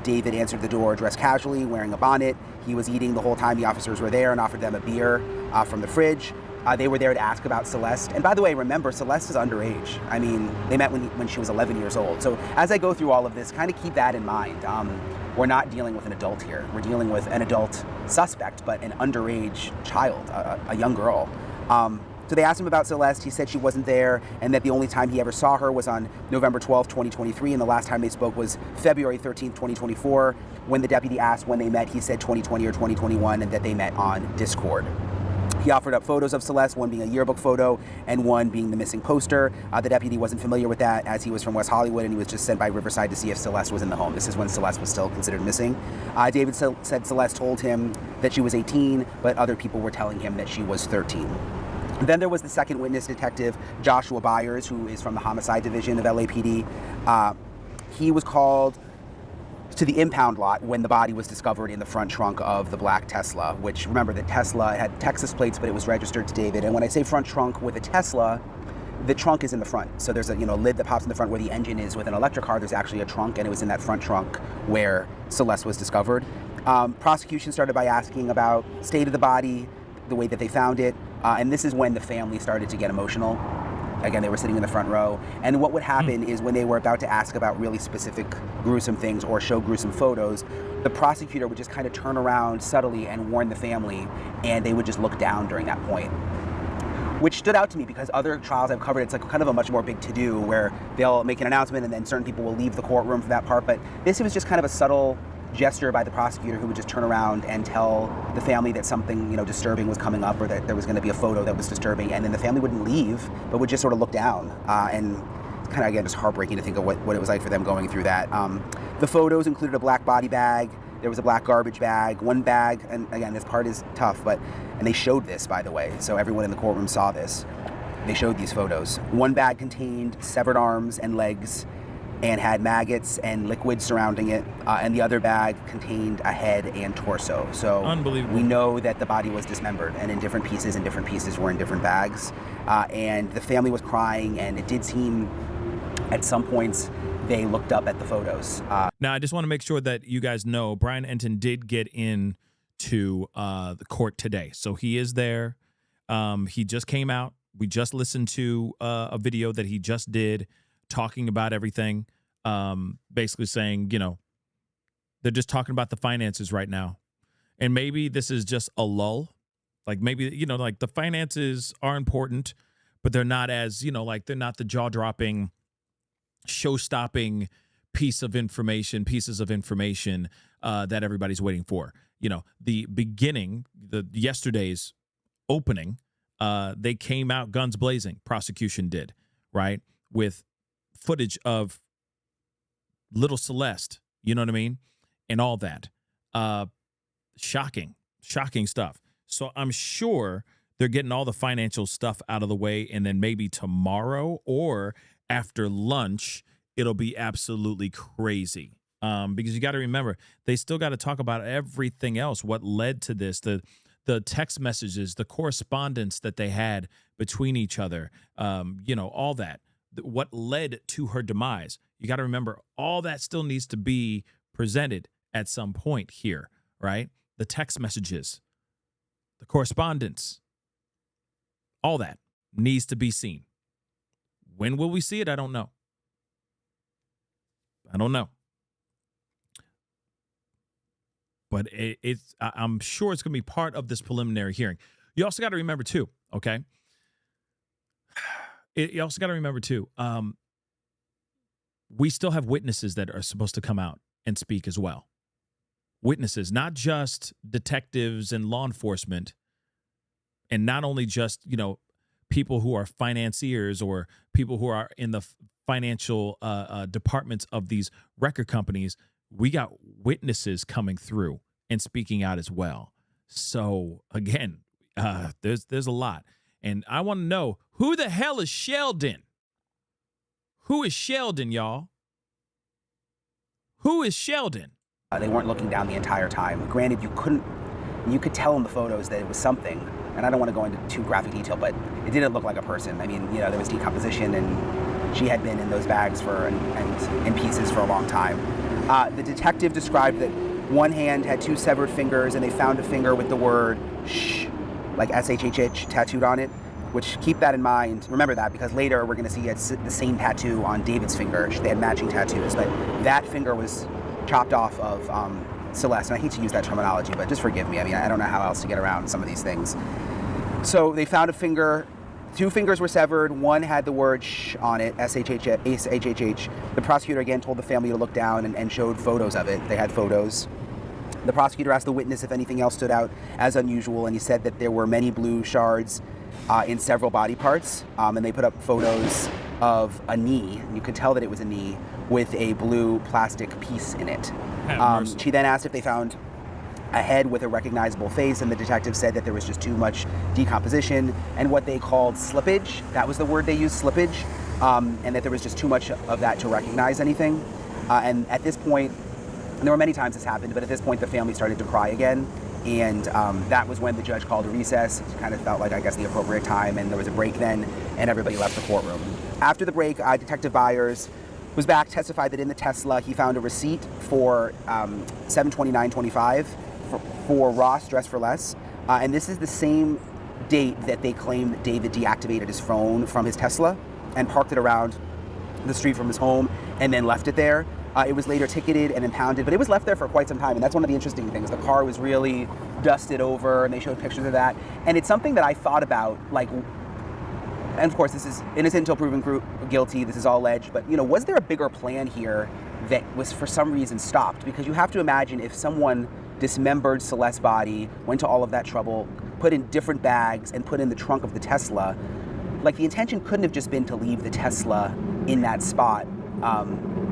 David answered the door dressed casually, wearing a bonnet. He was eating the whole time the officers were there and offered them a beer from the fridge. They were there to ask about Celeste. And by the way, remember, Celeste is underage. I mean, they met when she was 11 years old. So as I go through all of this, kind of keep that in mind. We're not dealing with an adult here. We're dealing with an adult suspect, but an underage child, a young girl. So they asked him about Celeste. He said she wasn't there and that the only time he ever saw her was on November 12, 2023, and the last time they spoke was February 13, 2024. When the deputy asked when they met, he said 2020 or 2021, and that they met on Discord. He offered up photos of Celeste, one being a yearbook photo and one being the missing poster. The deputy wasn't familiar with that, as he was from West Hollywood and he was just sent by Riverside to see if Celeste was in the home. This is when Celeste was still considered missing. David said Celeste told him that she was 18, but other people were telling him that she was 13. Then there was the second witness, Detective Joshua Byers, who is from the Homicide Division of LAPD. He was called to the impound lot when the body was discovered in the front trunk of the black Tesla, which, remember, the Tesla had Texas plates, but it was registered to David. And when I say front trunk with a Tesla, the trunk is in the front. So there's a lid that pops in the front where the engine is. With an electric car, there's actually a trunk, and it was in that front trunk where Celeste was discovered. Prosecution started by asking about state of the body, the way that they found it, and this is when the family started to get emotional. Again, they were sitting in the front row. And what would happen is when they were about to ask about really specific gruesome things or show gruesome photos, the prosecutor would just kind of turn around subtly and warn the family, and they would just look down during that point. which stood out to me because other trials I've covered, it's like kind of a much more big to-do where they'll make an announcement and then certain people will leave the courtroom for that part. But this was just kind of a subtle gesture by the prosecutor who would just turn around and tell the family that something, disturbing was coming up or that there was going to be a photo that was disturbing, and then the family wouldn't leave, but would just sort of look down. And it's kind of, again, just heartbreaking to think of what it was like for them going through that. The photos included a black body bag. There was a black garbage bag, one bag, and again, this part is tough, and they showed this, by the way, so everyone in the courtroom saw this. They showed these photos. One bag contained severed arms and legs and had maggots and liquid surrounding it, and the other bag contained a head and torso. So unbelievable. We know that the body was dismembered and in different pieces, and different pieces were in different bags. And the family was crying, and it did seem at some points they looked up at the photos. Now, I just want to make sure that you guys know Brian Entin did get into the court today. So he is there. He just came out. We just listened to a video that he just did talking about everything, basically saying, they're just talking about the finances right now. And maybe this is just a lull. Like maybe, like the finances are important, but they're not as, they're not the jaw-dropping, show-stopping pieces of information that everybody's waiting for. The beginning, yesterday's opening, they came out guns blazing. Prosecution did, right? With footage of little Celeste, you know what I mean? And all that. Shocking stuff. So I'm sure they're getting all the financial stuff out of the way, and then maybe tomorrow or after lunch, it'll be absolutely crazy. Because you got to remember, they still got to talk about everything else, what led to this, the text messages, the correspondence that they had between each other, all that. What led to her demise. You got to remember, all that still needs to be presented at some point here, right? The text messages, the correspondence, all that needs to be seen. When will we see it? I don't know. But I'm sure it's going to be part of this preliminary hearing. You also got to remember, too, okay? You also got to remember, too, we still have witnesses that are supposed to come out and speak as well. Witnesses, not just detectives and law enforcement, and not only just, people who are financiers or people who are in the financial departments of these record companies. We got witnesses coming through and speaking out as well. So, again, there's a lot. And I want to know, who the hell is Sheldon? Who is Sheldon, y'all? Who is Sheldon? They weren't looking down the entire time. Granted, you could tell in the photos that it was something, and I don't want to go into too graphic detail, but it didn't look like a person. I mean, there was decomposition, and she had been in those bags and in pieces for a long time. The detective described that one hand had 2 severed fingers, and they found a finger with the word shh, like S-H-H-H tattooed on it, which, keep that in mind. Remember that, because later we're going to see the same tattoo on David's finger. They had matching tattoos, but that finger was chopped off of Celeste. And I hate to use that terminology, but just forgive me. I mean, I don't know how else to get around some of these things. So they found a finger. 2 fingers were severed. One had the word shh on it, S-H-H-H. The prosecutor again told the family to look down and showed photos of it. They had photos. The prosecutor asked the witness if anything else stood out as unusual, and he said that there were many blue shards in several body parts, and they put up photos of a knee. You could tell that it was a knee with a blue plastic piece in it. She then asked if they found a head with a recognizable face, and the detective said that there was just too much decomposition and what they called slippage. That was the word they used, slippage, and that there was just too much of that to recognize anything. And at this point, and there were many times this happened, but at this point the family started to cry again, and that was when the judge called a recess. It kind of felt like, I guess, the appropriate time, and there was a break then, and everybody left the courtroom. After the break, Detective Byers was back, testified that in the Tesla he found a receipt for $729.25 for Ross, Dress for Less, and this is the same date that they claim that David deactivated his phone from his Tesla and parked it around the street from his home and then left it there. It was later ticketed and impounded, but it was left there for quite some time, and that's one of the interesting things. The car was really dusted over, and they showed pictures of that. And it's something that I thought about, like, and of course, this is innocent until proven guilty. This is all alleged. But, was there a bigger plan here that was for some reason stopped? Because you have to imagine if someone dismembered Celeste's body, went to all of that trouble, put in different bags, and put in the trunk of the Tesla, the intention couldn't have just been to leave the Tesla in that spot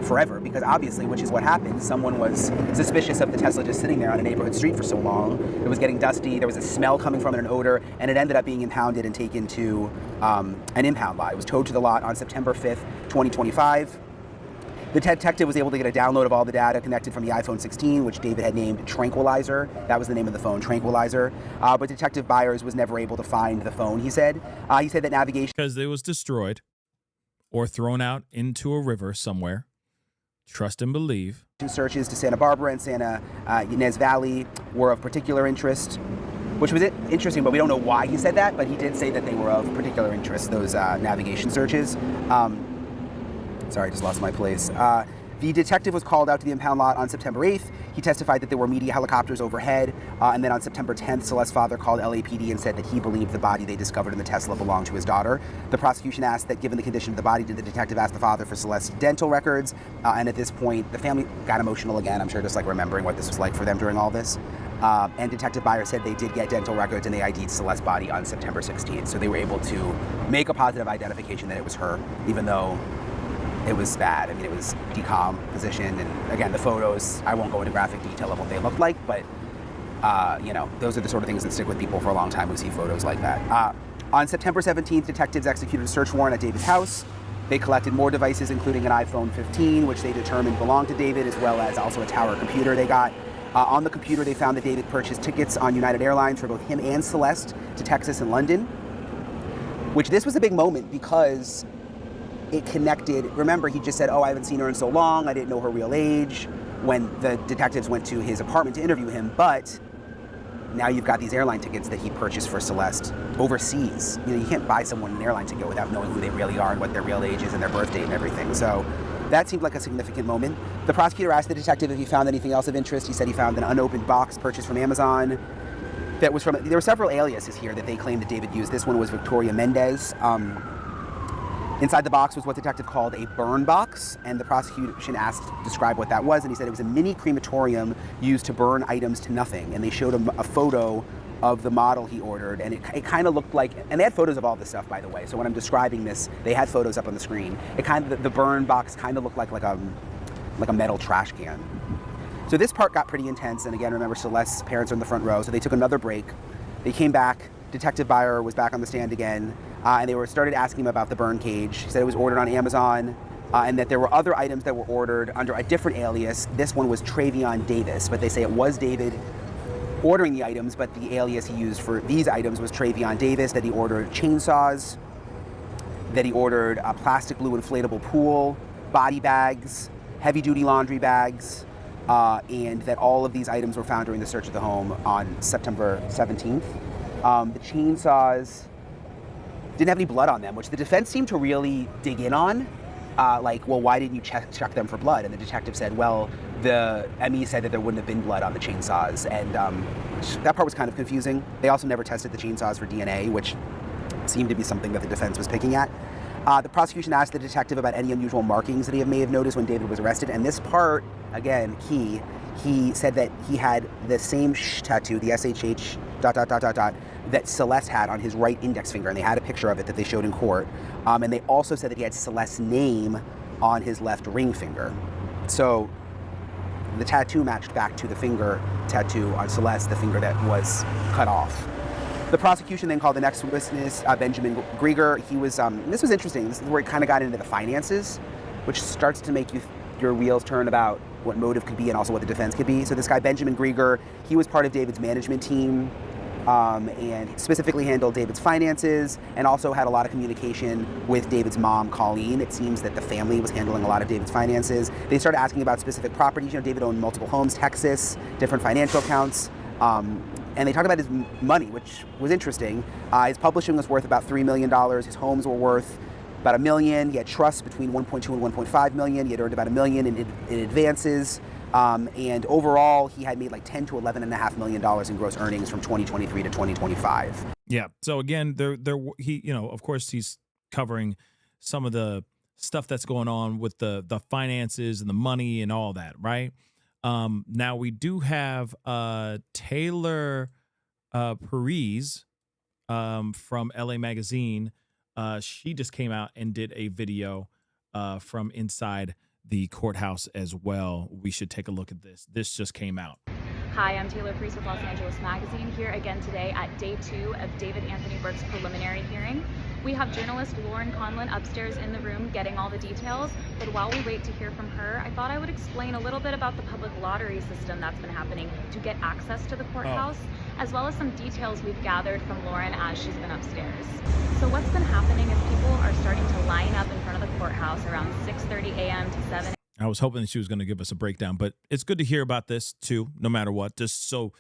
forever, because obviously, which is what happened, someone was suspicious of the Tesla just sitting there on a neighborhood street for so long. It was getting dusty, there was a smell coming from it, an odor, and it ended up being impounded and taken to an impound lot. It was towed to the lot on September 5th, 2025. The detective was able to get a download of all the data connected from the iPhone 16, which David had named Tranquilizer. That was the name of the phone, Tranquilizer. But Detective Byers was never able to find the phone, he said. He said that navigation... Because it was destroyed or thrown out into a river somewhere. Trust and believe. Searches to Santa Barbara and Santa Ynez Valley were of particular interest, which was interesting, but we don't know why he said that, but he did say that they were of particular interest, those navigation searches. Sorry, I just lost my place. The detective was called out to the impound lot on September 8th. He testified that there were media helicopters overhead. And then on September 10th, Celeste's father called LAPD and said that he believed the body they discovered in the Tesla belonged to his daughter. The prosecution asked that given the condition of the body, did the detective ask the father for Celeste's dental records? And at this point, the family got emotional again. I'm sure just remembering what this was like for them during all this. And Detective Byers said they did get dental records and they ID'd Celeste's body on September 16th. So they were able to make a positive identification that it was her, even though it was bad. I mean, it was decomposition, and again, the photos, I won't go into graphic detail of what they looked like, but, those are the sort of things that stick with people for a long time who see photos like that. On September 17th, detectives executed a search warrant at David's house. They collected more devices, including an iPhone 15, which they determined belonged to David, as well as also a tower computer they got. On the computer, they found that David purchased tickets on United Airlines for both him and Celeste to Texas and London, which this was a big moment because it connected. Remember, he just said, I haven't seen her in so long, I didn't know her real age, when the detectives went to his apartment to interview him, but now you've got these airline tickets that he purchased for Celeste overseas. You can't buy someone an airline ticket without knowing who they really are and what their real age is and their birth date and everything. So that seemed like a significant moment. The prosecutor asked the detective if he found anything else of interest. He said he found an unopened box purchased from Amazon. There were several aliases here that they claimed that David used. This one was Victoria Mendez. Inside the box was what the detective called a burn box, and the prosecution asked to describe what that was, and he said it was a mini crematorium used to burn items to nothing. And they showed him a photo of the model he ordered, and it kind of looked like, and they had photos of all this stuff, by the way, so when I'm describing this, they had photos up on the screen. The burn box kind of looked like a metal trash can. So this part got pretty intense, and again, remember, Celeste's parents are in the front row, so they took another break. They came back. Detective Byers was back on the stand again, and they started asking him about the burn cage. He said it was ordered on Amazon, and that there were other items that were ordered under a different alias. This one was Travion Davis, but they say it was David ordering the items, but the alias he used for these items was Travion Davis, that he ordered chainsaws, that he ordered a plastic blue inflatable pool, body bags, heavy-duty laundry bags, and that all of these items were found during the search of the home on September 17th. The chainsaws didn't have any blood on them, which the defense seemed to really dig in on. Why didn't you check them for blood? And the detective said, well, the ME said that there wouldn't have been blood on the chainsaws. And that part was kind of confusing. They also never tested the chainsaws for DNA, which seemed to be something that the defense was picking at. The prosecution asked the detective about any unusual markings that he may have noticed when David was arrested. And this part, again, key. He said that he had the same tattoo, the SHH ... that Celeste had on his right index finger, and they had a picture of it that they showed in court. And they also said that he had Celeste's name on his left ring finger. So the tattoo matched back to the finger tattoo on Celeste, the finger that was cut off. The prosecution then called the next witness, Benjamin Grieger. He was, this was interesting. This is where it kind of got into the finances, which starts to make your wheels turn about what motive could be and also what the defense could be. So this guy, Benjamin Grieger, he was part of David's management team, and specifically handled David's finances and also had a lot of communication with David's mom, Colleen. It seems that the family was handling a lot of David's finances. They started asking about specific properties. David owned multiple homes, Texas, different financial accounts. And they talked about his money, which was interesting. His publishing was worth about $3 million. His homes were worth about $1 million. He had trusts between $1.2 and $1.5 million. He had earned about $1 million in advances. And overall, he had made like $10 to $11.5 million in gross earnings from 2023 to 2025. Yeah. So again, he, of course, he's covering some of the stuff that's going on with the finances and the money and all that, right? Now we do have Taylor Perez from LA Magazine. She just came out and did a video from inside the courthouse as well. We should take a look at this. This just came out. Hi, I'm Taylor Priest with Los Angeles Magazine, here again today at day 2 of David Anthony Burke's preliminary hearing. We have journalist Lauren Conlon upstairs in the room getting all the details, but while we wait to hear from her, I thought I would explain a little bit about the public lottery system that's been happening to get access to the courthouse, as well as some details we've gathered from Lauren as she's been upstairs. So what's been happening is people are starting to line up in front of the courthouse around 6:30 a.m. to 7. I was hoping that she was going to give us a breakdown, but it's good to hear about this too, no matter what, just so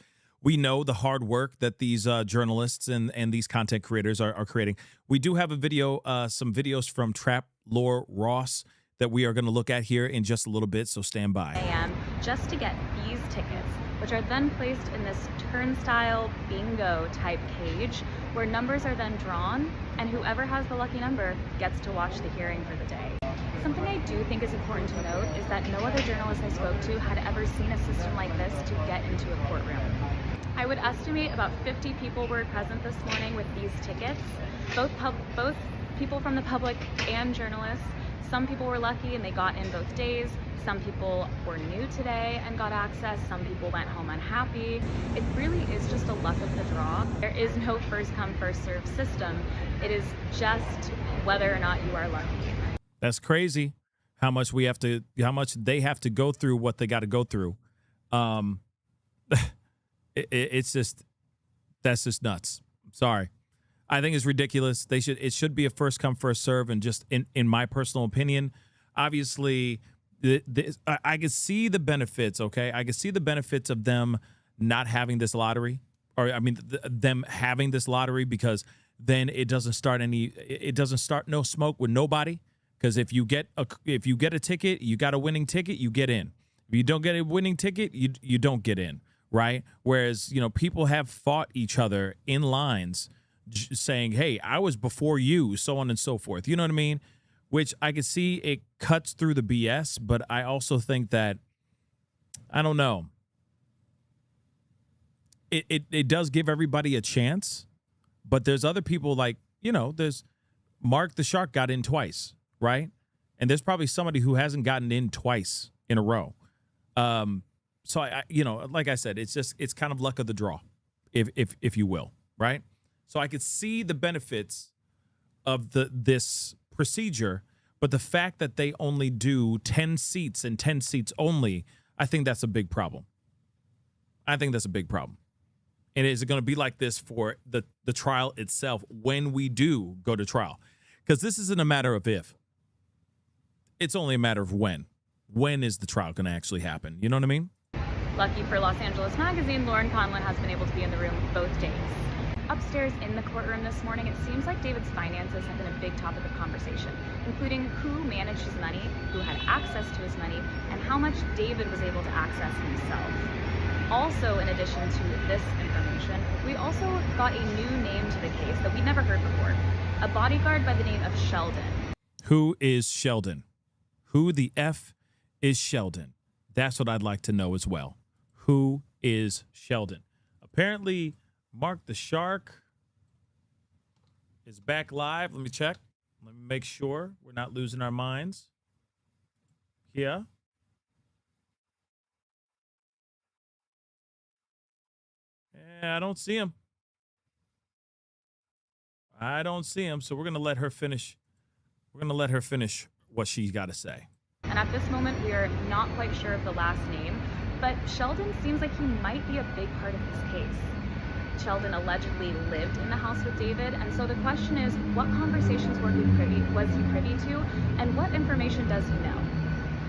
we know the hard work that these journalists and these content creators are creating. We do have a video, some videos from Trap Lore Ross that we are going to look at here in just a little bit, so stand by. A.m. just to get these tickets, which are then placed in this turnstile bingo type cage where numbers are then drawn, and whoever has the lucky number gets to watch the hearing for the day. Something I do think is important to note is that no other journalist I spoke to had ever seen a system like this to get into a courtroom. I would estimate about 50 people were present this morning with these tickets, both people from the public and journalists. Some people were lucky and they got in both days. Some people were new today and got access. Some people went home unhappy. It really is just a luck of the draw. There is no first come, first serve system. It is just whether or not you are lucky. That's crazy how much they have to go through what they got to go through. It's just, that's just nuts. Sorry. I think it's ridiculous. It should be a first come, first serve. And just in my personal opinion, obviously I can see the benefits. Okay. I can see the benefits of them not having this lottery, or I mean them having this lottery, because then it doesn't start no smoke with nobody. Because if you get a ticket, you got a winning ticket, you get in. If you don't get a winning ticket, you don't get in, right? Whereas, people have fought each other in lines saying, hey, I was before you, so on and so forth. You know what I mean? Which I can see it cuts through the BS, but I also think that, I don't know, it does give everybody a chance, but there's other people like, there's Mark the Shark got in twice. Right. And there's probably somebody who hasn't gotten in twice in a row. So I like I said, it's kind of luck of the draw, if you will. Right. So I could see the benefits of this procedure, but the fact that they only do 10 seats and 10 seats only, I think that's a big problem. And is it going to be like this for the trial itself when we do go to trial? Because this isn't a matter of if. It's only a matter of when. When is the trial going to actually happen? You know what I mean? Lucky for Los Angeles Magazine, Lauren Conlon has been able to be in the room both days. Upstairs in the courtroom this morning, it seems like David's finances have been a big topic of conversation, including who managed his money, who had access to his money, and how much David was able to access himself. Also, in addition to this information, we also got a new name to the case that we'd never heard before. A bodyguard by the name of Sheldon. Who is Sheldon? Who the F is Sheldon? That's what I'd like to know as well. Who is Sheldon? Apparently, Mark the Shark is back live. Let me check. Let me make sure we're not losing our minds. Yeah. I don't see him. So we're going to let her finish. What she's got to say. And at this moment, we are not quite sure of the last name, but Sheldon seems like he might be a big part of this case. Sheldon allegedly lived in the house with David, and so the question is, what conversations was he privy to, and what information does he know?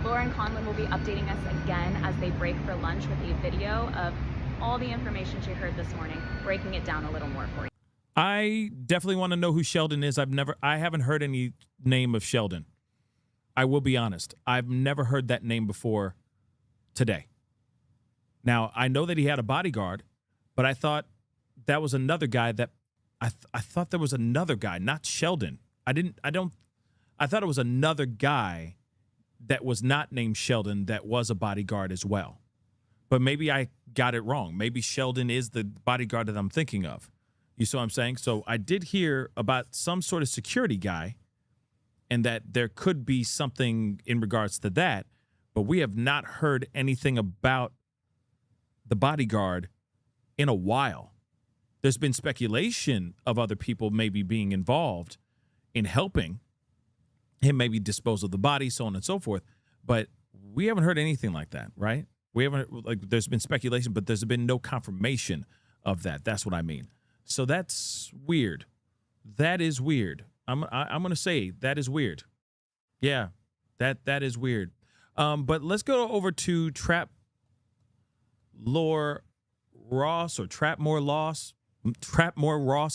Lauren Conlon will be updating us again as they break for lunch with a video of all the information she heard this morning, breaking it down a little more for you. I definitely want to know who Sheldon is. I haven't heard any name of Sheldon. I will be honest. I've never heard that name before today. Now, I know that he had a bodyguard, but I thought that was another guy I thought there was another guy, not Sheldon, I thought it was another guy that was not named Sheldon that was a bodyguard as well. But maybe I got it wrong. Maybe Sheldon is the bodyguard that I'm thinking of. You see what I'm saying? So I did hear about some sort of security guy and that there could be something in regards to that, but we have not heard anything about the bodyguard in a while. There's been speculation of other people maybe being involved in helping him maybe dispose of the body, so on and so forth, but we haven't heard anything like that, right? We haven't, like, there's been speculation, but there's been no confirmation of that. That's what I mean. So that's weird. That is weird. I'm going to say that is weird. Yeah, that is weird. But let's go over to Trapmore Ross,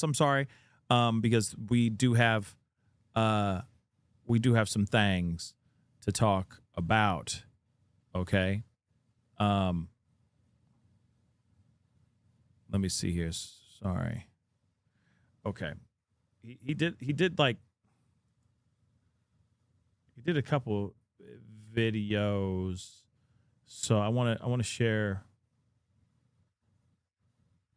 I'm sorry, because we do have some things to talk about. Okay. Let me see here. Sorry. Okay. He did a couple videos. So I want to share.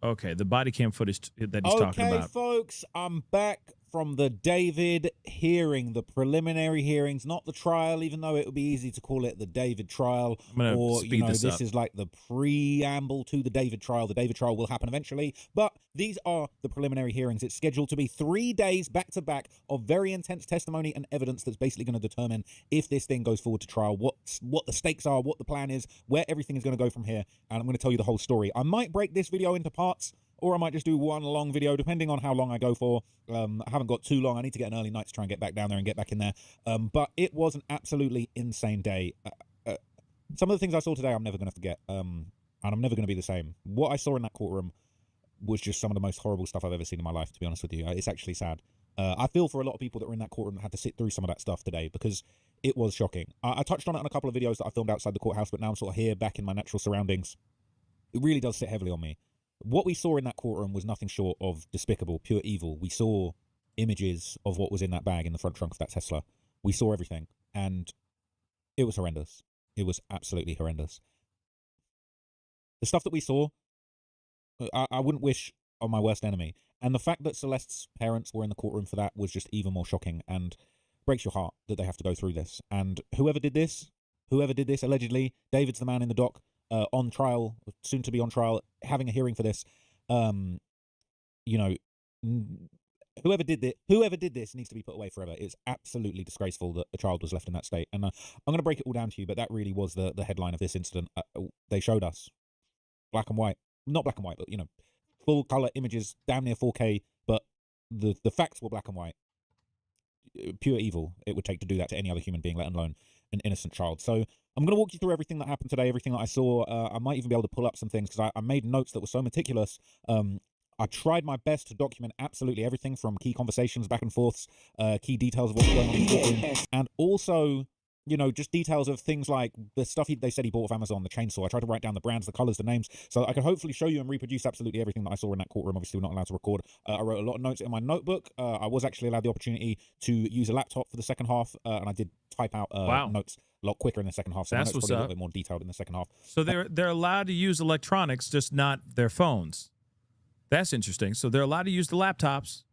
Okay, the body cam footage that he's talking about. Okay, folks, I'm back from the David hearing, the preliminary hearings, not the trial, even though it would be easy to call it the David trial. Or, this is like the preamble to the David trial. The David trial will happen eventually, but these are the preliminary hearings. It's scheduled to be 3 days back to back of very intense testimony and evidence that's basically going to determine if this thing goes forward to trial, what the stakes are, what the plan is, where everything is going to go from here. And I'm going to tell you the whole story. I might break this video into parts, or I might just do one long video, depending on how long I go for. I haven't got too long. I need to get an early night to try and get back down there and get back in there. But it was an absolutely insane day. Some of the things I saw today, I'm never going to forget. And I'm never going to be the same. What I saw in that courtroom was just some of the most horrible stuff I've ever seen in my life, to be honest with you. It's actually sad. I feel for a lot of people that were in that courtroom that had to sit through some of that stuff today, because it was shocking. I touched on it on a couple of videos that I filmed outside the courthouse, but now I'm sort of here back in my natural surroundings. It really does sit heavily on me. What we saw in that courtroom was nothing short of despicable, pure evil. We saw images of what was in that bag in the front trunk of that Tesla. We saw everything, and it was horrendous. It was absolutely horrendous. The stuff that we saw, I wouldn't wish on my worst enemy. And the fact that Celeste's parents were in the courtroom for that was just even more shocking, and breaks your heart that they have to go through this. And whoever did this, allegedly, David's the man in the dock, on trial, soon to be on trial, having a hearing for this. Whoever did this needs to be put away forever. It's absolutely disgraceful that a child was left in that state. And I'm going to break it all down to you, but that really was the headline of this incident. They showed us black and white, not black and white, but full color images, damn near 4K. But the facts were black and white. Pure evil it would take to do that to any other human being, let alone an innocent child. So I'm going to walk you through everything that happened today, everything that I saw. I might even be able to pull up some things, because I made notes that were so meticulous. I tried my best to document absolutely everything, from key conversations, back and forths, key details of what was going on in the courtroom, and also, just details of things like the stuff they said he bought off Amazon, the chainsaw. I tried to write down the brands, the colors, the names, so I could hopefully show you and reproduce absolutely everything that I saw in that courtroom. Obviously, we're not allowed to record. I wrote a lot of notes in my notebook. I was actually allowed the opportunity to use a laptop for the second half, and I did type out notes a lot quicker in the second half, so that's what's probably a little bit more detailed in the second half. So they're allowed to use electronics, just not their phones. That's interesting. So they're allowed to use the laptops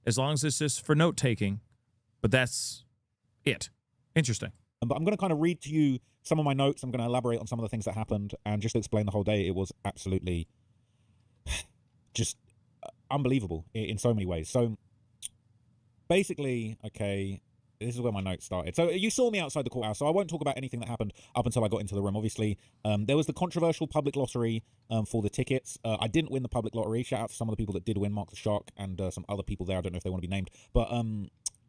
as long as it's just for note taking, but that's it. Interesting. But I'm going to kind of read to you some of my notes. I'm going to elaborate on some of the things that happened, and just to explain the whole day. It was absolutely just unbelievable in so many ways. So basically, okay, this is where my notes started. So you saw me outside the courthouse, so I won't talk about anything that happened up until I got into the room. Obviously, there was the controversial public lottery for the tickets. I didn't win the public lottery. Shout out to some of the people that did win, Mark the Shark, and some other people there. I don't know if they want to be named, but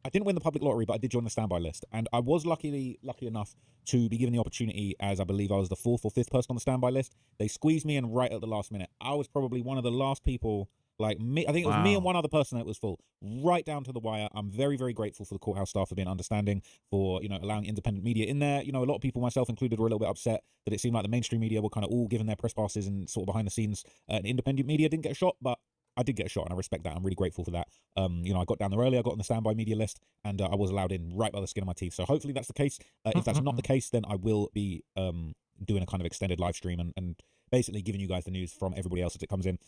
I didn't win the public lottery, but I did join the standby list, and I was lucky enough to be given the opportunity, as I believe I was the 4th or 5th person on the standby list. They squeezed me in right at the last minute. I was probably one of the last people. Like me, I think it was me and one other person that was full, right down to the wire. I'm very, very grateful for the courthouse staff for being understanding, for allowing independent media in there. A lot of people, myself included, were a little bit upset that it seemed like the mainstream media were kind of all given their press passes and sort of behind the scenes, and independent media didn't get a shot. But I did get a shot, and I respect that. I'm really grateful for that. You know, I got down there early, I got on the standby media list, and I was allowed in right by the skin of my teeth. So hopefully that's the case. If that's not the case, then I will be doing a kind of extended live stream and basically giving you guys the news from everybody else as it comes in.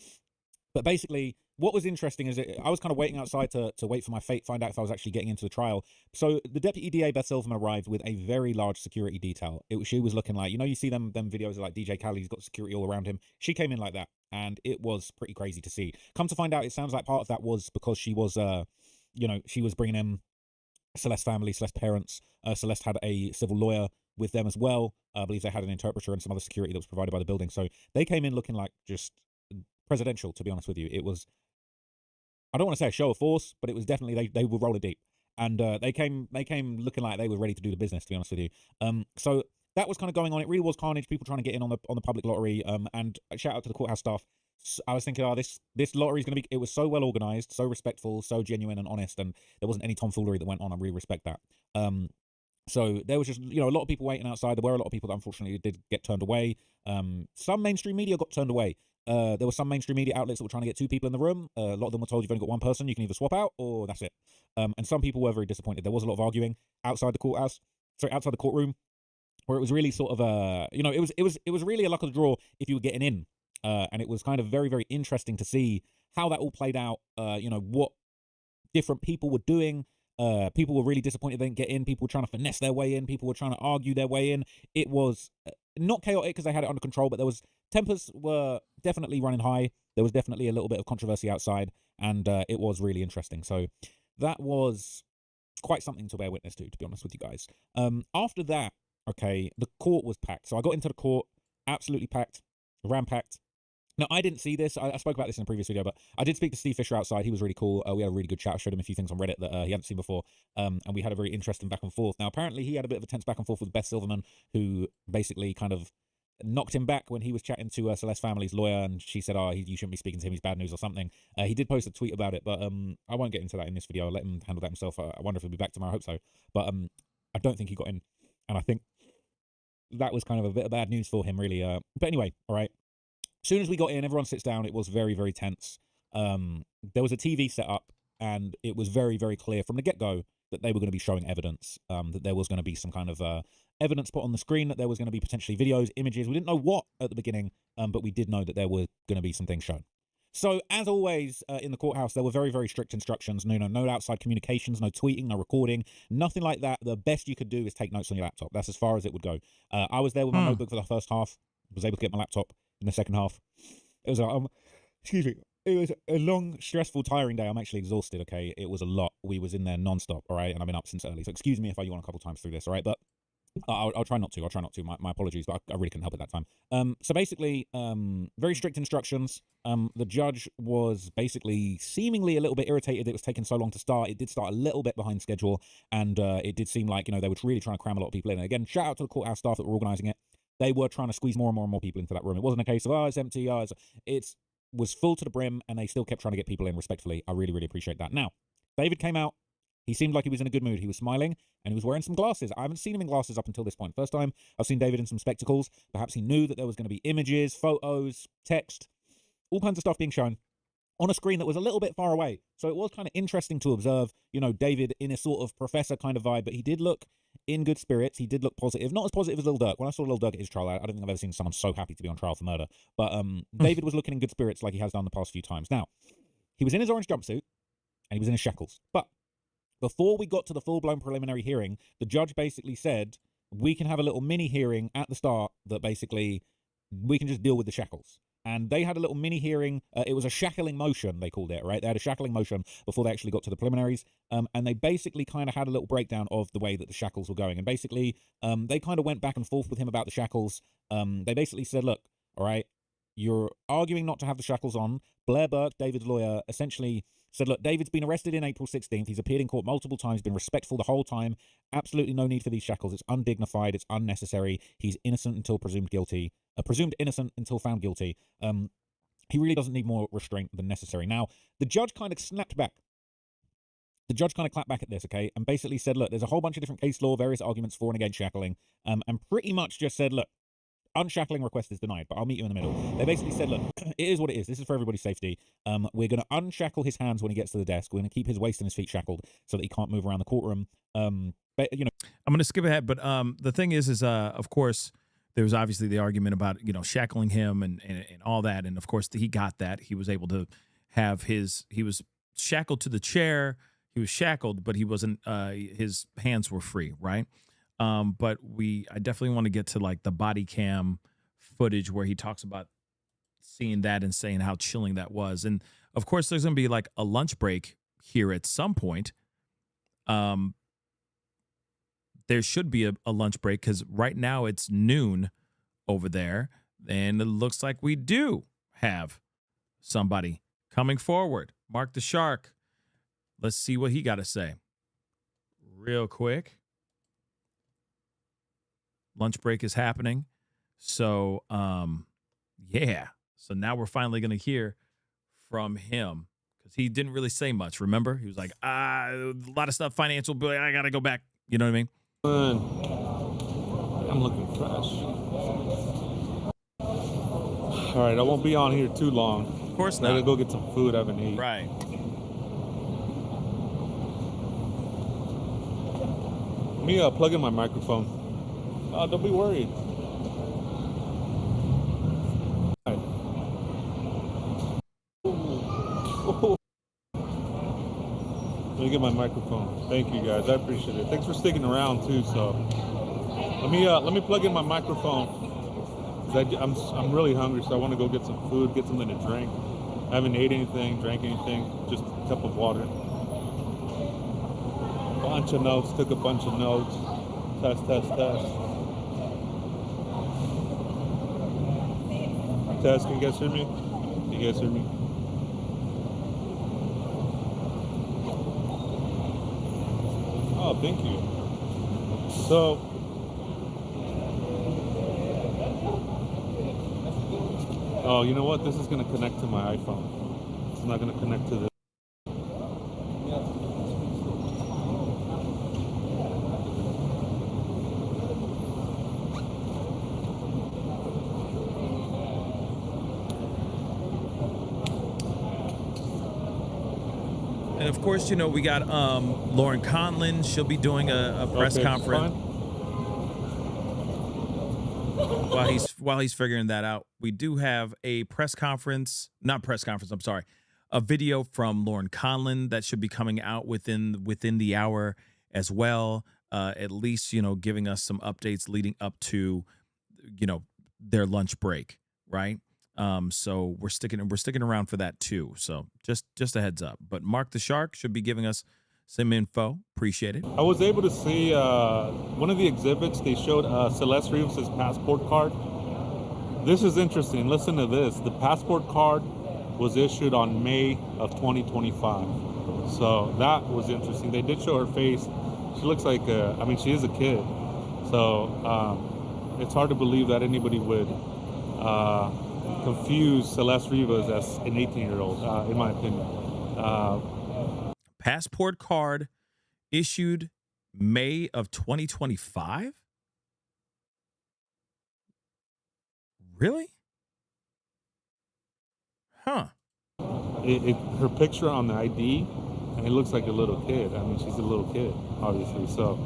But basically, what was interesting is that I was kind of waiting outside to wait for my fate, find out if I was actually getting into the trial. So the Deputy DA, Beth Silverman, arrived with a very large security detail. She was looking like, you know, you see them videos of like DJ Khaled, he's got security all around him. She came in like that, and it was pretty crazy to see. Come to find out, it sounds like part of that was because she was, you know, she was bringing in Celeste family, Celeste parents. Celeste had a civil lawyer with them as well. I believe they had an interpreter and some other security that was provided by the building. So they came in looking like just presidential, to be honest with you. It was, I don't want to say a show of force, but it was definitely, they were roller deep. And they came looking like they were ready to do the business, to be honest with you. So that was kind of going on. It really was carnage, people trying to get in on the public lottery. And shout out to the courthouse staff. I was thinking, oh, this lottery is going to be, it was so well organized, so respectful, so genuine and honest, and there wasn't any tomfoolery that went on. I really respect that. So there was just, you know, a lot of people waiting outside. There were a lot of people that unfortunately did get turned away. Some mainstream media got turned away. There were some mainstream media outlets that were trying to get 2 people in the room. A lot of them were told you've only got 1 person. You can either swap out or that's it. And some people were very disappointed. There was a lot of arguing outside the courthouse, outside the courtroom, where it was really sort of you know, it was really a luck of the draw if you were getting in. And it was kind of very, very interesting to see how that all played out. You know, what different people were doing. People were really disappointed they didn't get in. People were trying to finesse their way in. People were trying to argue their way in. It was not chaotic because they had it under control, but there was, tempers were definitely running high. There was definitely a little bit of controversy outside, and it was really interesting. So that was quite something to bear witness to be honest with you guys. After that, okay, the court was packed. So I got into the court, absolutely packed, ram-packed. Now, I didn't see this. I spoke about this in a previous video, but I did speak to Steve Fisher outside. He was really cool. We had a really good chat. I showed him a few things on Reddit that he hadn't seen before, and we had a very interesting back and forth. Now, apparently, he had a bit of a tense back and forth with Beth Silverman, who basically kind of knocked him back when he was chatting to Celeste family's lawyer, and she said, oh, you shouldn't be speaking to him, he's bad news or something. He did post a tweet about it, but I won't get into that in this video. I'll let him handle that himself. I wonder if he'll be back tomorrow. I hope so. But I don't think he got in, and I think that was kind of a bit of bad news for him, really. But anyway, all right. As soon as we got in, everyone sits down. It was very, very tense. There was a TV set up, and it was very, very clear from the get-go that they were going to be showing evidence, that there was going to be some kind of evidence put on the screen, that there was going to be potentially videos, images. We didn't know what at the beginning, but we did know that there were going to be some things shown. So, as always, in the courthouse, there were very, very strict instructions. No outside communications, no tweeting, no recording, nothing like that. The best you could do is take notes on your laptop. That's as far as it would go. I was there with my notebook for the first half, was able to get my laptop in the second half. It was excuse me. It was a long, stressful, tiring day. I'm actually exhausted, okay? It was a lot. We was in there non-stop, all right? And I've been up since early. So excuse me if I yawn a couple times through this, all right? But I'll try not to. I'll try not to. My apologies, but I really couldn't help it that time. So basically, very strict instructions. The judge was basically seemingly a little bit irritated it was taking so long to start. It did start a little bit behind schedule, and it did seem like, you know, they were really trying to cram a lot of people in. And again, shout out to the courthouse staff that were organising it. They were trying to squeeze more and more and more people into that room. It wasn't a case of, oh, it's empty, it was full to the brim, and they still kept trying to get people in respectfully. I really, really appreciate that. Now, David came out. He seemed like he was in a good mood. He was smiling, and he was wearing some glasses. I haven't seen him in glasses up until this point. First time I've seen David in some spectacles. Perhaps he knew that there was going to be images, photos, text, all kinds of stuff being shown on a screen that was a little bit far away. So it was kind of interesting to observe, you know, David in a sort of professor kind of vibe, but he did look in good spirits. He did look positive. Not as positive as Lil Durk. When I saw Lil Durk at his trial, I don't think I've ever seen someone so happy to be on trial for murder. But David was looking in good spirits like he has done the past few times. Now, he was in his orange jumpsuit, and he was in his shackles. But before we got to the full-blown preliminary hearing, the judge basically said, we can have a little mini hearing at the start that basically we can just deal with the shackles. And they had a little mini hearing. It was a shackling motion, they called it, right? They had a shackling motion before they actually got to the preliminaries. And they basically kind of had a little breakdown of the way that the shackles were going. And basically, they kind of went back and forth with him about the shackles. They basically said, look, all right, you're arguing not to have the shackles on. Blair Burke, David's lawyer, essentially said, look, David's been arrested in April 16th. He's appeared in court multiple times, been respectful the whole time. Absolutely no need for these shackles. It's undignified. It's unnecessary. He's innocent until presumed guilty. Presumed innocent until found guilty. He really doesn't need more restraint than necessary. Now, the judge kind of snapped back. The judge kind of clapped back at this, okay, and basically said, look, there's a whole bunch of different case law, various arguments for and against shackling, and pretty much just said, look, unshackling request is denied, but I'll meet you in the middle. They basically said, look, it is what it is. This is for everybody's safety. We're going to unshackle his hands when he gets to the desk. We're going to keep his waist and his feet shackled so that he can't move around the courtroom. But, you know, I'm going to skip ahead, but the thing is, of course, there was obviously the argument about, you know, shackling him and all that. And, of course, he got that. He was able to have he was shackled to the chair. He was shackled, but he wasn't, his hands were free, right? But I definitely want to get to, like, the body cam footage where he talks about seeing that and saying how chilling that was. And, of course, there's going to be, like, a lunch break here at some point. There should be a lunch break because right now it's noon over there, and it looks like we do have somebody coming forward. Mark the Shark. Let's see what he got to say real quick. Lunch break is happening. So, yeah. So now we're finally going to hear from him because he didn't really say much. Remember? He was like, a lot of stuff, financial, but I got to go back. You know what I mean? I'm looking fresh. All right, I won't be on here too long. Of course not. I gotta go get some food I haven't eaten. Right. Let me plug in my microphone. Don't be worried. Let me get my microphone. Thank you guys, I appreciate it. Thanks for sticking around too. So let me plug in my microphone. I'm really hungry, so I want to go get some food, get something to drink. I haven't ate anything, drank anything, just a cup of water. Bunch of notes, took a bunch of notes. Test. Test, can you guys hear me? Can you guys hear me? Oh, thank you. So, oh, you know what? This is going to connect to my iPhone. It's not going to connect to the... And of course, you know, we got Lauren Conlon. She'll be doing a press conference. While he's figuring that out, we do have a a video from Lauren Conlon that should be coming out within the hour as well. At least, you know, giving us some updates leading up to, you know, their lunch break, right? So we're sticking around for that too. So just a heads up. But Mark the Shark should be giving us some info. Appreciate it. I was able to see one of the exhibits. They showed Celeste Rivas' passport card. This is interesting. Listen to this. The passport card was issued on May of 2025. So that was interesting. They did show her face. She looks like, she is a kid. So it's hard to believe that anybody would confuse Celeste Rivas as an 18-year-old, in my opinion. Passport card issued May of 2025? Really? Huh. Her picture on the ID, and it looks like a little kid. I mean, she's a little kid, obviously. So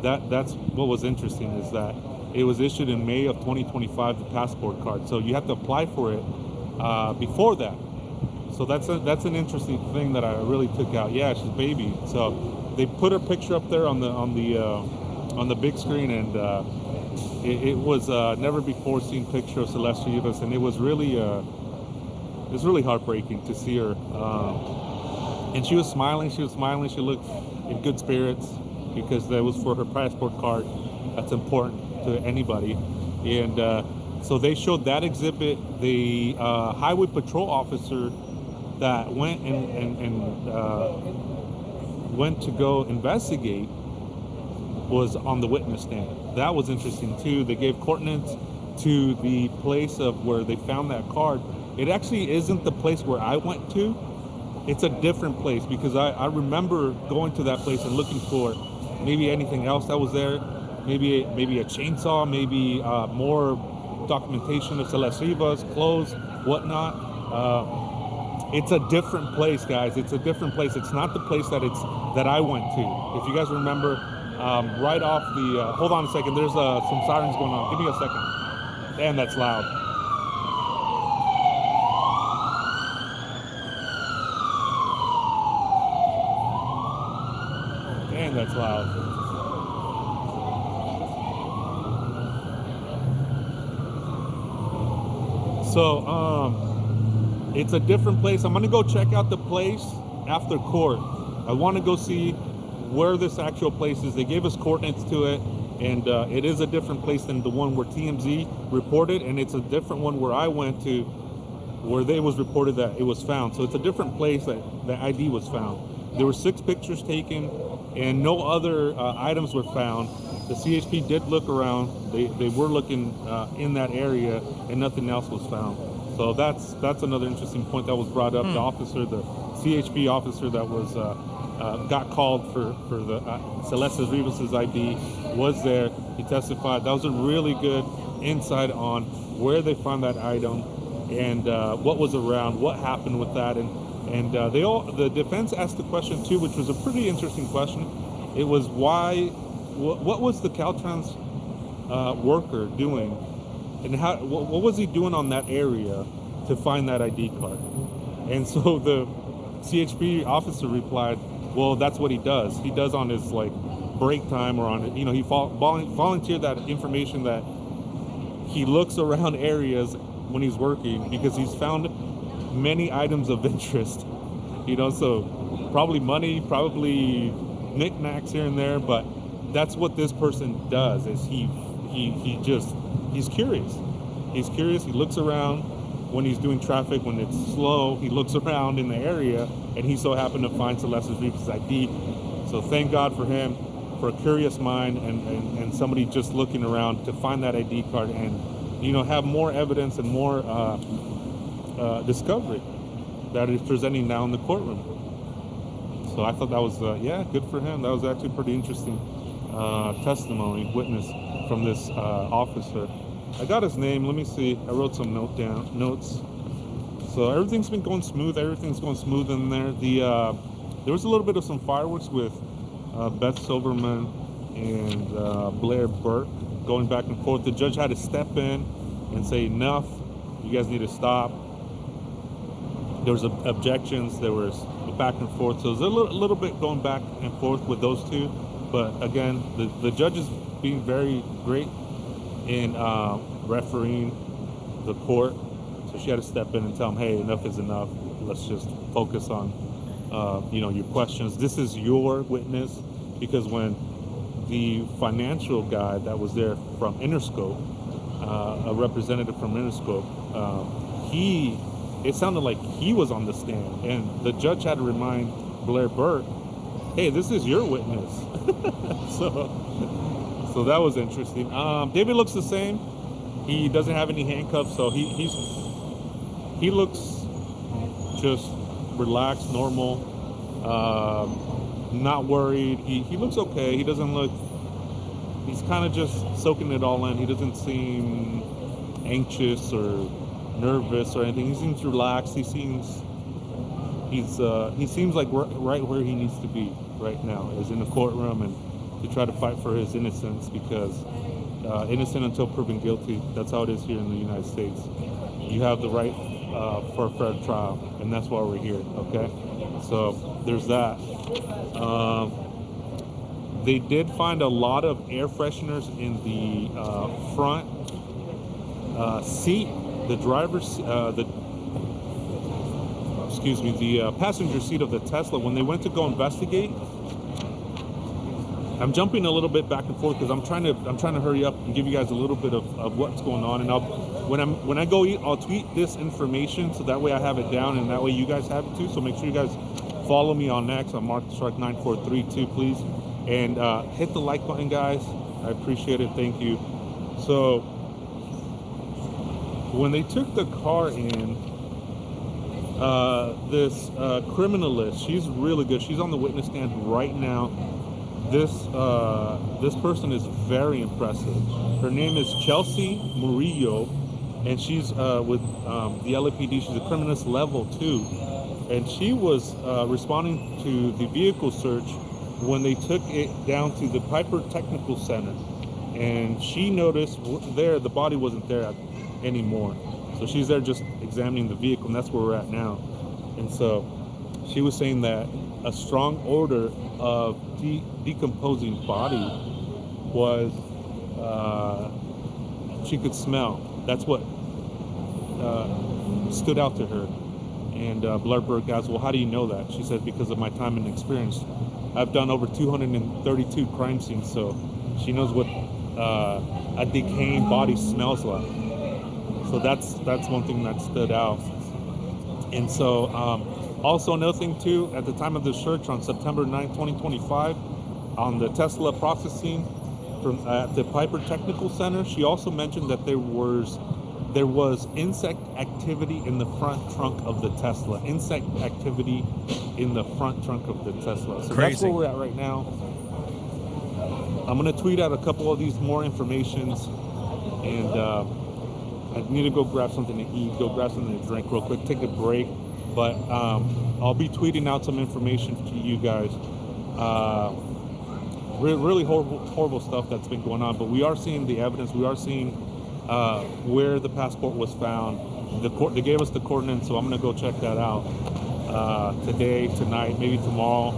that's what was interesting, is that it was issued in May of 2025, the passport card. So you have to apply for it before that. So that's an interesting thing that I really took out. Yeah, she's a baby. So they put her picture up there on the big screen, and it was never before seen picture of Celeste Rivas, and it was really heartbreaking to see her. And she was smiling. She looked in good spirits because that was for her passport card. That's important to anybody. And so they showed that exhibit. The highway patrol officer that went and went to go investigate was on the witness stand. That was interesting too. They gave coordinates to the place of where they found that card. It actually isn't the place where I went to. It's a different place, because I remember going to that place and looking for maybe anything else that was there. maybe a chainsaw, maybe more documentation of Celeste Rivas, clothes, whatnot. It's a different place, guys. It's a different place. It's not the place that I went to. If you guys remember, right off the hold on a second, there's some sirens going on. Give me a second. Damn, that's loud. Damn, that's loud. So it's a different place. I'm gonna go check out the place after court. I want to go see where this actual place is. They gave us coordinates to it, and it is a different place than the one where TMZ reported, and it's a different one where I went to, where they was reported that it was found. So it's a different place that the ID was found. There were 6 pictures taken, and no other items were found. The CHP did look around. They were looking in that area, and nothing else was found. So that's another interesting point that was brought up. The officer, the CHP officer that was got called for the Celeste Rivas' ID was there. He testified. That was a really good insight on where they found that item and what was around, what happened with that, and the defense asked the question too, which was a pretty interesting question. It was what was the Caltrans worker doing, and what was he doing on that area to find that ID card? And so the CHP officer replied, well, that's what he does. He does on his like break time or on, he volunteered that information that he looks around areas when he's working because he's found many items of interest, so probably money, probably knickknacks here and there, but that's what this person does. Is he's curious. He's curious. He looks around when he's doing traffic. When it's slow, he looks around in the area, and he so happened to find Celeste Rivas' ID. So thank God for him, for a curious mind and somebody just looking around to find that ID card and have more evidence and more discovery that is presenting now in the courtroom. So I thought that was good for him. That was actually pretty interesting testimony, witness from this officer. I got his name. Let me see. I wrote some notes. So everything's been going smooth. Everything's going smooth in there. There was a little bit of some fireworks with Beth Silverman and Blair Burke going back and forth. The judge had to step in and say, enough. You guys need to stop. There was objections. There was back and forth. So there's a little bit going back and forth with those two. But again, the judge is being very great in refereeing the court. So she had to step in and tell him, hey, enough is enough. Let's just focus on, your questions. This is your witness, because when the financial guy that was there from Interscope, a representative from Interscope, it sounded like he was on the stand, and the judge had to remind Blair Burke, hey, this is your witness. So that was interesting. David looks the same. He doesn't have any handcuffs, so he looks just relaxed, normal, not worried. He looks okay. He doesn't look, he's kind of just soaking it all in. He doesn't seem anxious or nervous or anything. He seems relaxed. He seems like right where he needs to be right now, is in the courtroom, and to try to fight for his innocence, because innocent until proven guilty. That's how it is here in the United States. You have the right for a fair trial, and that's why we're here. Okay, so there's that. They did find a lot of air fresheners in the front seat, the driver's the passenger seat of the Tesla. When they went to go investigate, I'm jumping a little bit back and forth because I'm trying to hurry up and give you guys a little bit of what's going on. And when I go eat, I'll tweet this information, so that way I have it down, and that way you guys have it too. So make sure you guys follow me on X. I'm MarkTheShark9432, please, and hit the like button, guys. I appreciate it. Thank you. So when they took the car in, this criminalist, she's really good. She's on the witness stand right now. this person is very impressive. Her name is Chelsea Murillo, and she's with the LAPD. She's a criminalist level 2, and she was responding to the vehicle search when they took it down to the Piper Technical Center, and she noticed there the body wasn't there anymore. So she's there just examining the vehicle, and that's where we're at now. And so she was saying that a strong odor of decomposing body was she could smell. That's what stood out to her. And Burke asked, well, how do you know that? She said, because of my time and experience. I've done over 232 crime scenes, so she knows what a decaying body smells like. So that's one thing that stood out. And so also another thing too, at the time of the search on September 9, 2025, on the Tesla processing from at the Piper Technical Center, she also mentioned that there was insect activity in the front trunk of the Tesla. Insect activity in the front trunk of the Tesla. So that's where we're at right now. I'm gonna tweet out a couple of these more informations, and I need to go grab something to eat, go grab something to drink real quick, take a break. But I'll be tweeting out some information to you guys. Really horrible stuff that's been going on. But we are seeing the evidence. We are seeing where the passport was found. They gave us the coordinates, so I'm going to go check that out today, tonight, maybe tomorrow,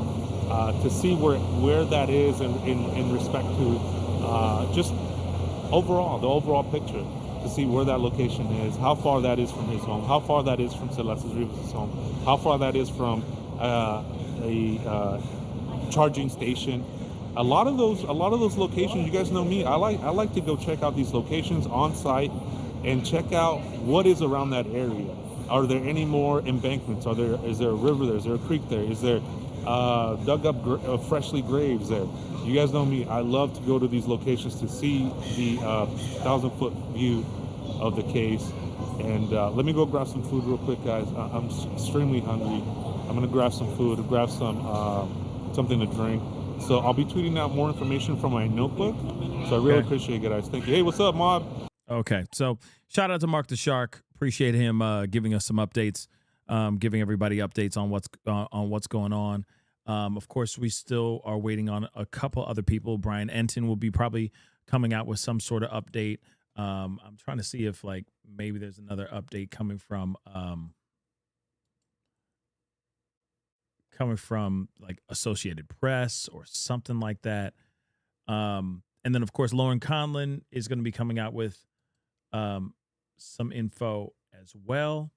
to see where that is in respect to just overall, the overall picture. To see where that location is, how far that is from his home, how far that is from Celeste Rivas' home, how far that is from a charging station. A lot of those locations, you guys know me, I like to go check out these locations on site and check out what is around that area. Are there any more embankments? Is there a river there? Is there a creek there? Is there dug up freshly graves there? You guys know me, I love to go to these locations to see the 1,000-foot view of the case. And let me go grab some food real quick, guys. I'm extremely hungry. I'm gonna grab some food, grab some something to drink. So I'll be tweeting out more information from my notebook. So I really appreciate it, guys. Thank you. Hey, what's up, Mob? Okay, so shout out to Mark the Shark. Appreciate him giving us some updates, giving everybody updates on what's going on. Of course, we still are waiting on a couple other people. Brian Enton will be probably coming out with some sort of update. I'm trying to see if like maybe there's another update coming from like Associated Press or something like that. And then of course Lauren Conlon is going to be coming out with some info as well.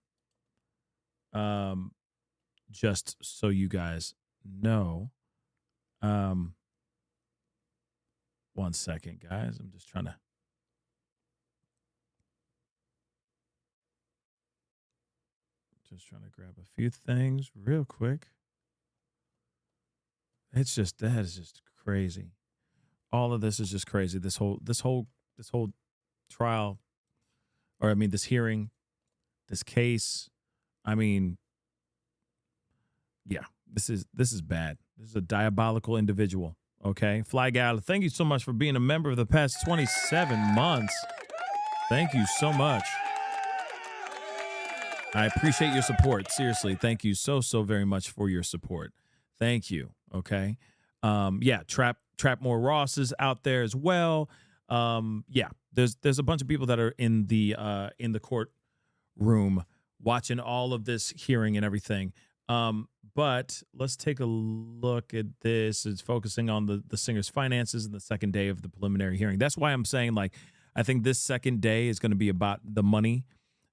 Just so you guys know. 1 second, guys. I'm just trying to grab a few things real quick. That is just crazy. All of this is just crazy. This whole trial, or I mean this hearing, this case. I mean, yeah, this is bad. This is a diabolical individual. Okay, Fly Gal, thank you so much for being a member of the past 27 months. Thank you so much. I appreciate your support. Seriously, thank you so very much for your support. Thank you. Okay. Yeah, Trap More Ross is out there as well. Yeah, there's a bunch of people that are in the courtroom watching all of this hearing and everything. But let's take a look at this. It's focusing on the singer's finances in the second day of the preliminary hearing. That's why I'm saying, like, I think this second day is going to be about the money,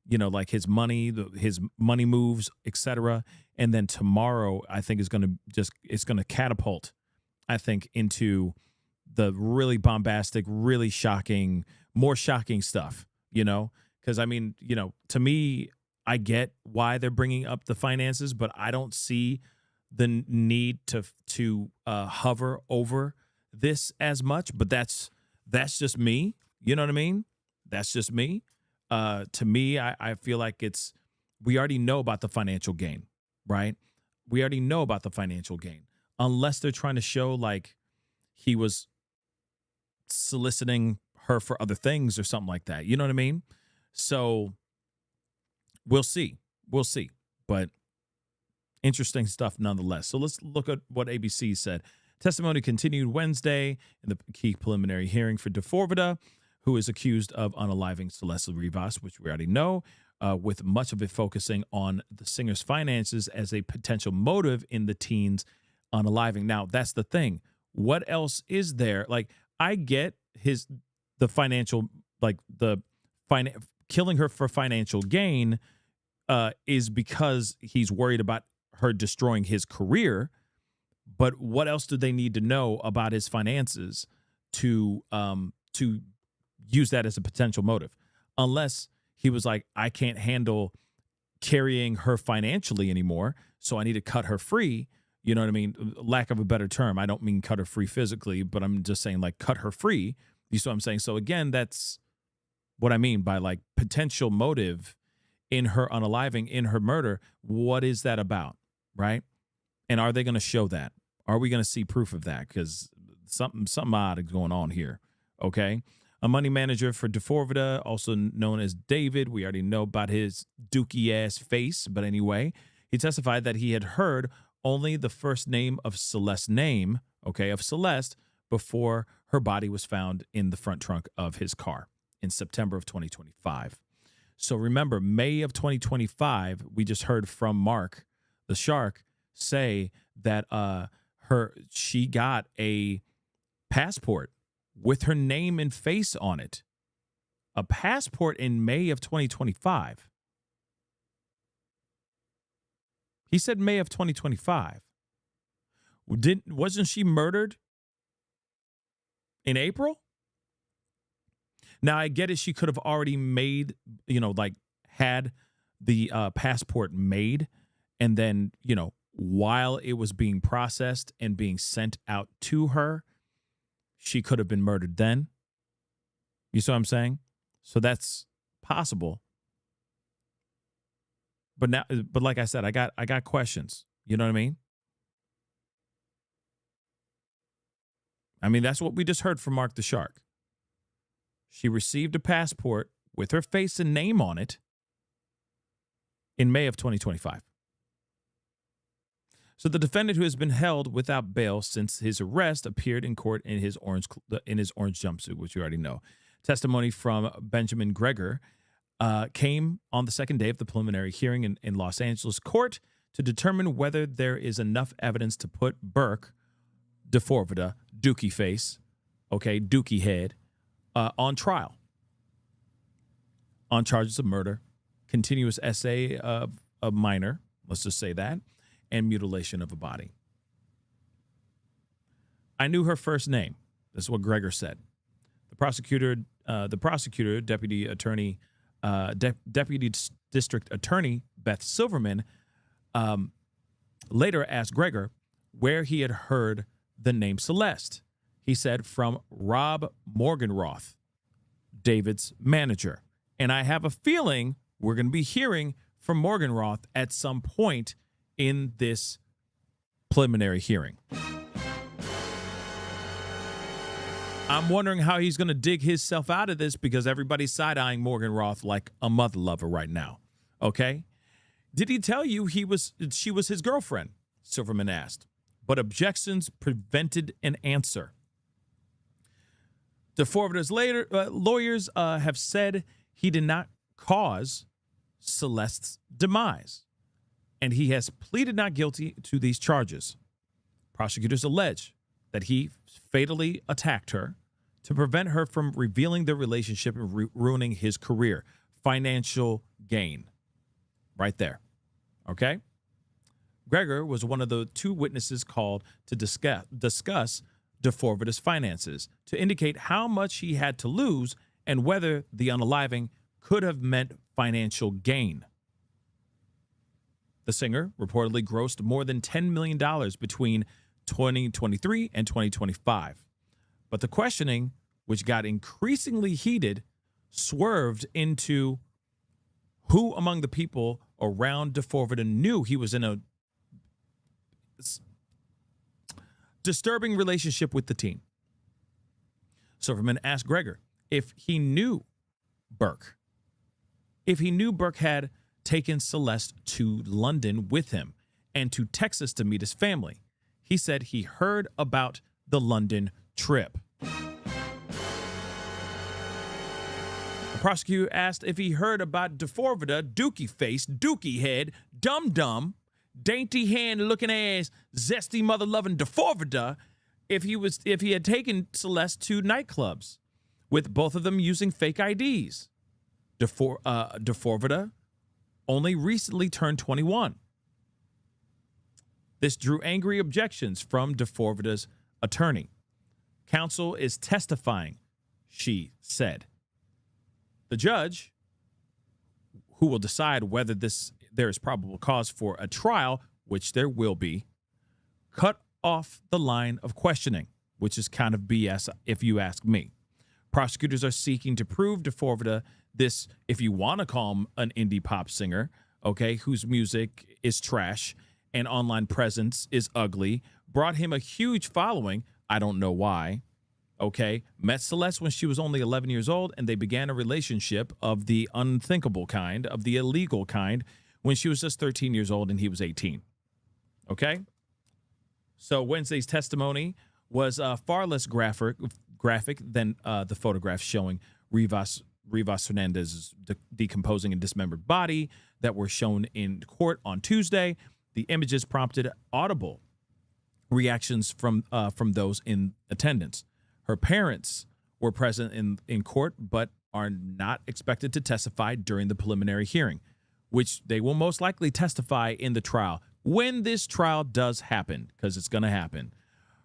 you know, like his money, his money moves, etc. And then tomorrow, I think, it's going to catapult, I think, into the really bombastic, really shocking, more shocking stuff, you know, because I mean, you know, to me, I get why they're bringing up the finances, but I don't see the need to hover over this as much. But that's just me. You know what I mean? That's just me. To me, I feel like we already know about the financial gain, right? We already know about the financial gain, unless they're trying to show like he was soliciting her for other things or something like that. You know what I mean? So we'll see. We'll see. But interesting stuff nonetheless. So let's look at what ABC said. Testimony continued Wednesday in the key preliminary hearing for D4VD, who is accused of unaliving Celeste Rivas, which we already know, with much of it focusing on the singer's finances as a potential motive in the teen's unaliving. Now, that's the thing. What else is there? Like, I get the financial, like killing her for financial gain is because he's worried about her destroying his career. But what else do they need to know about his finances to use that as a potential motive? Unless he was like, I can't handle carrying her financially anymore, so I need to cut her free. You know what I mean? Lack of a better term. I don't mean cut her free physically, but I'm just saying like cut her free. You see what I'm saying? So again, that's what I mean by like potential motive in her unaliving, in her murder. What is that about, right? And are they going to show that? Are we going to see proof of that? Because something odd is going on here, okay? A money manager for D4VD, also known as David. We already know about his dookie-ass face, but anyway, he testified that he had heard only the first name of Celeste's name, okay, of Celeste, before her body was found in the front trunk of his car in September of 2025. So remember, May of 2025, we just heard from Mark, the shark, say that she got a passport with her name and face on it. A passport in May of 2025. He said May of 2025. Wasn't she murdered in April? Now, I get it. She could have already made, had the passport made. And then, while it was being processed and being sent out to her, she could have been murdered then. You see what I'm saying? So that's possible. But like I said, I got questions. You know what I mean? I mean, that's what we just heard from Mark the Shark. She received a passport with her face and name on it in May of 2025. So the defendant, who has been held without bail since his arrest, appeared in court in his orange jumpsuit, which you already know. Testimony from Benjamin Gregor came on the second day of the preliminary hearing in Los Angeles court to determine whether there is enough evidence to put Burke, D4VD, Dookie face, okay, Dookie head, on trial on charges of murder, continuous essay of a minor, let's just say that, and mutilation of a body. I knew her first name. That's what Gregor said. The prosecutor, Deputy District Attorney Beth Silverman, later asked Gregor where he had heard the name Celeste. He said from Rob Morgenroth, David's manager. And I have a feeling we're going to be hearing from Morgenroth at some point in this preliminary hearing. I'm wondering how he's going to dig himself out of this because everybody's side-eyeing Morgenroth like a mother lover right now. Okay? Did he tell you she was his girlfriend? Silverman asked. But objections prevented an answer. D4VD's lawyers have said he did not cause Celeste's demise, and he has pleaded not guilty to these charges. Prosecutors allege that he fatally attacked her to prevent her from revealing their relationship and ruining his career. Financial gain. Right there. Okay? Gregor was one of the two witnesses called to discuss D4VD's finances to indicate how much he had to lose and whether the unaliving could have meant financial gain. The singer reportedly grossed more than $10 million between 2023 and 2025. But the questioning, which got increasingly heated, swerved into who among the people around D4VD knew he was in a disturbing relationship with the teen. So I'm going to ask Gregor if he knew Burke. If he knew Burke had taken Celeste to London with him and to Texas to meet his family. He said he heard about the London trip. The prosecutor asked if he heard about D4VD, dookie face, dookie head, dum-dum, dainty hand-looking ass, zesty mother-loving D4VD, if he had taken Celeste to nightclubs, with both of them using fake IDs. D4VD only recently turned 21. This drew angry objections from D4VD's attorney. Counsel is testifying, she said. The judge, who will decide whether there is probable cause for a trial, which there will be, cut off the line of questioning, which is kind of BS if you ask me. Prosecutors are seeking to prove D4VD this, if you want to call him an indie pop singer, okay, whose music is trash and online presence is ugly, brought him a huge following, I don't know why, okay, met Celeste when she was only 11 years old, and they began a relationship of the unthinkable kind, of the illegal kind, when she was just 13 years old and he was 18, okay? So Wednesday's testimony was far less graphic than the photographs showing Rivas Hernandez's decomposing and dismembered body that were shown in court on Tuesday. The images prompted audible reactions from those in attendance. Her parents were present in court, but are not expected to testify during the preliminary hearing, which they will most likely testify in the trial when this trial does happen, because it's going to happen.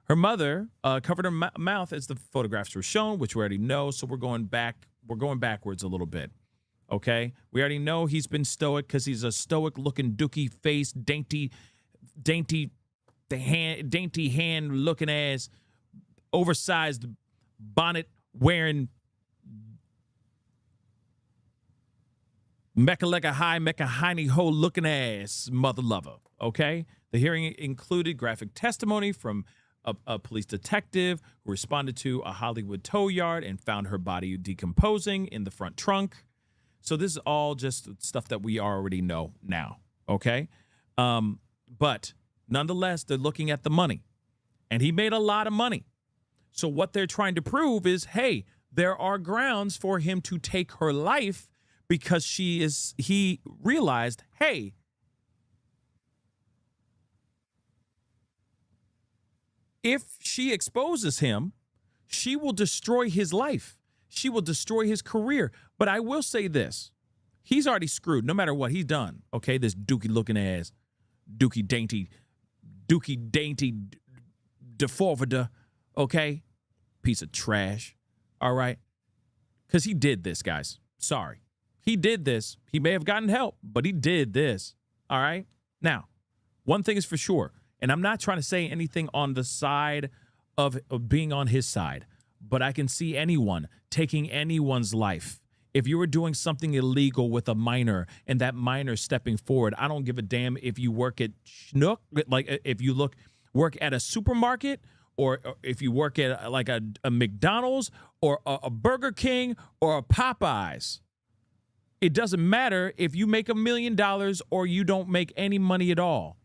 Her mother covered her mouth as the photographs were shown, which we already know. So we're going backwards a little bit. Okay, we already know he's been stoic because he's a stoic-looking dookie face, dainty hand-looking ass, oversized bonnet-wearing, Mecca hiney ho looking ass mother lover. Okay, the hearing included graphic testimony from a police detective who responded to a Hollywood tow yard and found her body decomposing in the front trunk. So this is all just stuff that we already know now, okay? But nonetheless, they're looking at the money, and he made a lot of money. So what they're trying to prove is, hey, there are grounds for him to take her life because he realized, hey, if she exposes him, she will destroy his life. She will destroy his career. But I will say this. He's already screwed no matter what he's done. Okay, this dookie-looking ass, dookie dainty, D4VD, okay? Piece of trash, all right? Because he did this, guys. Sorry. He did this. He may have gotten help, but he did this, all right? Now, one thing is for sure, and I'm not trying to say anything on the side of being on his side, but I can see anyone taking anyone's life. If you were doing something illegal with a minor and that minor stepping forward, I don't give a damn if you work at Schnook, like if you work at a supermarket, or if you work at like a McDonald's or a Burger King or a Popeyes. It doesn't matter if you make $1 million or you don't make any money at all.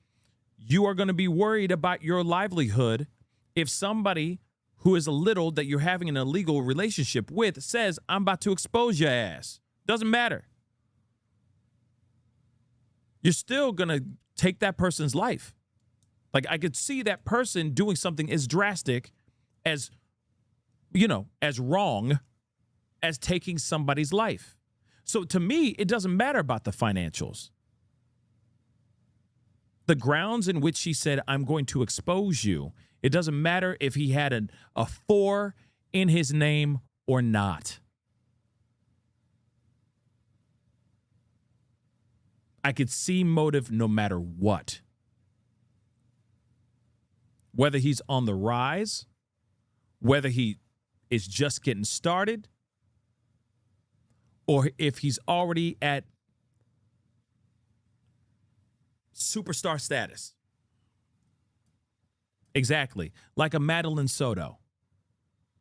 You are going to be worried about your livelihood if somebody who is a little that you're having an illegal relationship with says, I'm about to expose your ass. Doesn't matter. You're still going to take that person's life. Like, I could see that person doing something as drastic as, as wrong as taking somebody's life. So to me, it doesn't matter about the financials. The grounds in which she said, I'm going to expose you, it doesn't matter if he had a 4 in his name or not. I could see motive no matter what. Whether he's on the rise, whether he is just getting started, or if he's already at superstar status. Exactly. Like a Madeline Soto.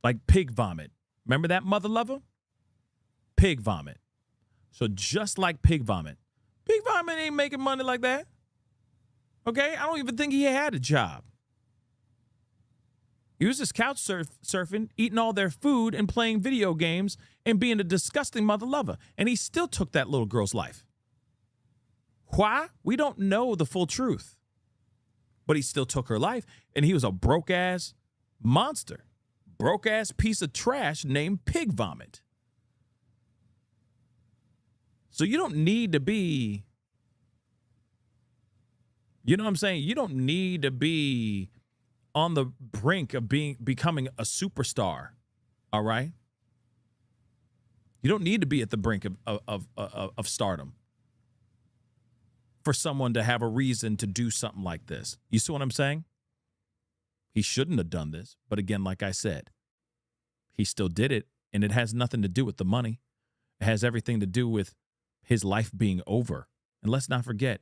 Like pig vomit. Remember that mother lover? Pig vomit. So just like pig vomit ain't making money like that. Okay? I don't even think he had a job. He was just couch surfing, eating all their food and playing video games and being a disgusting mother lover. And he still took that little girl's life. Why? We don't know the full truth. But he still took her life, and he was a broke-ass monster. Broke-ass piece of trash named Pig Vomit. So you don't need to be, you know what I'm saying? You don't need to be on the brink of becoming a superstar, all right? You don't need to be at the brink of stardom for someone to have a reason to do something like this. You see what I'm saying? He shouldn't have done this, but again, like I said, he still did it, and it has nothing to do with the money. It has everything to do with his life being over. And let's not forget,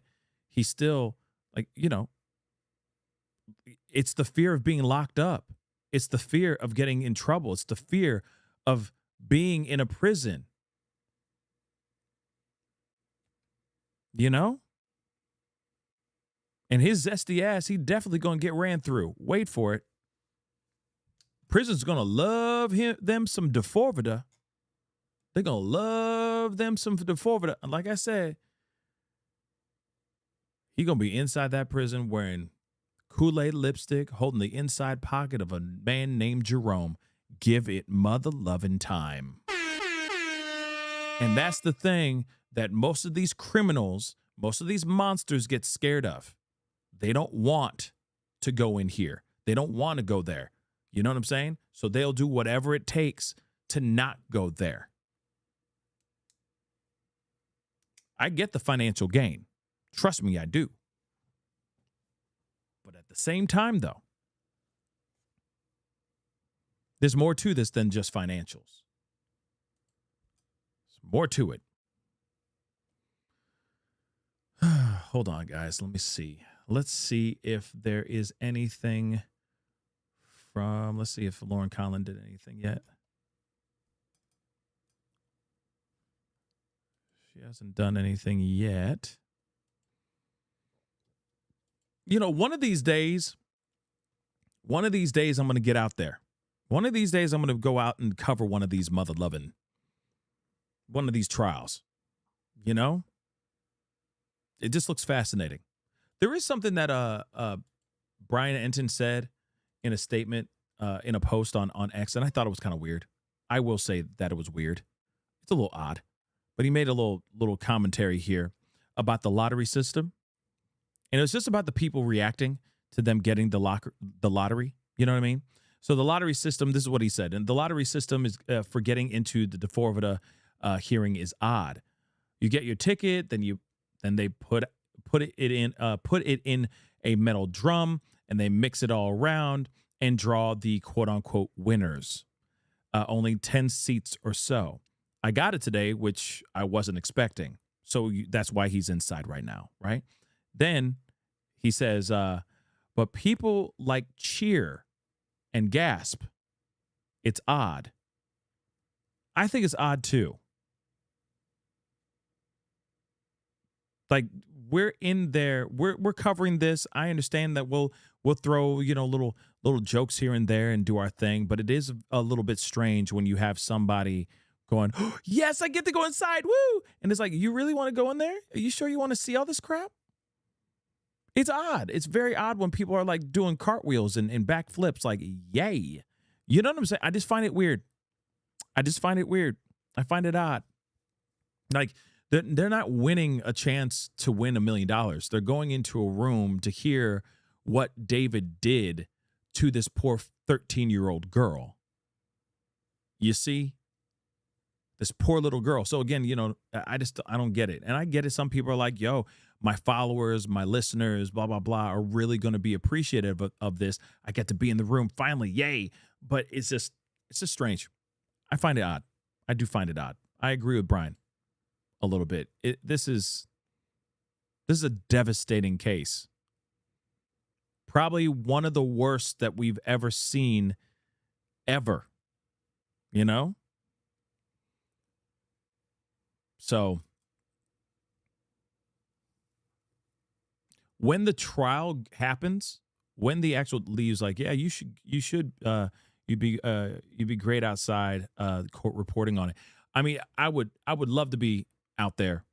he's still, like, you know, it's the fear of being locked up. It's the fear of getting in trouble. It's the fear of being in a prison. You know? And his zesty ass, he definitely going to get ran through. Wait for it. Prison's going to love them some D4VD. They're going to love them some D4VD. And like I said, he going to be inside that prison wearing Kool-Aid lipstick, holding the inside pocket of a man named Jerome. Give it mother-loving time. And that's the thing that most of these criminals, most of these monsters get scared of. They don't want to go in here. They don't want to go there. You know what I'm saying? So they'll do whatever it takes to not go there. I get the financial gain. Trust me, I do. But at the same time, though, there's more to this than just financials. There's more to it. Hold on, guys. Let me see. Let's see if there is anything from, let's see if Lauren Conlon did anything yet. She hasn't done anything yet. You know, one of these days, I'm going to get out there. One of these days, I'm going to go out and cover one of these mother-loving, one of these trials. You know? It just looks fascinating. There is something that Brian Enton said in a statement, in a post on X, and I thought it was kind of weird. I will say that it was weird. It's a little odd. But he made a little commentary here about the lottery system. And it was just about the people reacting to them getting the lottery. You know what I mean? So the lottery system, this is what he said. And the lottery system is for getting into the D4VD hearing is odd. You get your ticket, then they put it in a metal drum, and they mix it all around and draw the quote unquote winners. Only 10 seats or so. I got it today, which I wasn't expecting. So that's why he's inside right now, right? Then he says, but people like cheer and gasp. It's odd. I think it's odd too. Like, we're in there, we're covering this. I understand that we'll throw, you know, little jokes here and there and do our thing, but it is a little bit strange when you have somebody going, oh, yes, I get to go inside, woo! And it's like, you really want to go in there? Are you sure you want to see all this crap? It's odd. It's very odd when people are like doing cartwheels and backflips, like, yay. You know what I'm saying? I just find it weird. I find it odd. Like, they're not winning a chance to win $1 million. They're going into a room to hear what David did to this poor 13-year-old girl. You see? This poor little girl. So again, you know, I don't get it. And I get it. Some people are like, yo, my followers, my listeners, blah, blah, blah, are really going to be appreciative of this. I get to be in the room finally. Yay. But it's just strange. I find it odd. I do find it odd. I agree with Brian a little bit. This is a devastating case. Probably one of the worst that we've ever seen ever. you know? So when the trial happens, when the actual leaves like, yeah, you'd be great outside court reporting on it. I mean, I would love to be out there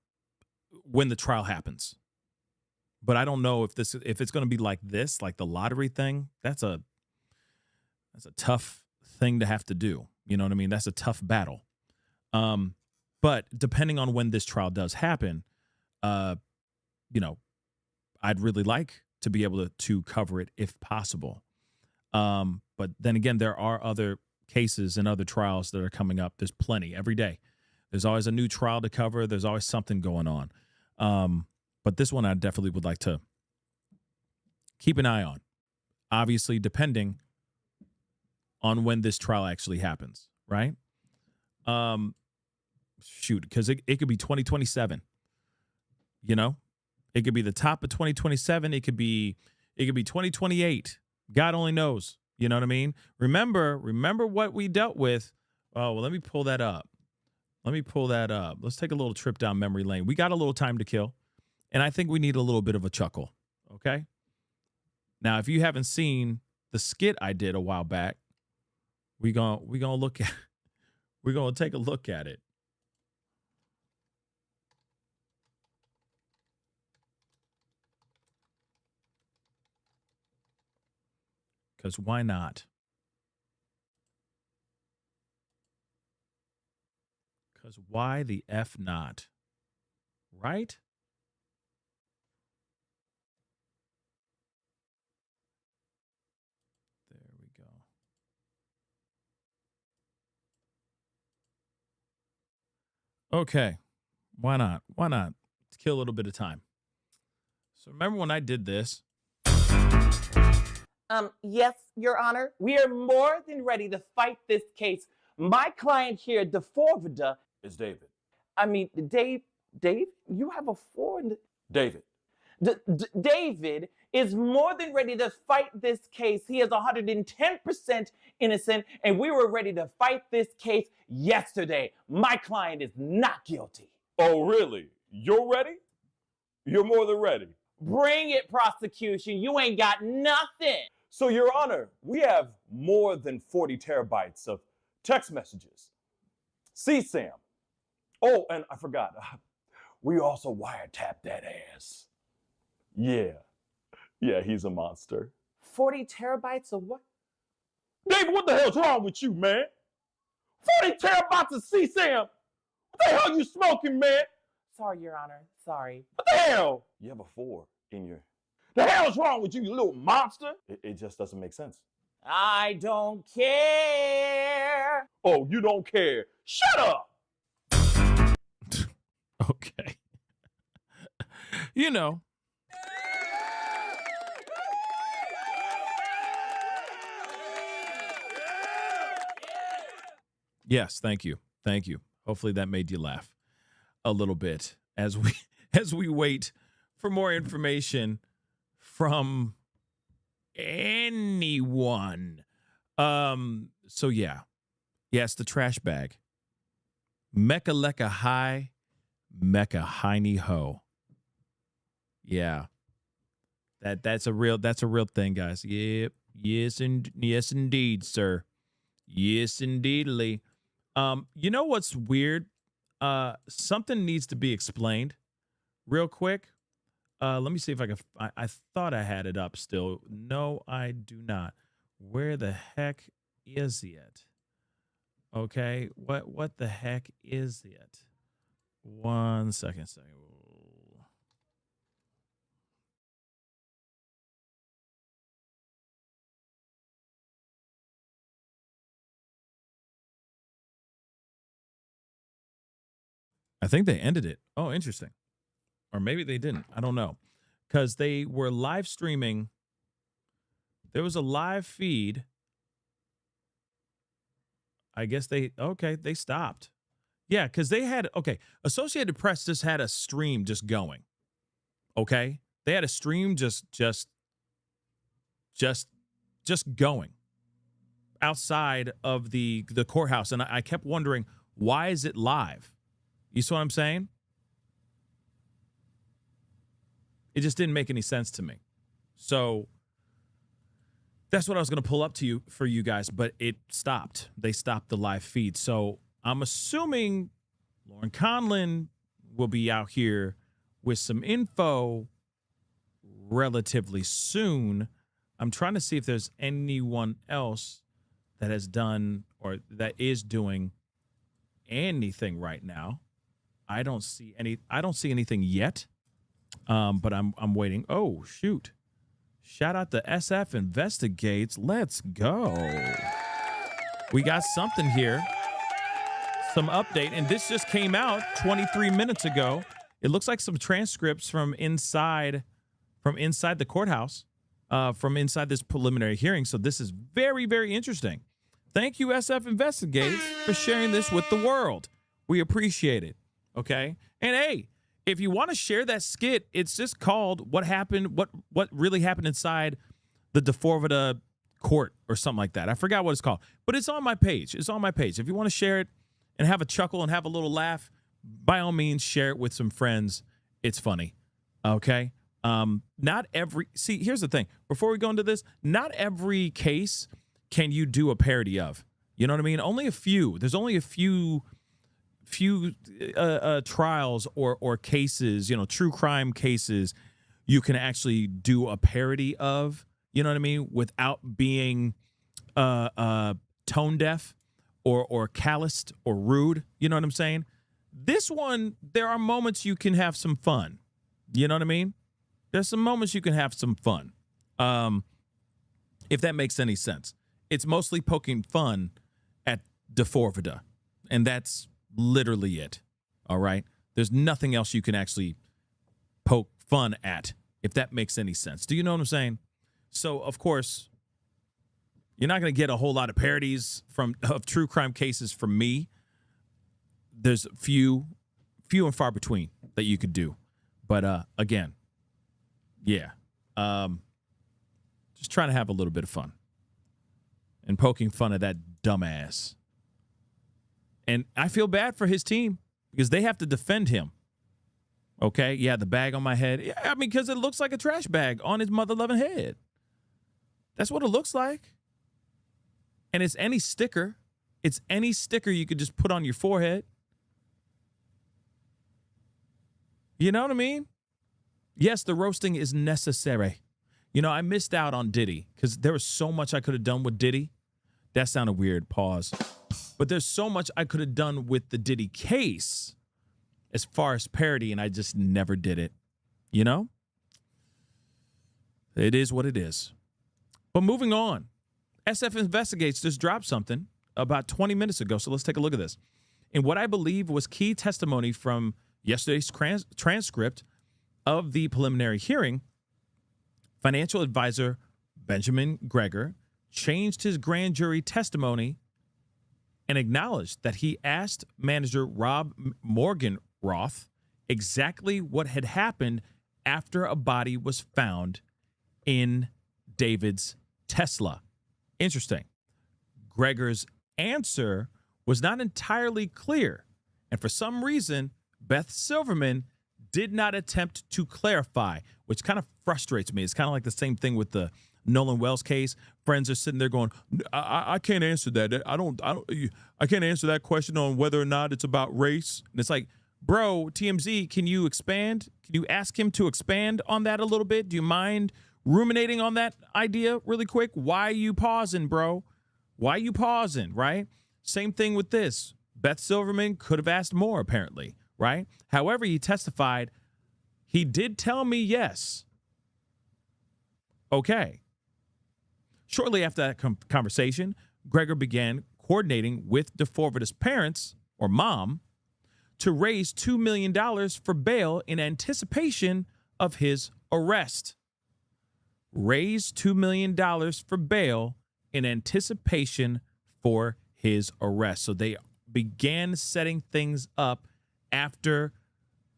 when the trial happens. But I don't know if it's going to be like this, like the lottery thing. That's a tough thing to have to do. You know what I mean? That's a tough battle. But depending on when this trial does happen, you know, I'd really like to be able to cover it if possible. But then again, there are other cases and other trials that are coming up. There's plenty every day. There's always a new trial to cover. There's always something going on. But this one I definitely would like to keep an eye on. Obviously, depending on when this trial actually happens, right? Shoot, because it could be 2027. You know? It could be the top of 2027. It could be 2028. God only knows. You know what I mean? Remember what we dealt with. Oh, well, let me pull that up. Let's take a little trip down memory lane. We got a little time to kill, and I think we need a little bit of a chuckle. Okay? Now, if you haven't seen the skit I did a while back, we're gonna take a look at it. Because why not? Because why the F not? Right? There we go. Okay. Why not? Why not? Let's kill a little bit of time. So remember when I did this? Yes, Your Honor. We are more than ready to fight this case. My client here, D4VD, is David. I mean, Dave, you have a 4 in the... David. David is more than ready to fight this case. He is 110% innocent, and we were ready to fight this case yesterday. My client is not guilty. Oh, really? You're ready? You're more than ready. Bring it, prosecution. You ain't got nothing. So, Your Honor, we have more than 40 terabytes of text messages. CSAM. Oh, and I forgot. We also wiretapped that ass. Yeah, he's a monster. 40 terabytes of what? David, what the hell's wrong with you, man? 40 terabytes of CSAM? What the hell you smoking, man? Sorry, Your Honor. Sorry. What the hell? You have a 4 in your... The hell's wrong with you, you little monster? It just doesn't make sense. I don't care. Oh, you don't care. Shut up! Okay. You know. Yes, thank you. Thank you. Hopefully that made you laugh a little bit as we wait for more information from anyone. So yeah. Yes, the trash bag. Mecca lecca high, Mecca hiney ho. Yeah. That's a real thing, guys. Yep. Yes indeed, sir. Yes indeedly. You know what's weird? Something needs to be explained real quick. Let me see if I can. I thought I had it up still. No, I do not. Where the heck is it? Okay, what the heck is it? 1 second. I think they ended it. Oh, interesting. Or maybe they didn't. I don't know. Because they were live streaming. There was a live feed. I guess they stopped. Yeah, because they had, Associated Press just had a stream just going. Okay? They had a stream just going. outside of the courthouse, and I kept wondering, why is it live? You see what I'm saying? It just didn't make any sense to me. So that's what I was going to pull up to you for you guys, but it stopped. They stopped the live feed. So I'm assuming Lauren Conlin will be out here with some info relatively soon. I'm trying to see if there's anyone else that has done or that is doing anything right now. I don't see anything yet. But I'm waiting. Oh, shoot. Shout out to SF Investigates. Let's go. We got something here. Some update. And this just came out 23 minutes ago. It looks like some transcripts from inside the courthouse, from inside this preliminary hearing. So this is very, very interesting. Thank you, SF Investigates, for sharing this with the world. We appreciate it. Okay? And hey, if you want to share that skit, it's just called What Happened, what really happened inside the D4VD court or something like that. I forgot what it's called, but it's on my page. It's on my page. If you want to share it and have a chuckle and have a little laugh, by all means, share it with some friends. It's funny. Okay? Here's the thing. Before we go into this, not every case can you do a parody of. You know what I mean? Only a few. There's only a few trials or cases, true crime cases you can actually do a parody of, you know what I mean, without being tone deaf or calloused or rude, you know what I'm saying? This one, there are moments you can have some fun. You know what I mean? There's some moments you can have some fun. If that makes any sense. It's mostly poking fun at D4VD, and that's literally it. All right? There's nothing else you can actually poke fun at, if that makes any sense. Do you know what I'm saying? So, of course, you're not going to get a whole lot of parodies of true crime cases from me. There's few and far between that you could do. But again, yeah. Just trying to have a little bit of fun. And poking fun at that dumbass. And I feel bad for his team because they have to defend him. Okay? Yeah, the bag on my head. Yeah, I mean, because it looks like a trash bag on his mother-loving head. That's what it looks like. And it's any sticker. It's any sticker you could just put on your forehead. You know what I mean? Yes, the roasting is necessary. I missed out on Diddy because there was so much I could have done with Diddy. That sounded weird. Pause. But there's so much I could have done with the Diddy case as far as parody, and I just never did it. You know? It is what it is. But moving on. SF Investigates just dropped something about 20 minutes ago, so let's take a look at this. In what I believe was key testimony from yesterday's transcript of the preliminary hearing, financial advisor Benjamin Gregor changed his grand jury testimony and acknowledged that he asked manager Rob Morgenroth exactly what had happened after a body was found in David's Tesla. Interesting. Gregor's answer was not entirely clear, and for some reason, Beth Silverman did not attempt to clarify, which kind of frustrates me. It's kind of like the same thing with the Nolan Wells case. Friends are sitting there going, I can't answer that. I can't answer that question on whether or not it's about race. And it's like, bro, TMZ, can you expand? Can you ask him to expand on that a little bit? Do you mind ruminating on that idea really quick? Why are you pausing, bro? Why are you pausing, right? Same thing with this. Beth Silverman could have asked more, apparently, right? However, he testified, he did tell me yes. Okay. Shortly after that conversation, Gregor began coordinating with D4VD's parents, or mom, to raise $2 million for bail in anticipation of his arrest. Raise $2 million for bail in anticipation for his arrest. So they began setting things up after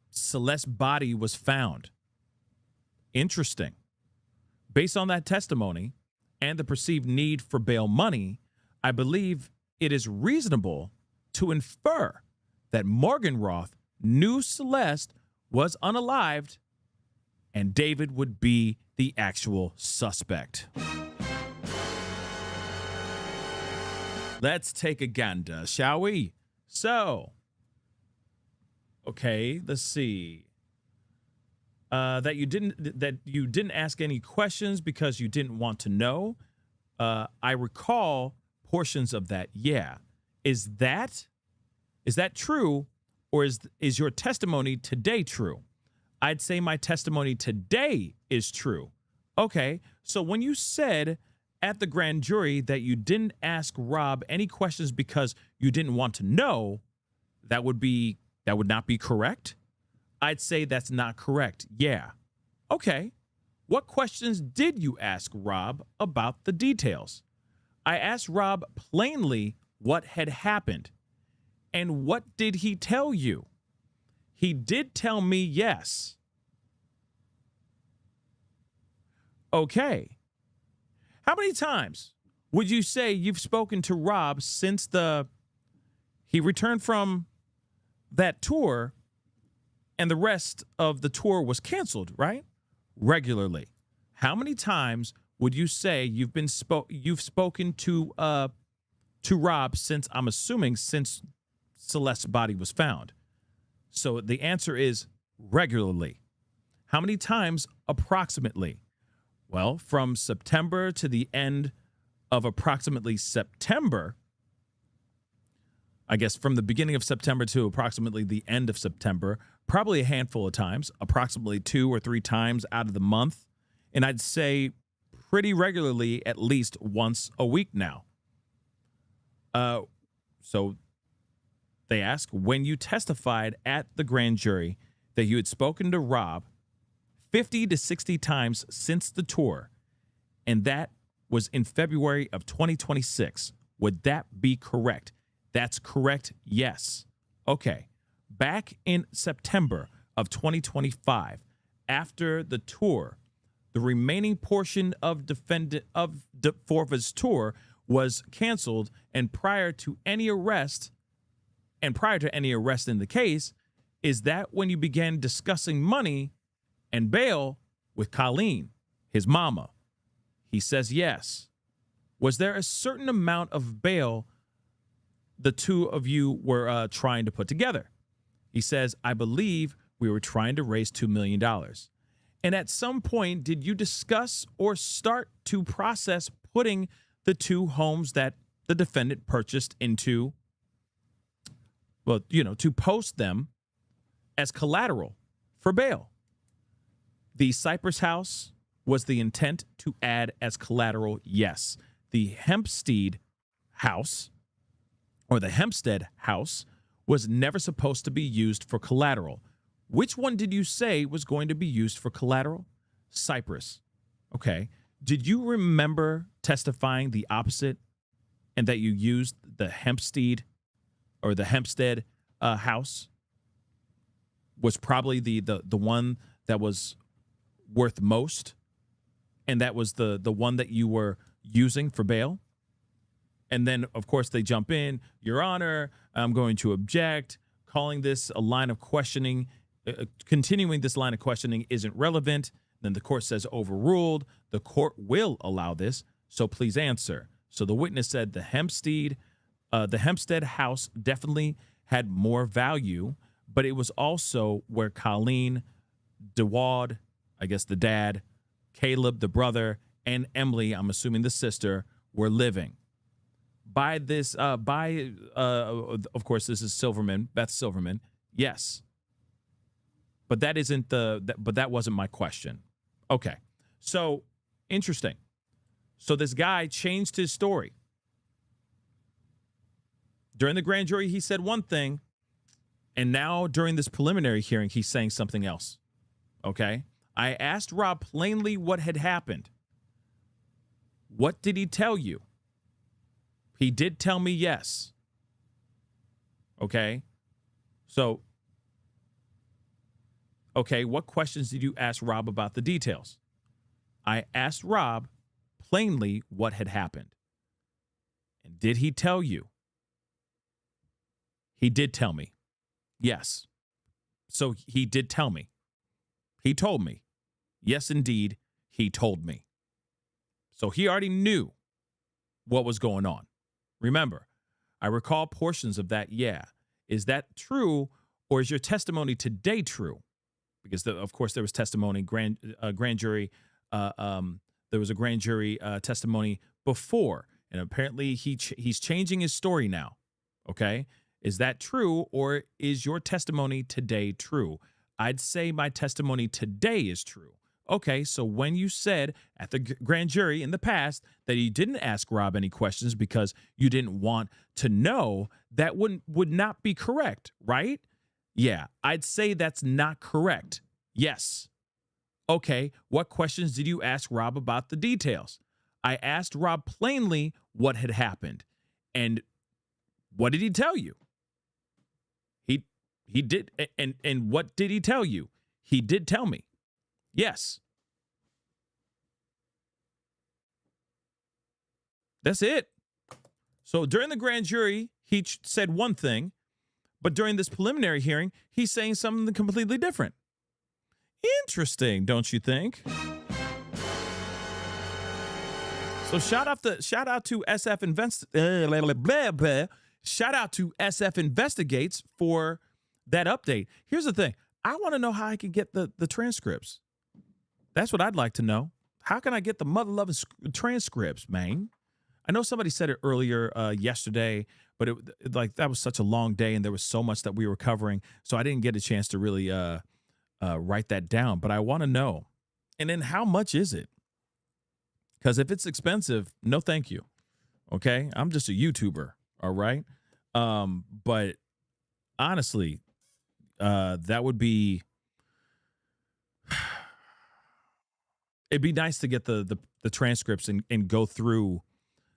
Celeste's body was found. Interesting. Based on that testimony and the perceived need for bail money, I believe it is reasonable to infer that Morgan Roth knew Celeste was unalived and David would be the actual suspect. Let's take a gander, shall we? So, okay, let's see. That you didn't ask any questions because you didn't want to know. I recall portions of that. Yeah. Is that true, or is your testimony today true? I'd say my testimony today is true. Okay. So when you said at the grand jury that you didn't ask Rob any questions because you didn't want to know, that would not be correct. I'd say that's not correct. Yeah. Okay. What questions did you ask Rob about the details? I asked Rob plainly what had happened. And what did he tell you? He did tell me yes. Okay. How many times would you say you've spoken to Rob since he returned from that tour and the rest of the tour was canceled, right? Regularly. How many times would you say you've spoken to Rob since, I'm assuming, since Celeste's body was found? So the answer is regularly. How many times approximately? Well, from September to the end of approximately September, I guess from the beginning of September to approximately the end of September, probably a handful of times, approximately 2 or 3 times out of the month. And I'd say pretty regularly, at least once a week now. So they ask, when you testified at the grand jury that you had spoken to Rob 50 to 60 times since the tour, and that was in February of 2026, would that be correct? That's correct, yes. Okay. Back in September of 2025, after the tour, the remaining portion of D4VD's tour was canceled, and prior to any arrest in the case, is that when you began discussing money and bail with Colleen, his mama? He says yes. Was there a certain amount of bail the two of you were trying to put together? He says, I believe we were trying to raise $2 million. And at some point, did you discuss or start to process putting the 2 homes that the defendant purchased into, well, to post them as collateral for bail? The Cypress house was the intent to add as collateral, yes. The Hempstead house, or the Hempstead house, was never supposed to be used for collateral. Which one did you say was going to be used for collateral? Cypress. Okay. Did you remember testifying the opposite, and that you used the Hempstead or the Hempstead house was probably the one that was worth most, and that was the one that you were using for bail? And then, of course, they jump in. Your Honor, I'm going to object. Calling this a line of questioning, continuing this line of questioning isn't relevant. Then the court says overruled. The court will allow this, so please answer. So the witness said the Hempstead house definitely had more value, but it was also where Colleen, DeWad, I guess the dad, Caleb, the brother, and Emily, I'm assuming the sister, were living. Of course, this is Silverman, Beth Silverman. Yes. But that isn't but that wasn't my question. Okay. So, interesting. So this guy changed his story. During the grand jury, he said one thing, and now during this preliminary hearing, he's saying something else. Okay? I asked Rob plainly what had happened. What did he tell you? He did tell me yes. Okay? So, okay, what questions did you ask Rob about the details? I asked Rob plainly what had happened. And did he tell you? He did tell me. Yes. So he did tell me. He told me. Yes, indeed, he told me. So he already knew what was going on. Remember, I recall portions of that. Yeah. Is that true, or is your testimony today true? Because, of course, there was testimony, grand jury. There was a grand jury testimony before, and apparently he's changing his story now. Okay. Is that true, or is your testimony today true? I'd say my testimony today is true. Okay, so when you said at the grand jury in the past that you didn't ask Rob any questions because you didn't want to know, that would not be correct, right? Yeah, I'd say that's not correct. Yes. Okay, what questions did you ask Rob about the details? I asked Rob plainly what had happened. And what did he tell you? He did. And what did he tell you? He did tell me. Yes. That's it. So during the grand jury, he said one thing, but during this preliminary hearing, he's saying something completely different. Interesting, don't you think? So shout out to SF Investigates for that update. Here's the thing. I want to know how I can get the transcripts. That's what I'd like to know. How can I get the mother-loving transcripts, man? I know somebody said it earlier yesterday, but that was such a long day and there was so much that we were covering, so I didn't get a chance to really write that down. But I want to know. And then how much is it? Because if it's expensive, no thank you. Okay? I'm just a YouTuber, all right? But honestly, that would be... It'd be nice to get the transcripts and go through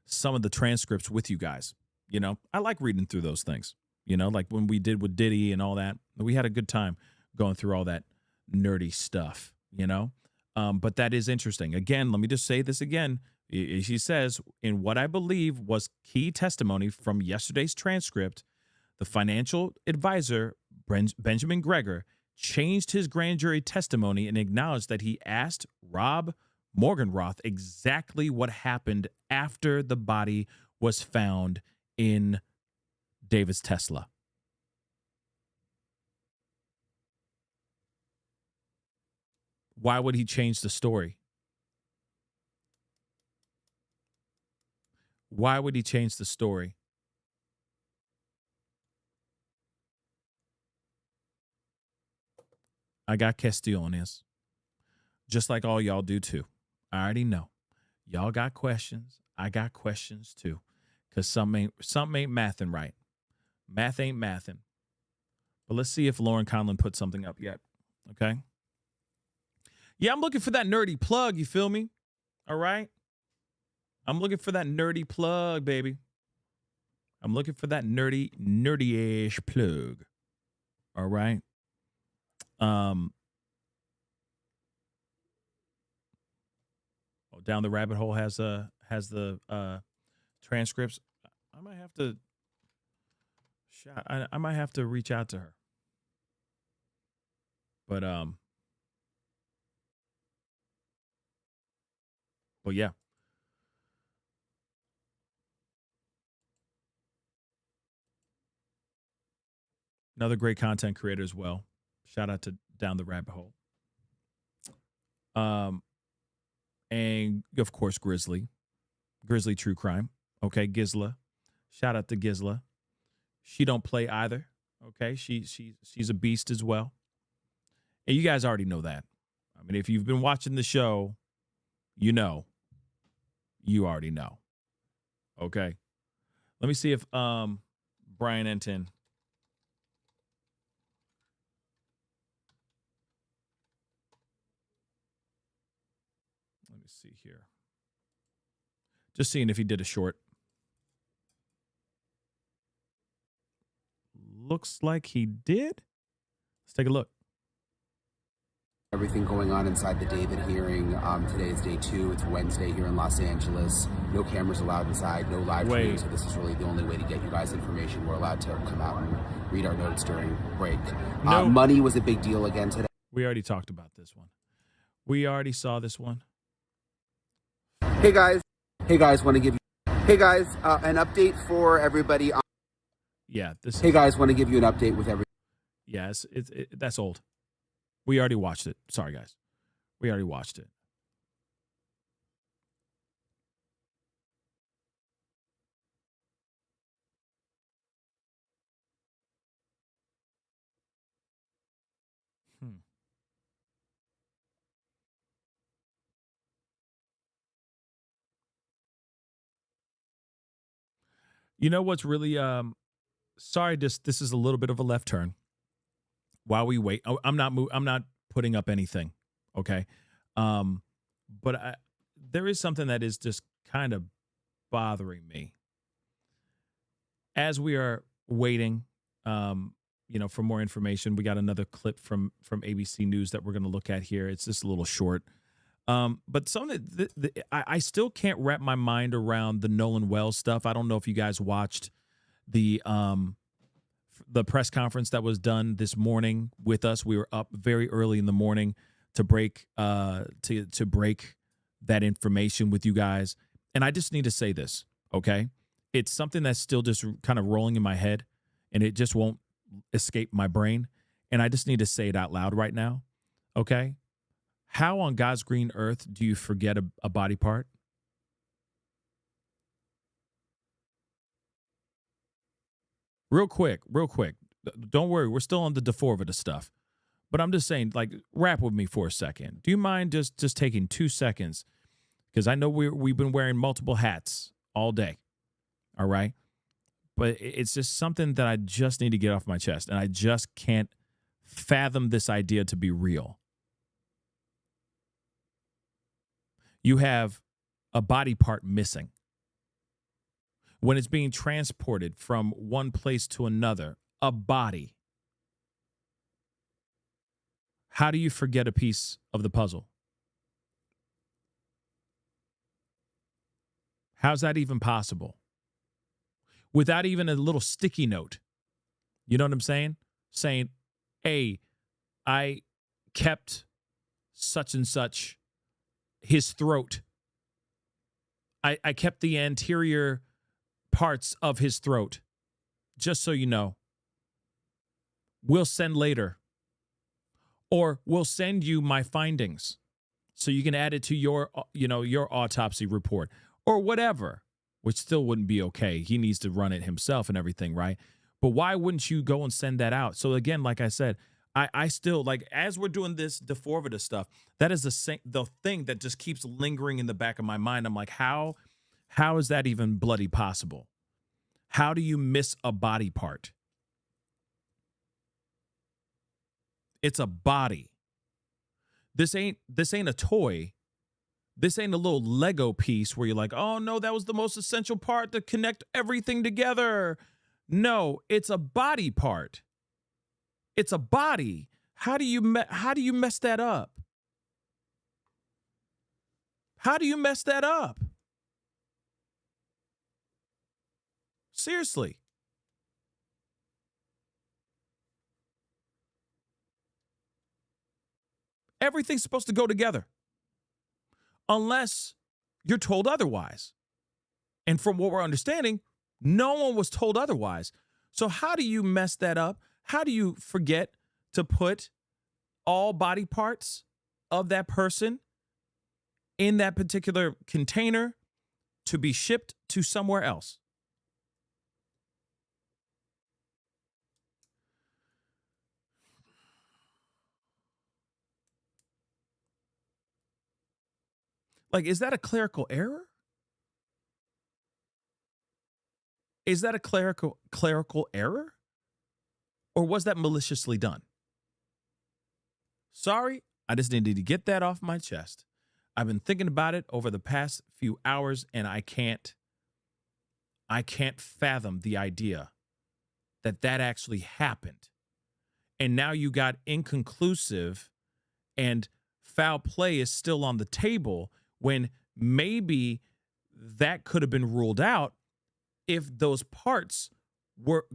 some of the transcripts with you guys. You know, I like reading through those things. You know, like when we did with Diddy and all that. We had a good time going through all that nerdy stuff, you know. But that is interesting. Again, let me just say this again. She says, in what I believe was key testimony from yesterday's transcript, the financial advisor, Benjamin Gregor, changed his grand jury testimony and acknowledged that he asked Rob Morgenroth exactly what happened after the body was found in David's Tesla. Why would he change the story? Why would he change the story? I got questiones, just like all y'all do too. I already know. Y'all got questions. I got questions too. Because some ain't mathing right. Math ain't mathing. But let's see if Lauren Conlon put something up yet. Okay. Yeah, I'm looking for that nerdy plug. You feel me? All right. I'm looking for that nerdy plug, baby. I'm looking for that nerdy-ish plug. All right. Down the Rabbit Hole has the transcripts. I might have to reach out to her. But yeah. Another great content creator as well. Shout out to Down the Rabbit Hole. And of course, Grizzly True Crime. Okay, Gizla. Shout out to Gizla. She don't play either. Okay, she's a beast as well. And you guys already know that. I mean, if you've been watching the show, you know. You already know. Okay. Let me see if Brian Enton. Let me see here. Just seeing if he did a short. Looks like he did. Let's take a look. Everything going on inside the David hearing. Today is day 2. It's Wednesday here in Los Angeles. No cameras allowed inside, no live streaming, so this is really the only way to get you guys information. We're allowed to come out and read our notes during break. Money was a big deal again today. We already talked about this one. We already saw this one. Hey guys, want to give you an update for everybody. Yeah, this. Hey guys, want to give you an update with every. Yes, that's old. We already watched it. Sorry, guys. We already watched it. You know what's really sorry, this is a little bit of a left turn. While we wait, I'm not putting up anything, okay? But there is something that is just kind of bothering me. As we are waiting, for more information, we got another clip from ABC News that we're going to look at here. It's just a little short. But something I still can't wrap my mind around the Nolan Wells stuff. I don't know if you guys watched the press conference that was done this morning with us. We were up very early in the morning to break to break that information with you guys. And I just need to say this, okay? It's something that's still just kind of rolling in my head, and it just won't escape my brain. And I just need to say it out loud right now, okay? How on God's green earth do you forget a body part? Real quick. Don't worry, we're still on the D4VD stuff. But I'm just saying, like, rap with me for a second. Do you mind just taking 2 seconds? Because I know we've been wearing multiple hats all day. All right? But it's just something that I just need to get off my chest. And I just can't fathom this idea to be real. You have a body part missing. When it's being transported from one place to another, a body. How do you forget a piece of the puzzle? How's that even possible? Without even a little sticky note. You know what I'm saying? Saying, hey, I kept such and such his throat. I kept the anterior parts of his throat. Just so you know. We'll send later. Or we'll send you my findings so you can add it to your autopsy report or whatever, which still wouldn't be okay. He needs to run it himself and everything, right? But why wouldn't you go and send that out? So again, like I said, I still, like, as we're doing this D4VD stuff, that is the thing that just keeps lingering in the back of my mind. I'm like, how is that even bloody possible? How do you miss a body part? It's a body. This ain't a toy. This ain't a little Lego piece where you're like, oh no, that was the most essential part to connect everything together. No, it's a body part. It's a body. How do you mess that up? How do you mess that up? Seriously. Everything's supposed to go together. Unless you're told otherwise. And from what we're understanding, no one was told otherwise. So how do you mess that up? How do you forget to put all body parts of that person in that particular container to be shipped to somewhere else? Like, is that a clerical error? Is that a clerical error? Or was that maliciously done? Sorry, I just needed to get that off my chest. I've been thinking about it over the past few hours, and I can't fathom the idea that actually happened. And now you got inconclusive and foul play is still on the table when maybe that could have been ruled out if those parts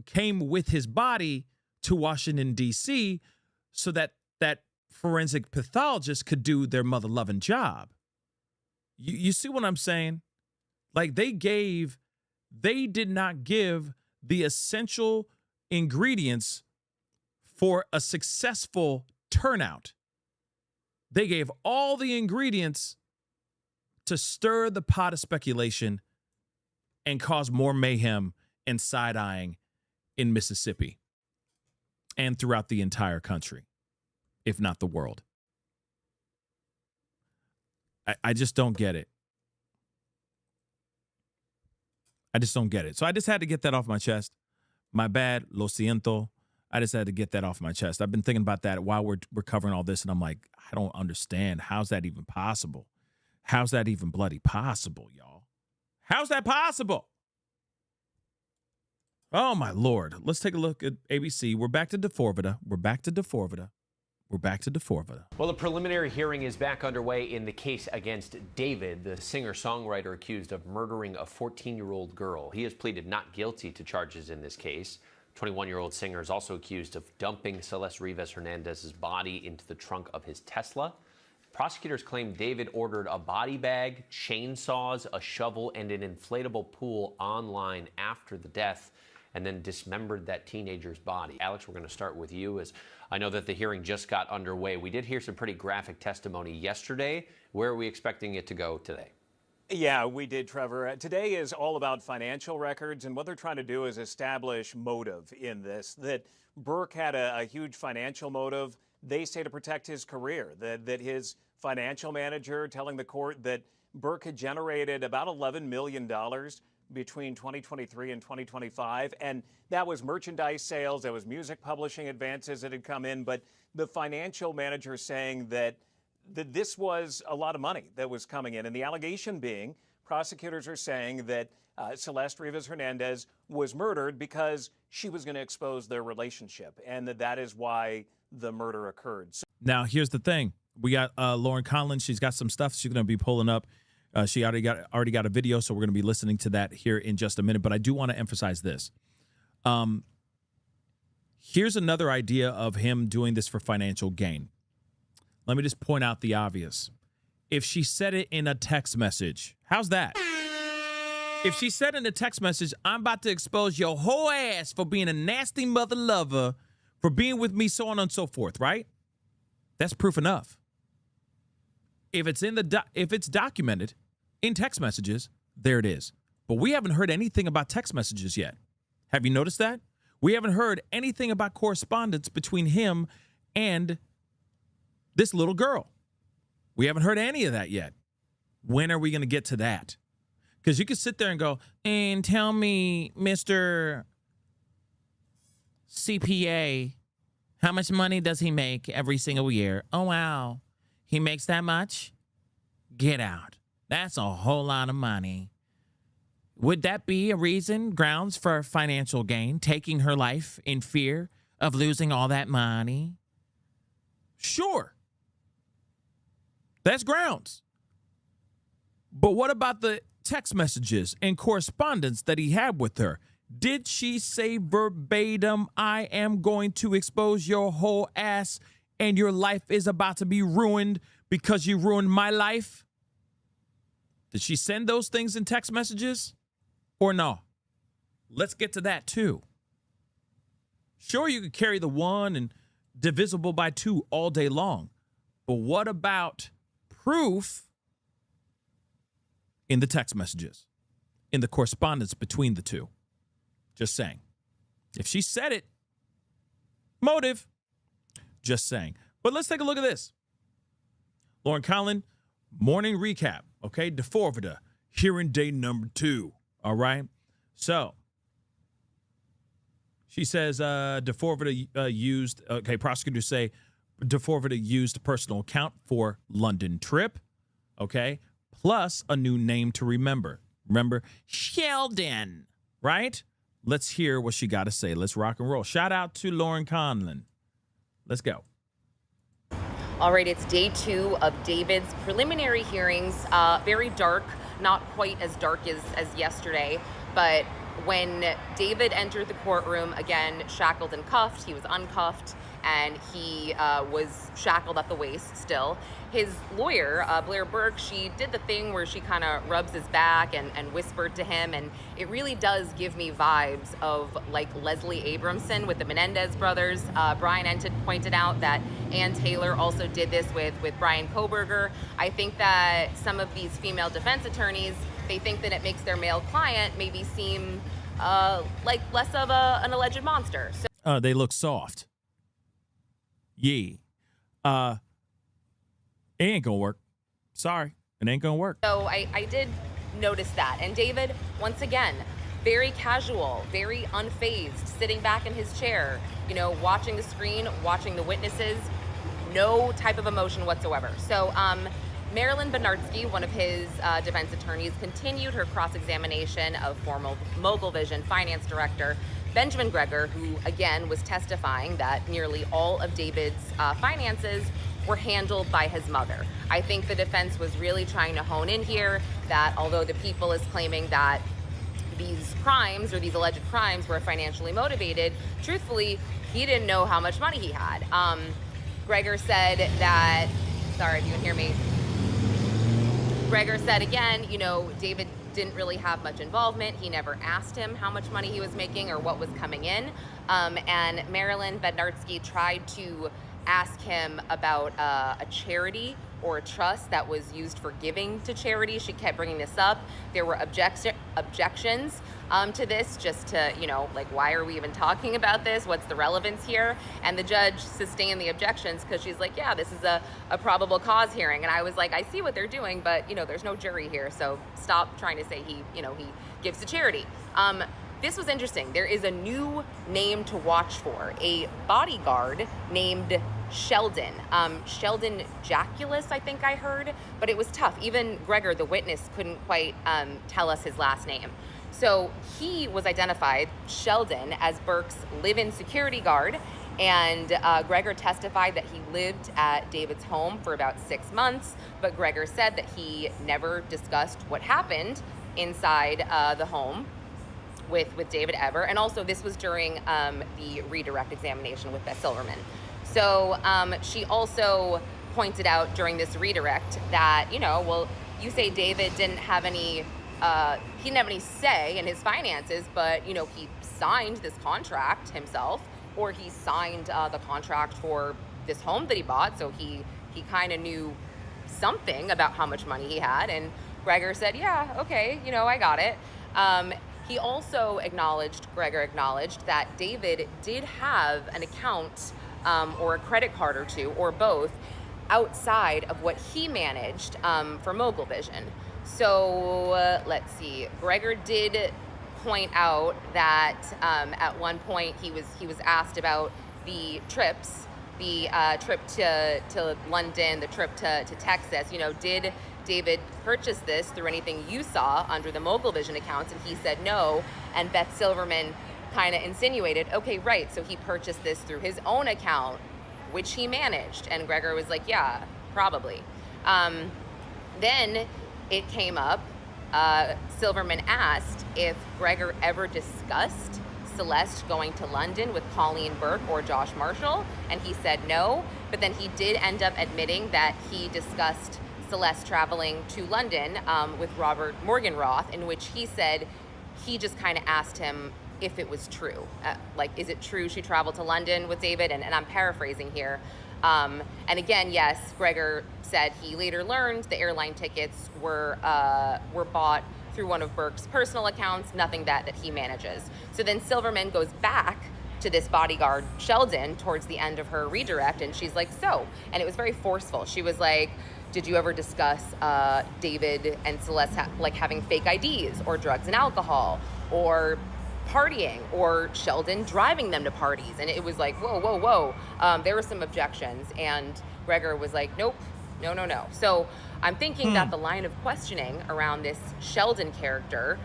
came with his body to Washington, D.C., so that that forensic pathologist could do their mother-loving job. You see what I'm saying? Like they did not give the essential ingredients for a successful turnout. They gave all the ingredients to stir the pot of speculation and cause more mayhem and side-eyeing in Mississippi and throughout the entire country, if not the world. I just don't get it. I just don't get it. So I just had to get that off my chest. My bad, lo siento. I just had to get that off my chest. I've been thinking about that while we're covering all this, and I'm like, I don't understand. How's that even possible? How's that even bloody possible, y'all? How's that possible? Oh, my Lord. Let's take a look at ABC. We're back to D4VD. We're back to D4VD. We're back to D4VD. Well, the preliminary hearing is back underway in the case against David, the singer-songwriter accused of murdering a 14-year-old girl. He has pleaded not guilty to charges in this case. 21-year-old singer is also accused of dumping Celeste Rivas Hernandez's body into the trunk of his Tesla. Prosecutors claim David ordered a body bag, chainsaws, a shovel, and an inflatable pool online after the death, and then dismembered that teenager's body. Alex, we're going to start with you, as I know that the hearing just got underway. We did hear some pretty graphic testimony yesterday. Where are we expecting it to go today? Yeah, we did, Trevor. Today is all about financial records, and what they're trying to do is establish motive in this, that Burke had a huge financial motive. They say to protect his career, that his financial manager telling the court that Burke had generated about $11 million between 2023 and 2025, and that was merchandise sales, that was music publishing advances that had come in, but the financial manager saying that this was a lot of money that was coming in, and the allegation being, prosecutors are saying that Celeste Rivas Hernandez was murdered because she was going to expose their relationship, and that is why the murder occurred. Now, here's the thing. We got Lauren Conlon. She's got some stuff she's going to be pulling up. She already got a video, so we're going to be listening to that here in just a minute. But I do want to emphasize this. Here's another idea of him doing this for financial gain. Let me just point out the obvious. If she said it in a text message, how's that? If she said in a text message, I'm about to expose your whole ass for being a nasty mother lover, for being with me, so on and so forth, right? That's proof enough. If it's if it's documented in text messages, there it is. But we haven't heard anything about text messages yet. Have you noticed that? We haven't heard anything about correspondence between him and this little girl. We haven't heard any of that yet. When are we going to get to that? Because you can sit there and go, and tell me, Mr. CPA, how much money does he make every single year? Oh, wow. He makes that much? Get out. That's a whole lot of money. Would that be a reason, grounds for financial gain, taking her life in fear of losing all that money? Sure. That's grounds. But what about the text messages and correspondence that he had with her? Did she say verbatim, I am going to expose your whole ass and your life is about to be ruined because you ruined my life? Did she send those things in text messages or no? Let's get to that too. Sure, you could carry the 1 and divisible by 2 all day long. But what about proof in the text messages, in the correspondence between the two? Just saying. If she said it, motive. Just saying. But let's take a look at this. Lauren Conlon, morning recap. Okay, D4VD, hearing day number 2. All right. So she says D4VD used, okay, prosecutors say D4VD used a personal account for London trip. Okay. Plus a new name to remember. Remember, Sheldon, right? Let's hear what she got to say. Let's rock and roll. Shout out to Lauren Conlon. Let's go. All right, it's day 2 of David's preliminary hearings. Very dark, not quite as dark as yesterday, but when David entered the courtroom, again, shackled and cuffed, he was uncuffed, and he was shackled at the waist still. His lawyer, Blair Burke, she did the thing where she kind of rubs his back and whispered to him, and it really does give me vibes of like Leslie Abramson with the Menendez brothers. Brian Ented pointed out that Ann Taylor also did this with Brian Kohberger. I think that some of these female defense attorneys, they think that it makes their male client maybe seem like less of an alleged monster. So they look soft. Yeah. It ain't gonna work. Sorry, it ain't gonna work. So I did notice that. And David, once again, very casual, very unfazed, sitting back in his chair, you know, watching the screen, watching the witnesses, no type of emotion whatsoever. So Marilyn Bednarski, one of his defense attorneys, continued her cross-examination of former Mogul Vision finance director Benjamin Gregor, who again was testifying that nearly all of David's finances were handled by his mother. I think the defense was really trying to hone in here that although the People is claiming that these crimes or these alleged crimes were financially motivated, truthfully, he didn't know how much money he had. Gregor said that, sorry if you can hear me, Gregor said again, you know, David didn't really have much involvement. He never asked him how much money he was making or what was coming in. And Marilyn Bednarski tried to ask him about a charity or a trust that was used for giving to charity. She kept bringing this up. There were objections to this, just to, you know, like, why are we even talking about this? What's the relevance here? And the judge sustained the objections because she's like, yeah, this is a probable cause hearing. And I was like, I see what they're doing, but, you know, there's no jury here, so stop trying to say he gives to charity. This was interesting. There is a new name to watch for, a bodyguard named Sheldon. Sheldon Jaculus, I think I heard, but it was tough. Even Gregor, the witness, couldn't quite tell us his last name. So he was identified, Sheldon, as Burke's live-in security guard, and Gregor testified that he lived at David's home for about 6 months, but Gregor said that he never discussed what happened inside the home with David ever. And also this was during the redirect examination with Beth Silverman. So she also pointed out during this redirect that, you know, well, you say David didn't have any say in his finances, but, you know, he signed this contract himself, or he signed the contract for this home that he bought, so he kind of knew something about how much money he had. And Gregor said, yeah, okay, you know, I got it. He also Gregor acknowledged that David did have an account or a credit card or two, or both, outside of what he managed for Mogul Vision. So let's see, Gregor did point out that at one point he was asked about the trips, the trip to London, the trip to Texas, you know, did David purchase this through anything you saw under the Mogul Vision accounts? And he said no. And Beth Silverman kind of insinuated, okay, right, so he purchased this through his own account, which he managed. And Gregor was like, yeah, probably. Then it came up, Silverman asked if Gregor ever discussed Celeste going to London with Colleen Burke or Josh Marshall, and he said no, but then he did end up admitting that he discussed Celeste traveling to London with Robert Morgenroth, in which he said he just kind of asked him if it was true. Like, is it true she traveled to London with David? And I'm paraphrasing here. And again, yes, Gregor said he later learned the airline tickets were bought through one of Burke's personal accounts, nothing that he manages. So then Silverman goes back to this bodyguard, Sheldon, towards the end of her redirect, and she's like, so, and it was very forceful. She was like, did you ever discuss David and Celeste having fake IDs or drugs and alcohol or partying or Sheldon driving them to parties? And it was like, whoa. There were some objections, and Gregor was like, nope, no. So I'm thinking that the line of questioning around this Sheldon character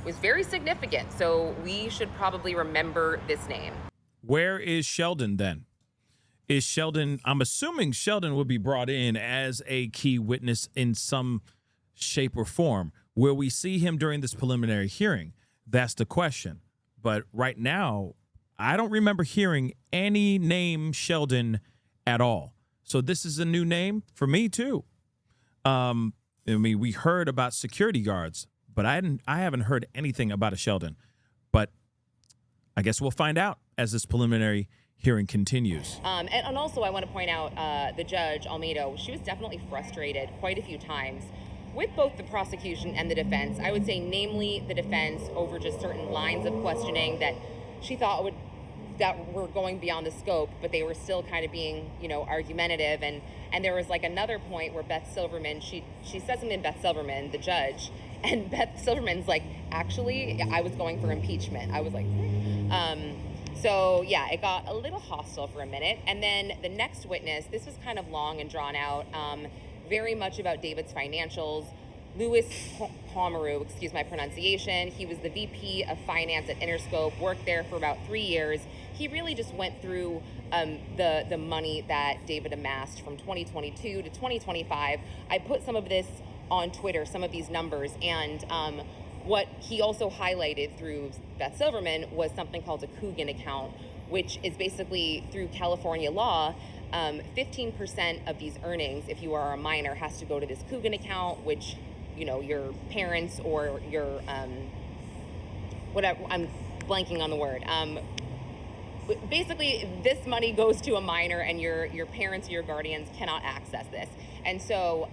was very significant. So we should probably remember this name. Where is Sheldon then? is Sheldon, I'm assuming Sheldon would be brought in as a key witness in some shape or form. Will we see him during this preliminary hearing? That's the question. But right now, I don't remember hearing any name Sheldon at all. So this is a new name for me too. I mean, we heard about security guards, but I haven't heard anything about a Sheldon. But I guess we'll find out as this preliminary hearing continues. And also, I want to point out the judge, Almeida, she was definitely frustrated quite a few times with both the prosecution and the defense. I would say, namely, the defense over just certain lines of questioning that she thought that were going beyond the scope, but they were still kind of being, argumentative. And there was like another point where Beth Silverman, she said something to Beth Silverman, the judge, and Beth Silverman's like, actually, I was going for impeachment. I was like, So yeah, it got a little hostile for a minute. And then the next witness, this was kind of long and drawn out, very much about David's financials. Louis Pomeroy, excuse my pronunciation. He was the VP of Finance at Interscope, worked there for about 3 years. He really just went through the money that David amassed from 2022 to 2025. I put some of this on Twitter, some of these numbers, and what he also highlighted through Beth Silverman was something called a Coogan account, which is basically, through California law, 15% of these earnings, if you are a minor, has to go to this Coogan account, which, your parents or your, whatever, I'm blanking on the word. Basically, this money goes to a minor, and your parents or your guardians cannot access this. And so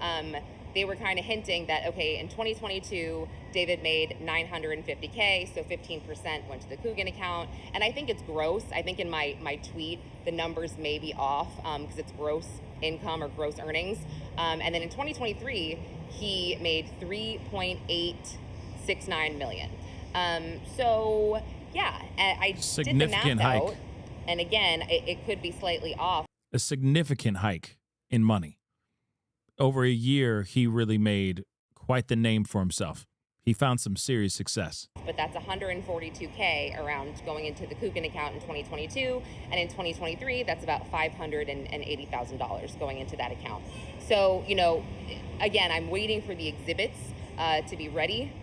they were kind of hinting that, okay, in 2022, David made $950K, so 15% went to the Coogan account. And I think it's gross. I think in my tweet, the numbers may be off because it's gross income or gross earnings. And then in 2023, he made $3.869 million. So yeah, I did the math out. And again, it could be slightly off. A significant hike in money. Over a year, he really made quite the name for himself. He found some serious success. But that's $142K around going into the Coogan account in 2022. And in 2023, that's about $580,000 going into that account. So, again, I'm waiting for the exhibits to be ready.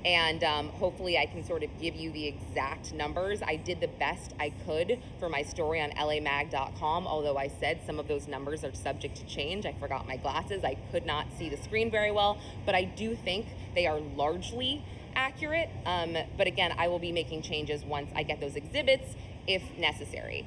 And hopefully I can sort of give you the exact numbers. I did the best I could for my story on lamag.com, although I said some of those numbers are subject to change. I forgot my glasses. I could not see the screen very well, but I do think they are largely accurate. But again, I will be making changes once I get those exhibits if necessary.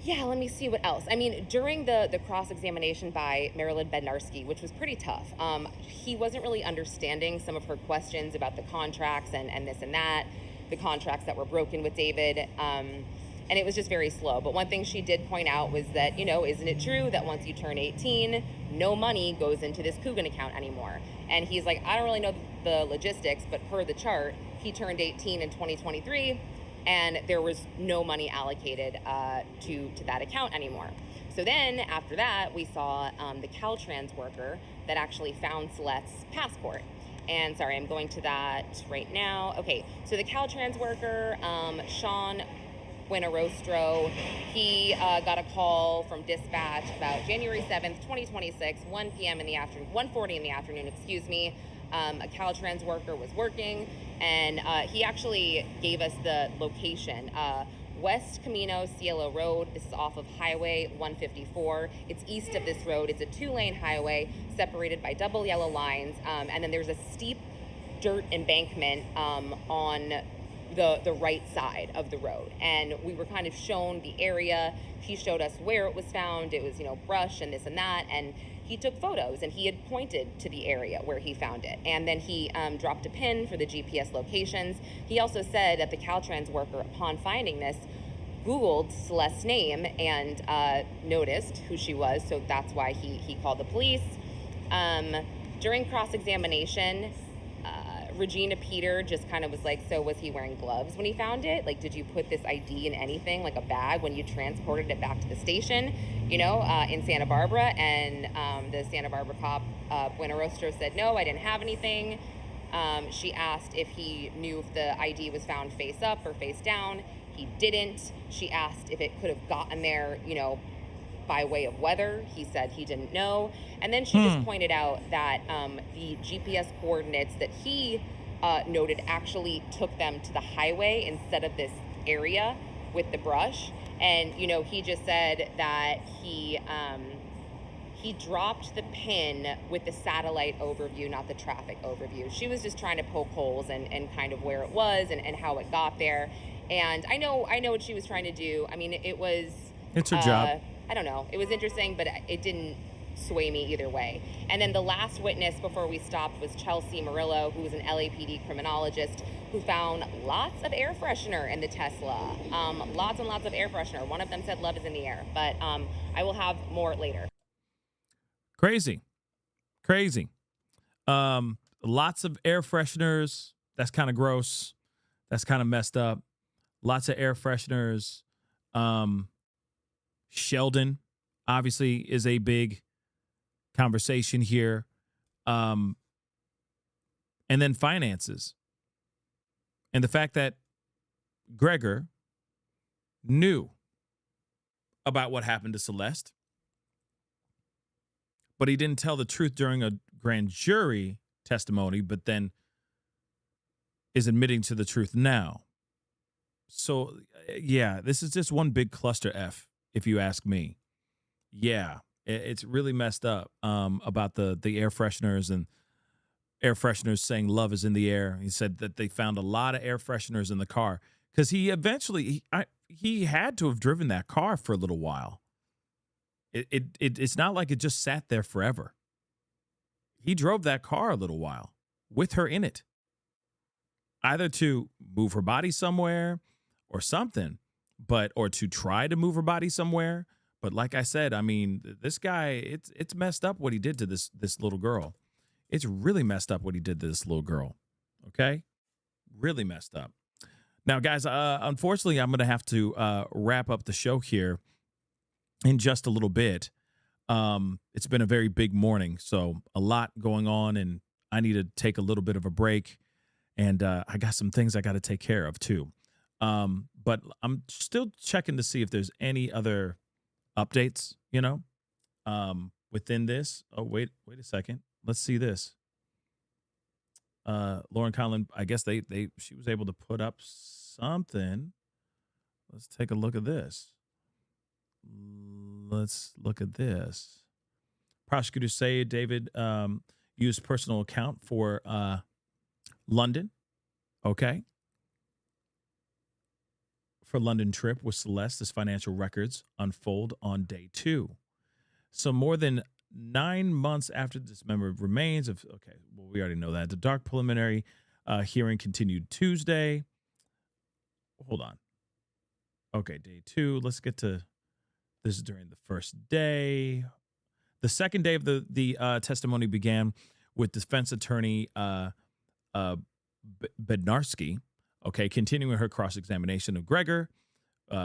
Yeah, let me see what else. I mean, during the cross-examination by Marilyn Bednarski, which was pretty tough, he wasn't really understanding some of her questions about the contracts and this and that, the contracts that were broken with David, and it was just very slow. But one thing she did point out was that, isn't it true that once you turn 18, no money goes into this Coogan account anymore? And he's like, I don't really know the logistics, but per the chart, he turned 18 in 2023, and there was no money allocated to that account anymore. So then after that, we saw the Caltrans worker that actually found Celeste's passport. And sorry, I'm going to that right now. Okay, so the Caltrans worker, Sean Buenarostro, he got a call from dispatch about January 7th, 2026, 1:40 in the afternoon, excuse me. A Caltrans worker was working, and he actually gave us the location. West Camino Cielo Road. This is off of Highway 154. It's east of this road. It's a 2-lane highway separated by double yellow lines, and then there's a steep dirt embankment on the right side of the road. And we were kind of shown the area. He showed us where it was found. It was, brush and this and that, and he took photos, and he had pointed to the area where he found it. And then he dropped a pin for the GPS locations. He also said that the Caltrans worker, upon finding this, Googled Celeste's name and noticed who she was, so that's why he called the police. During cross-examination, Regina Peter just kind of was like, so was he wearing gloves when he found it? Like, did you put this ID in anything, like a bag, when you transported it back to the station, in Santa Barbara? And the Santa Barbara cop, Buenarostro, said, no, I didn't have anything. She asked if he knew if the ID was found face up or face down. He didn't. She asked if it could have gotten there, you know, by way of weather. He said he didn't know. And then she just pointed out that the GPS coordinates that he noted actually took them to the highway instead of this area with the brush. And, you know, he just said that he dropped the pin with the satellite overview, not the traffic overview. She was just trying to poke holes and kind of where it was and how it got there. And I know what she was trying to do. I mean, it's her job. I don't know. It was interesting, but it didn't sway me either way. And then the last witness before we stopped was Chelsea Murillo, who was an LAPD criminologist who found lots of air freshener in the Tesla. Lots and lots of air freshener. One of them said love is in the air, but I will have more later. Crazy. Lots of air fresheners. That's kind of gross. That's kind of messed up. Lots of air fresheners. Sheldon obviously is a big conversation here. And then finances. And the fact that Gregor knew about what happened to Celeste, but he didn't tell the truth during a grand jury testimony, but then is admitting to the truth now. So, yeah, this is just one big cluster F, if you ask me. Yeah, it's really messed up about the air fresheners and air fresheners saying love is in the air. He said that they found a lot of air fresheners in the car because he eventually, he had to have driven that car for a little while. It's not like it just sat there forever. He drove that car a little while with her in it, either to move her body somewhere or something, or to try to move her body somewhere. But like I said, I mean, this guy, it's messed up what he did to this little girl. It's really messed up what he did to this little girl. Okay? Really messed up. Now, guys, unfortunately, I'm going to have to wrap up the show here in just a little bit. It's been a very big morning, so a lot going on, and I need to take a little bit of a break. And I got some things I got to take care of, too. But I'm still checking to see if there's any other updates, you know, within this. Oh, wait a second. Let's see this. Lauren Conlon, I guess she was able to put up something. Let's take a look at this. Let's look at this. Prosecutors say David used personal account for London. Okay. For London trip with Celeste, as financial records unfold on day 2. So more than 9 months after dismembered remains of, okay, well, we already know that. The dark preliminary hearing continued Tuesday. Hold on. Okay, day 2. Let's get to this during the first day. The second day of the testimony began with defense attorney Bednarski, okay, continuing her cross-examination of Gregor,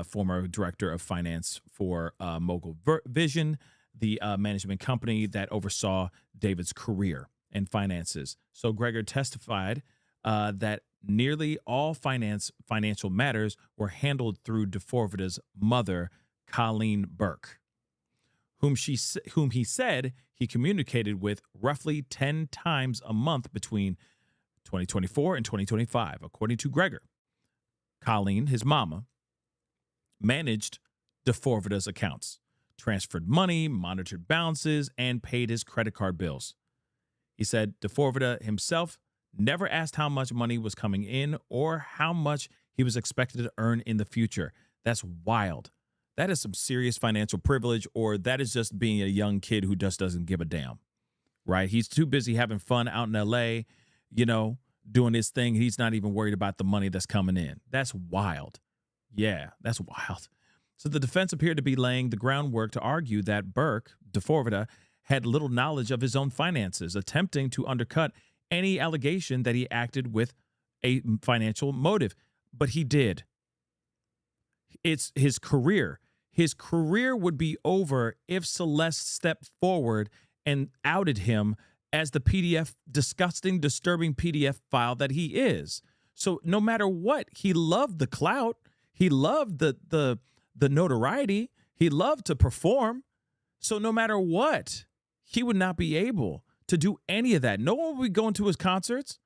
former director of finance for Mogul Vision, the management company that oversaw David's career and finances. So Gregor testified that nearly all financial matters were handled through D4VD's mother, Colleen Burke, whom he said he communicated with roughly 10 times a month between 2024 and 2025. According to Gregor, Colleen, his mama, managed D4VD's accounts, transferred money, monitored balances, and paid his credit card bills. He said D4VD himself never asked how much money was coming in or how much he was expected to earn in the future. That's wild. That is some serious financial privilege, or that is just being a young kid who just doesn't give a damn, right? He's too busy having fun out in L.A., you know, doing his thing. He's not even worried about the money that's coming in. That's wild. Yeah, that's wild. So the defense appeared to be laying the groundwork to argue that Burke, D4VD, had little knowledge of his own finances, attempting to undercut any allegation that he acted with a financial motive. But he did. It's his career. His career would be over if Celeste stepped forward and outed him as the disgusting, disturbing PDF file that he is. So no matter what, he loved the clout. He loved the notoriety. He loved to perform. So no matter what, he would not be able to do any of that. No one would be going to his concerts.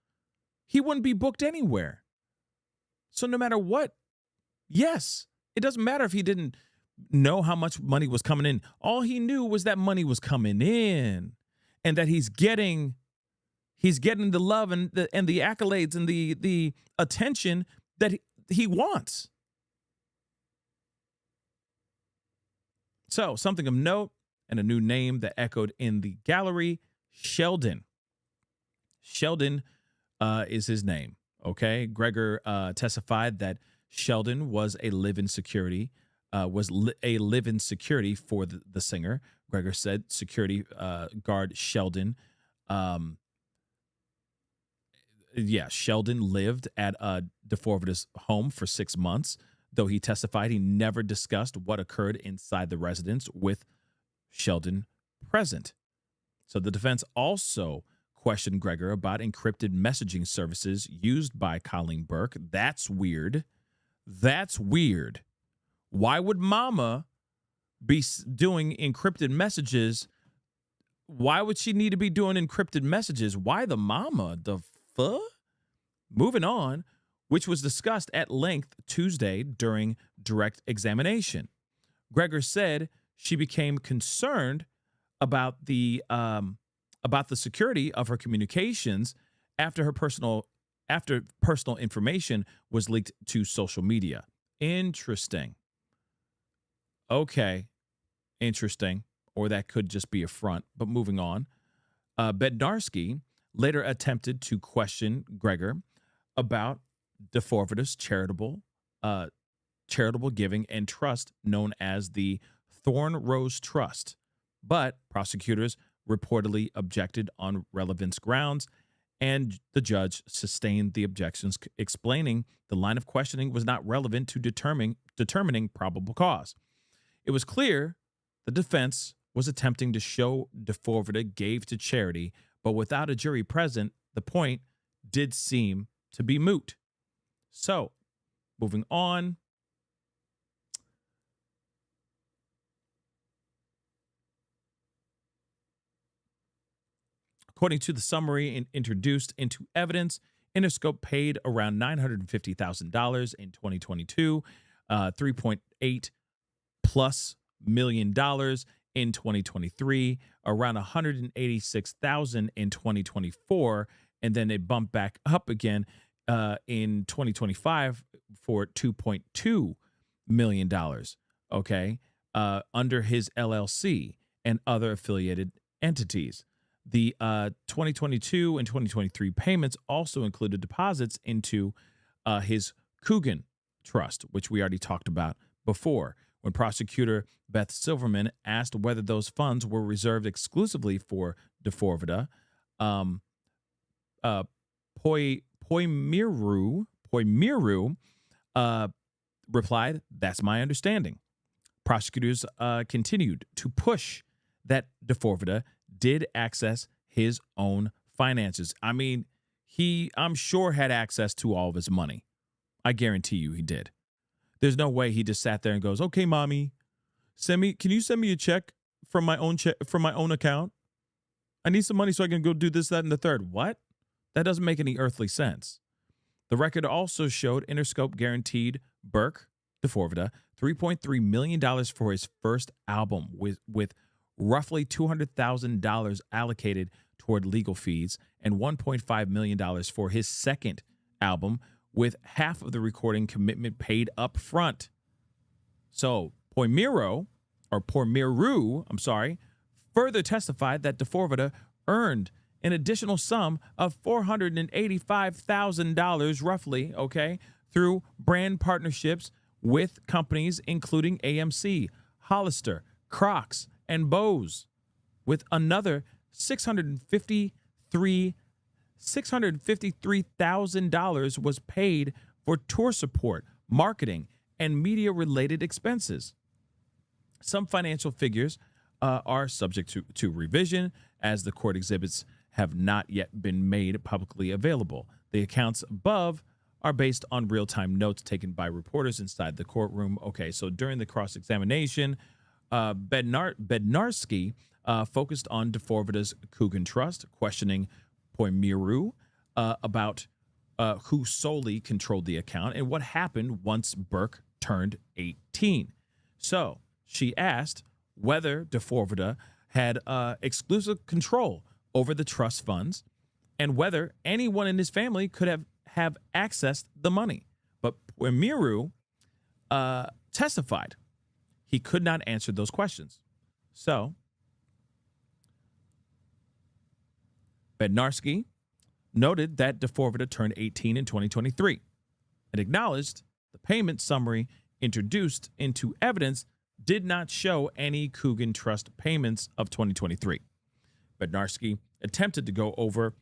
He wouldn't be booked anywhere. So no matter what, yes, it doesn't matter if he didn't know how much money was coming in. All he knew was that money was coming in and that he's getting the love and the accolades and the attention that he wants. So something of note and a new name that echoed in the gallery, Sheldon. Sheldon is his name, okay? Gregor testified that Sheldon was a live-in security, for the singer. Gregor said security guard Sheldon. Sheldon lived at D4VD's home for 6 months, though he testified he never discussed what occurred inside the residence with Sheldon present. So the defense also questioned Gregor about encrypted messaging services used by Colleen Burke. That's weird. That's weird. Why would Mama be doing encrypted messages? Why would she need to be doing encrypted messages? Why the Mama? The fuck? Moving on, which was discussed at length Tuesday during direct examination. Gregor said she became concerned about the security of her communications after personal information was leaked to social media. Interesting. Okay. Interesting. Or that could just be a front. But moving on. Bednarski later attempted to question Gregor about D4VD's charitable giving and trust known as the Thorn Rose Trust. But prosecutors reportedly objected on relevance grounds, and the judge sustained the objections, explaining the line of questioning was not relevant to determining probable cause. It was clear the defense was attempting to show D4VD gave to charity, but without a jury present, the point did seem to be moot. So, moving on. According to the summary introduced into evidence, Interscope paid around $950,000 in 2022, $3.8 plus million in 2023, around $186,000 in 2024, and then it bumped back up again in 2025 for $2.2 million, okay, under his LLC and other affiliated entities. The 2022 and 2023 payments also included deposits into his Coogan Trust, which we already talked about before. When prosecutor Beth Silverman asked whether those funds were reserved exclusively for D4VD, Poimiru replied, "That's my understanding." Prosecutors continued to push that D4VD did access his own finances. I mean, I'm sure had access to all of his money. I guarantee you he did. There's no way he just sat there and goes, "Okay, mommy, can you send me a check from my own account? I need some money so I can go do this, that, and the third." What? That doesn't make any earthly sense. The record also showed Interscope guaranteed Burke, D4VD, $3.3 million for his first album, with roughly $200,000 allocated toward legal fees and $1.5 million for his second album, with half of the recording commitment paid up front. So Poimiru, further testified that D4VD earned an additional sum of $485,000 roughly, okay, through brand partnerships with companies including AMC, Hollister, Crocs, and Bose, with another $653,000 was paid for tour support, marketing, and media-related expenses. Some financial figures are subject to revision, as the court exhibits have not yet been made publicly available. The accounts above are based on real-time notes taken by reporters inside the courtroom. Okay, so during the cross-examination, Bednarski focused on D4VD's Coogan Trust, questioning Poimiru about who solely controlled the account and what happened once Burke turned 18. So she asked whether D4VD had exclusive control over the trust funds and whether anyone in his family could have accessed the money. But Poimiru testified he could not answer those questions. So Bednarski noted that D4VD turned 18 in 2023 and acknowledged the payment summary introduced into evidence did not show any Coogan Trust payments of 2023. Bednarski attempted to go over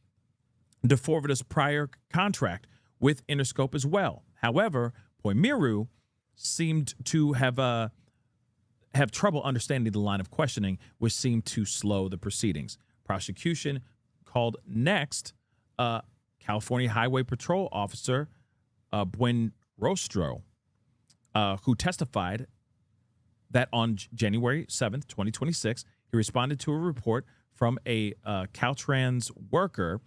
D4VD's prior contract with Interscope as well. However, Poimiru seemed to have trouble understanding the line of questioning, which seemed to slow the proceedings. Prosecution called next California Highway Patrol Officer Buen Rostro, who testified that on January 7th, 2026, he responded to a report from a Caltrans worker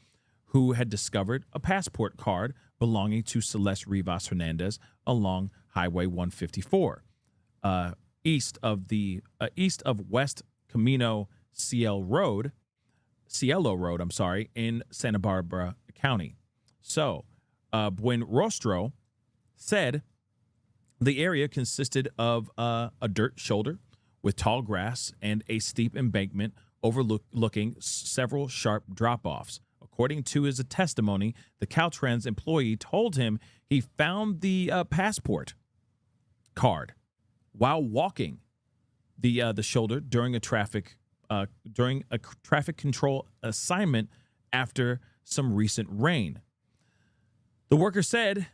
who had discovered a passport card belonging to Celeste Rivas Hernandez along Highway 154, east of West Camino Cielo Road, in Santa Barbara County. So, Buen Rostro said the area consisted of a dirt shoulder with tall grass and a steep embankment overlooking several sharp drop-offs. According to his testimony, the Caltrans employee told him he found the passport card while walking the shoulder during a traffic control assignment after some recent rain. The worker said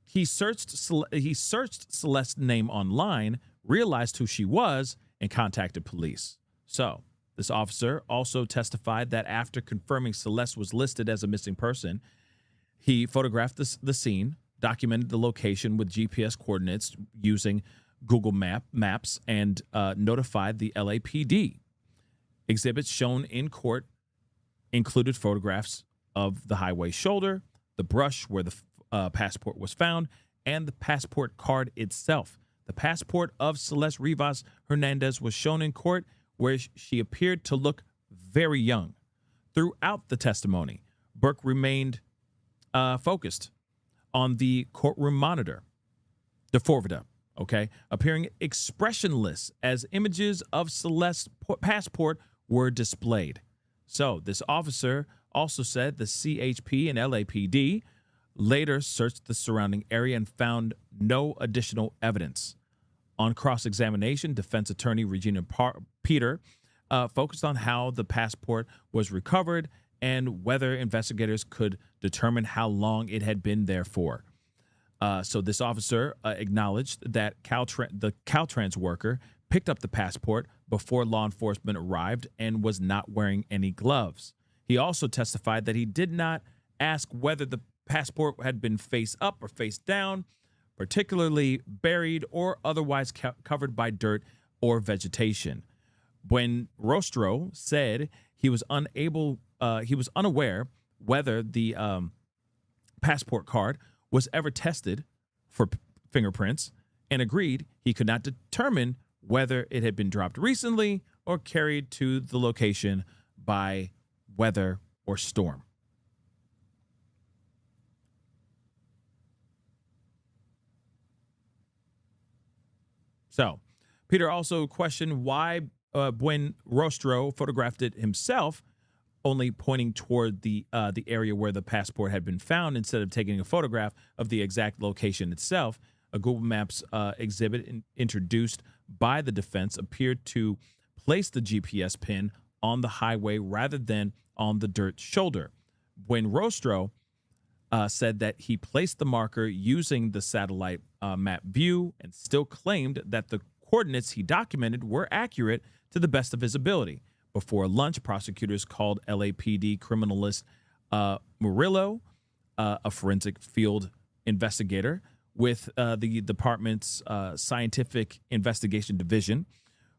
he searched Celeste's name online, realized who she was, and contacted police. So this officer also testified that after confirming Celeste was listed as a missing person, he photographed the scene, documented the location with GPS coordinates using Google Maps, and notified the LAPD. Exhibits shown in court included photographs of the highway shoulder, the brush where the passport was found, and the passport card itself. The passport of Celeste Rivas Hernandez was shown in court, where she appeared to look very young. Throughout the testimony, Burke remained focused on the courtroom monitor, D4VD, appearing expressionless as images of Celeste's passport were displayed. So this officer also said the CHP and LAPD later searched the surrounding area and found no additional evidence. On cross-examination, defense attorney Regina Peter focused on how the passport was recovered and whether investigators could determine how long it had been there for. So this officer acknowledged that the Caltrans worker picked up the passport before law enforcement arrived and was not wearing any gloves. He also testified that he did not ask whether the passport had been face up or face down, particularly buried or otherwise covered by dirt or vegetation. When Rostro said he was unaware whether the passport card was ever tested for fingerprints, and agreed he could not determine whether it had been dropped recently or carried to the location by weather or storm. So, Peter also questioned why Buen Rostro photographed it himself, only pointing toward the area where the passport had been found instead of taking a photograph of the exact location itself. A Google Maps exhibit introduced by the defense appeared to place the GPS pin on the highway rather than on the dirt shoulder. Buen Rostro said that he placed the marker using the satellite map view and still claimed that the coordinates he documented were accurate to the best of his ability. Before lunch, prosecutors called LAPD criminalist Murillo, a forensic field investigator with the department's scientific investigation division,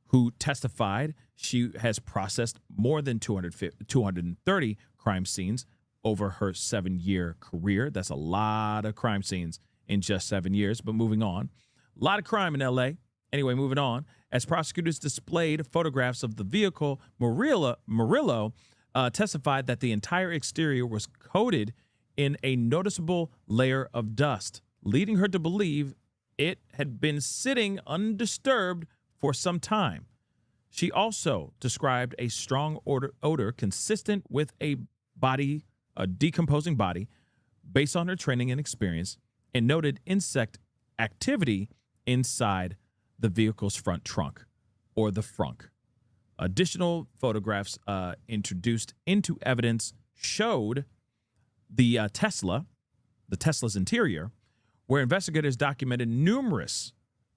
who testified she has processed more than 230 crime scenes over her 7-year career. That's a lot of crime scenes in just 7 years. But moving on, a lot of crime in L.A. Anyway, moving on. As prosecutors displayed photographs of the vehicle, Murillo testified that the entire exterior was coated in a noticeable layer of dust, leading her to believe it had been sitting undisturbed for some time. She also described a strong odor consistent with a decomposing body based on her training and experience, and noted insect activity inside the vehicle's front trunk, or the frunk. Additional photographs introduced into evidence showed the Tesla's interior, where investigators documented numerous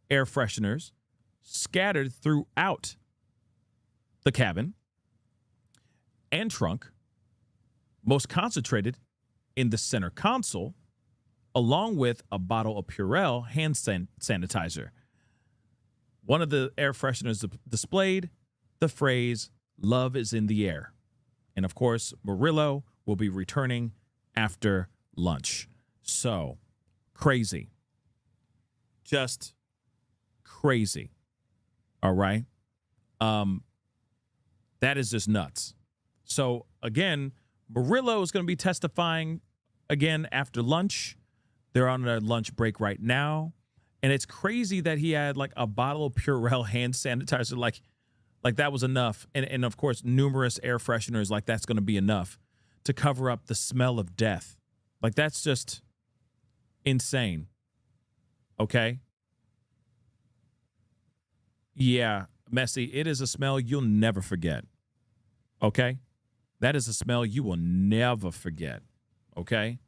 air fresheners scattered throughout the cabin and trunk, most concentrated in the center console, along with a bottle of Purell hand sanitizer. One of the air fresheners displayed the phrase, "Love is in the air." And of course, Murillo will be returning after lunch. So, crazy. Just crazy. All right? That is just nuts. So, again, Murillo is going to be testifying again after lunch. They're on a lunch break right now. And it's crazy that he had like a bottle of Purell hand sanitizer. Like that was enough. And of course, numerous air fresheners, like that's going to be enough to cover up the smell of death. Like that's just insane. Okay? Yeah, Messi, it is a smell you'll never forget. Okay? That is a smell you will never forget. Okay?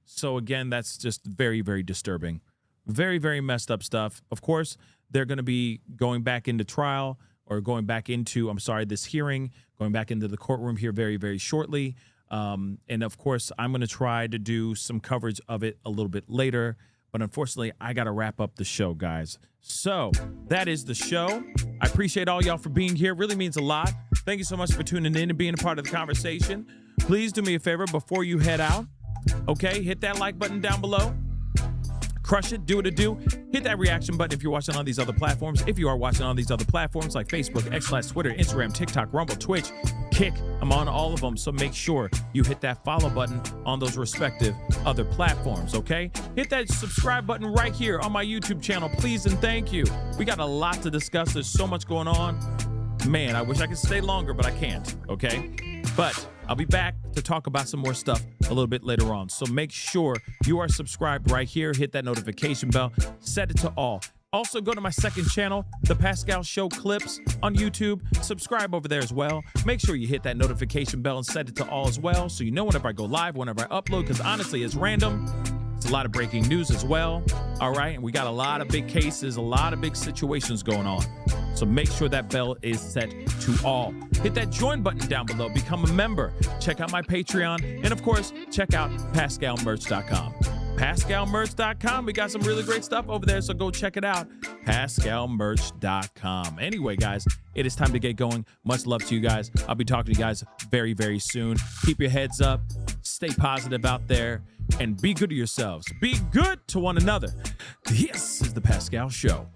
So again, that's just very, very disturbing. Very, very messed up stuff. Of course, they're going to be going back into trial or going back into, this hearing, going back into the courtroom here very, very shortly. And of course, I'm going to try to do some coverage of it a little bit later. But unfortunately, I got to wrap up the show, guys. So that is the show. I appreciate all y'all for being here. It really means a lot. Thank you so much for tuning in and being a part of the conversation. Please do me a favor before you head out. Okay, hit that like button down below. Crush it, do what it do. Hit that reaction button if you're watching on these other platforms. If you are watching on these other platforms like Facebook, X+, Twitter, Instagram, TikTok, Rumble, Twitch, Kick, I'm on all of them. So make sure you hit that follow button on those respective other platforms, okay? Hit that subscribe button right here on my YouTube channel, please and thank you. We got a lot to discuss. There's so much going on. Man, I wish I could stay longer, but I can't, okay? But I'll be back to talk about some more stuff a little bit later on. So make sure you are subscribed right here. Hit that notification bell. Set it to all. Also, go to my second channel, The Pascal Show Clips on YouTube. Subscribe over there as well. Make sure you hit that notification bell and set it to all as well so you know whenever I go live, whenever I upload, because honestly, it's random. It's a lot of breaking news as well. All right, and we got a lot of big cases, a lot of big situations going on. So make sure that bell is set to all. Hit that join button down below. Become a member. Check out my Patreon. And of course, check out PascalMerch.com. PascalMerch.com. We got some really great stuff over there, so go check it out. PascalMerch.com. Anyway, guys, it is time to get going. Much love to you guys. I'll be talking to you guys very, very soon. Keep your heads up. Stay positive out there. And be good to yourselves. Be good to one another. This is The Pascal Show.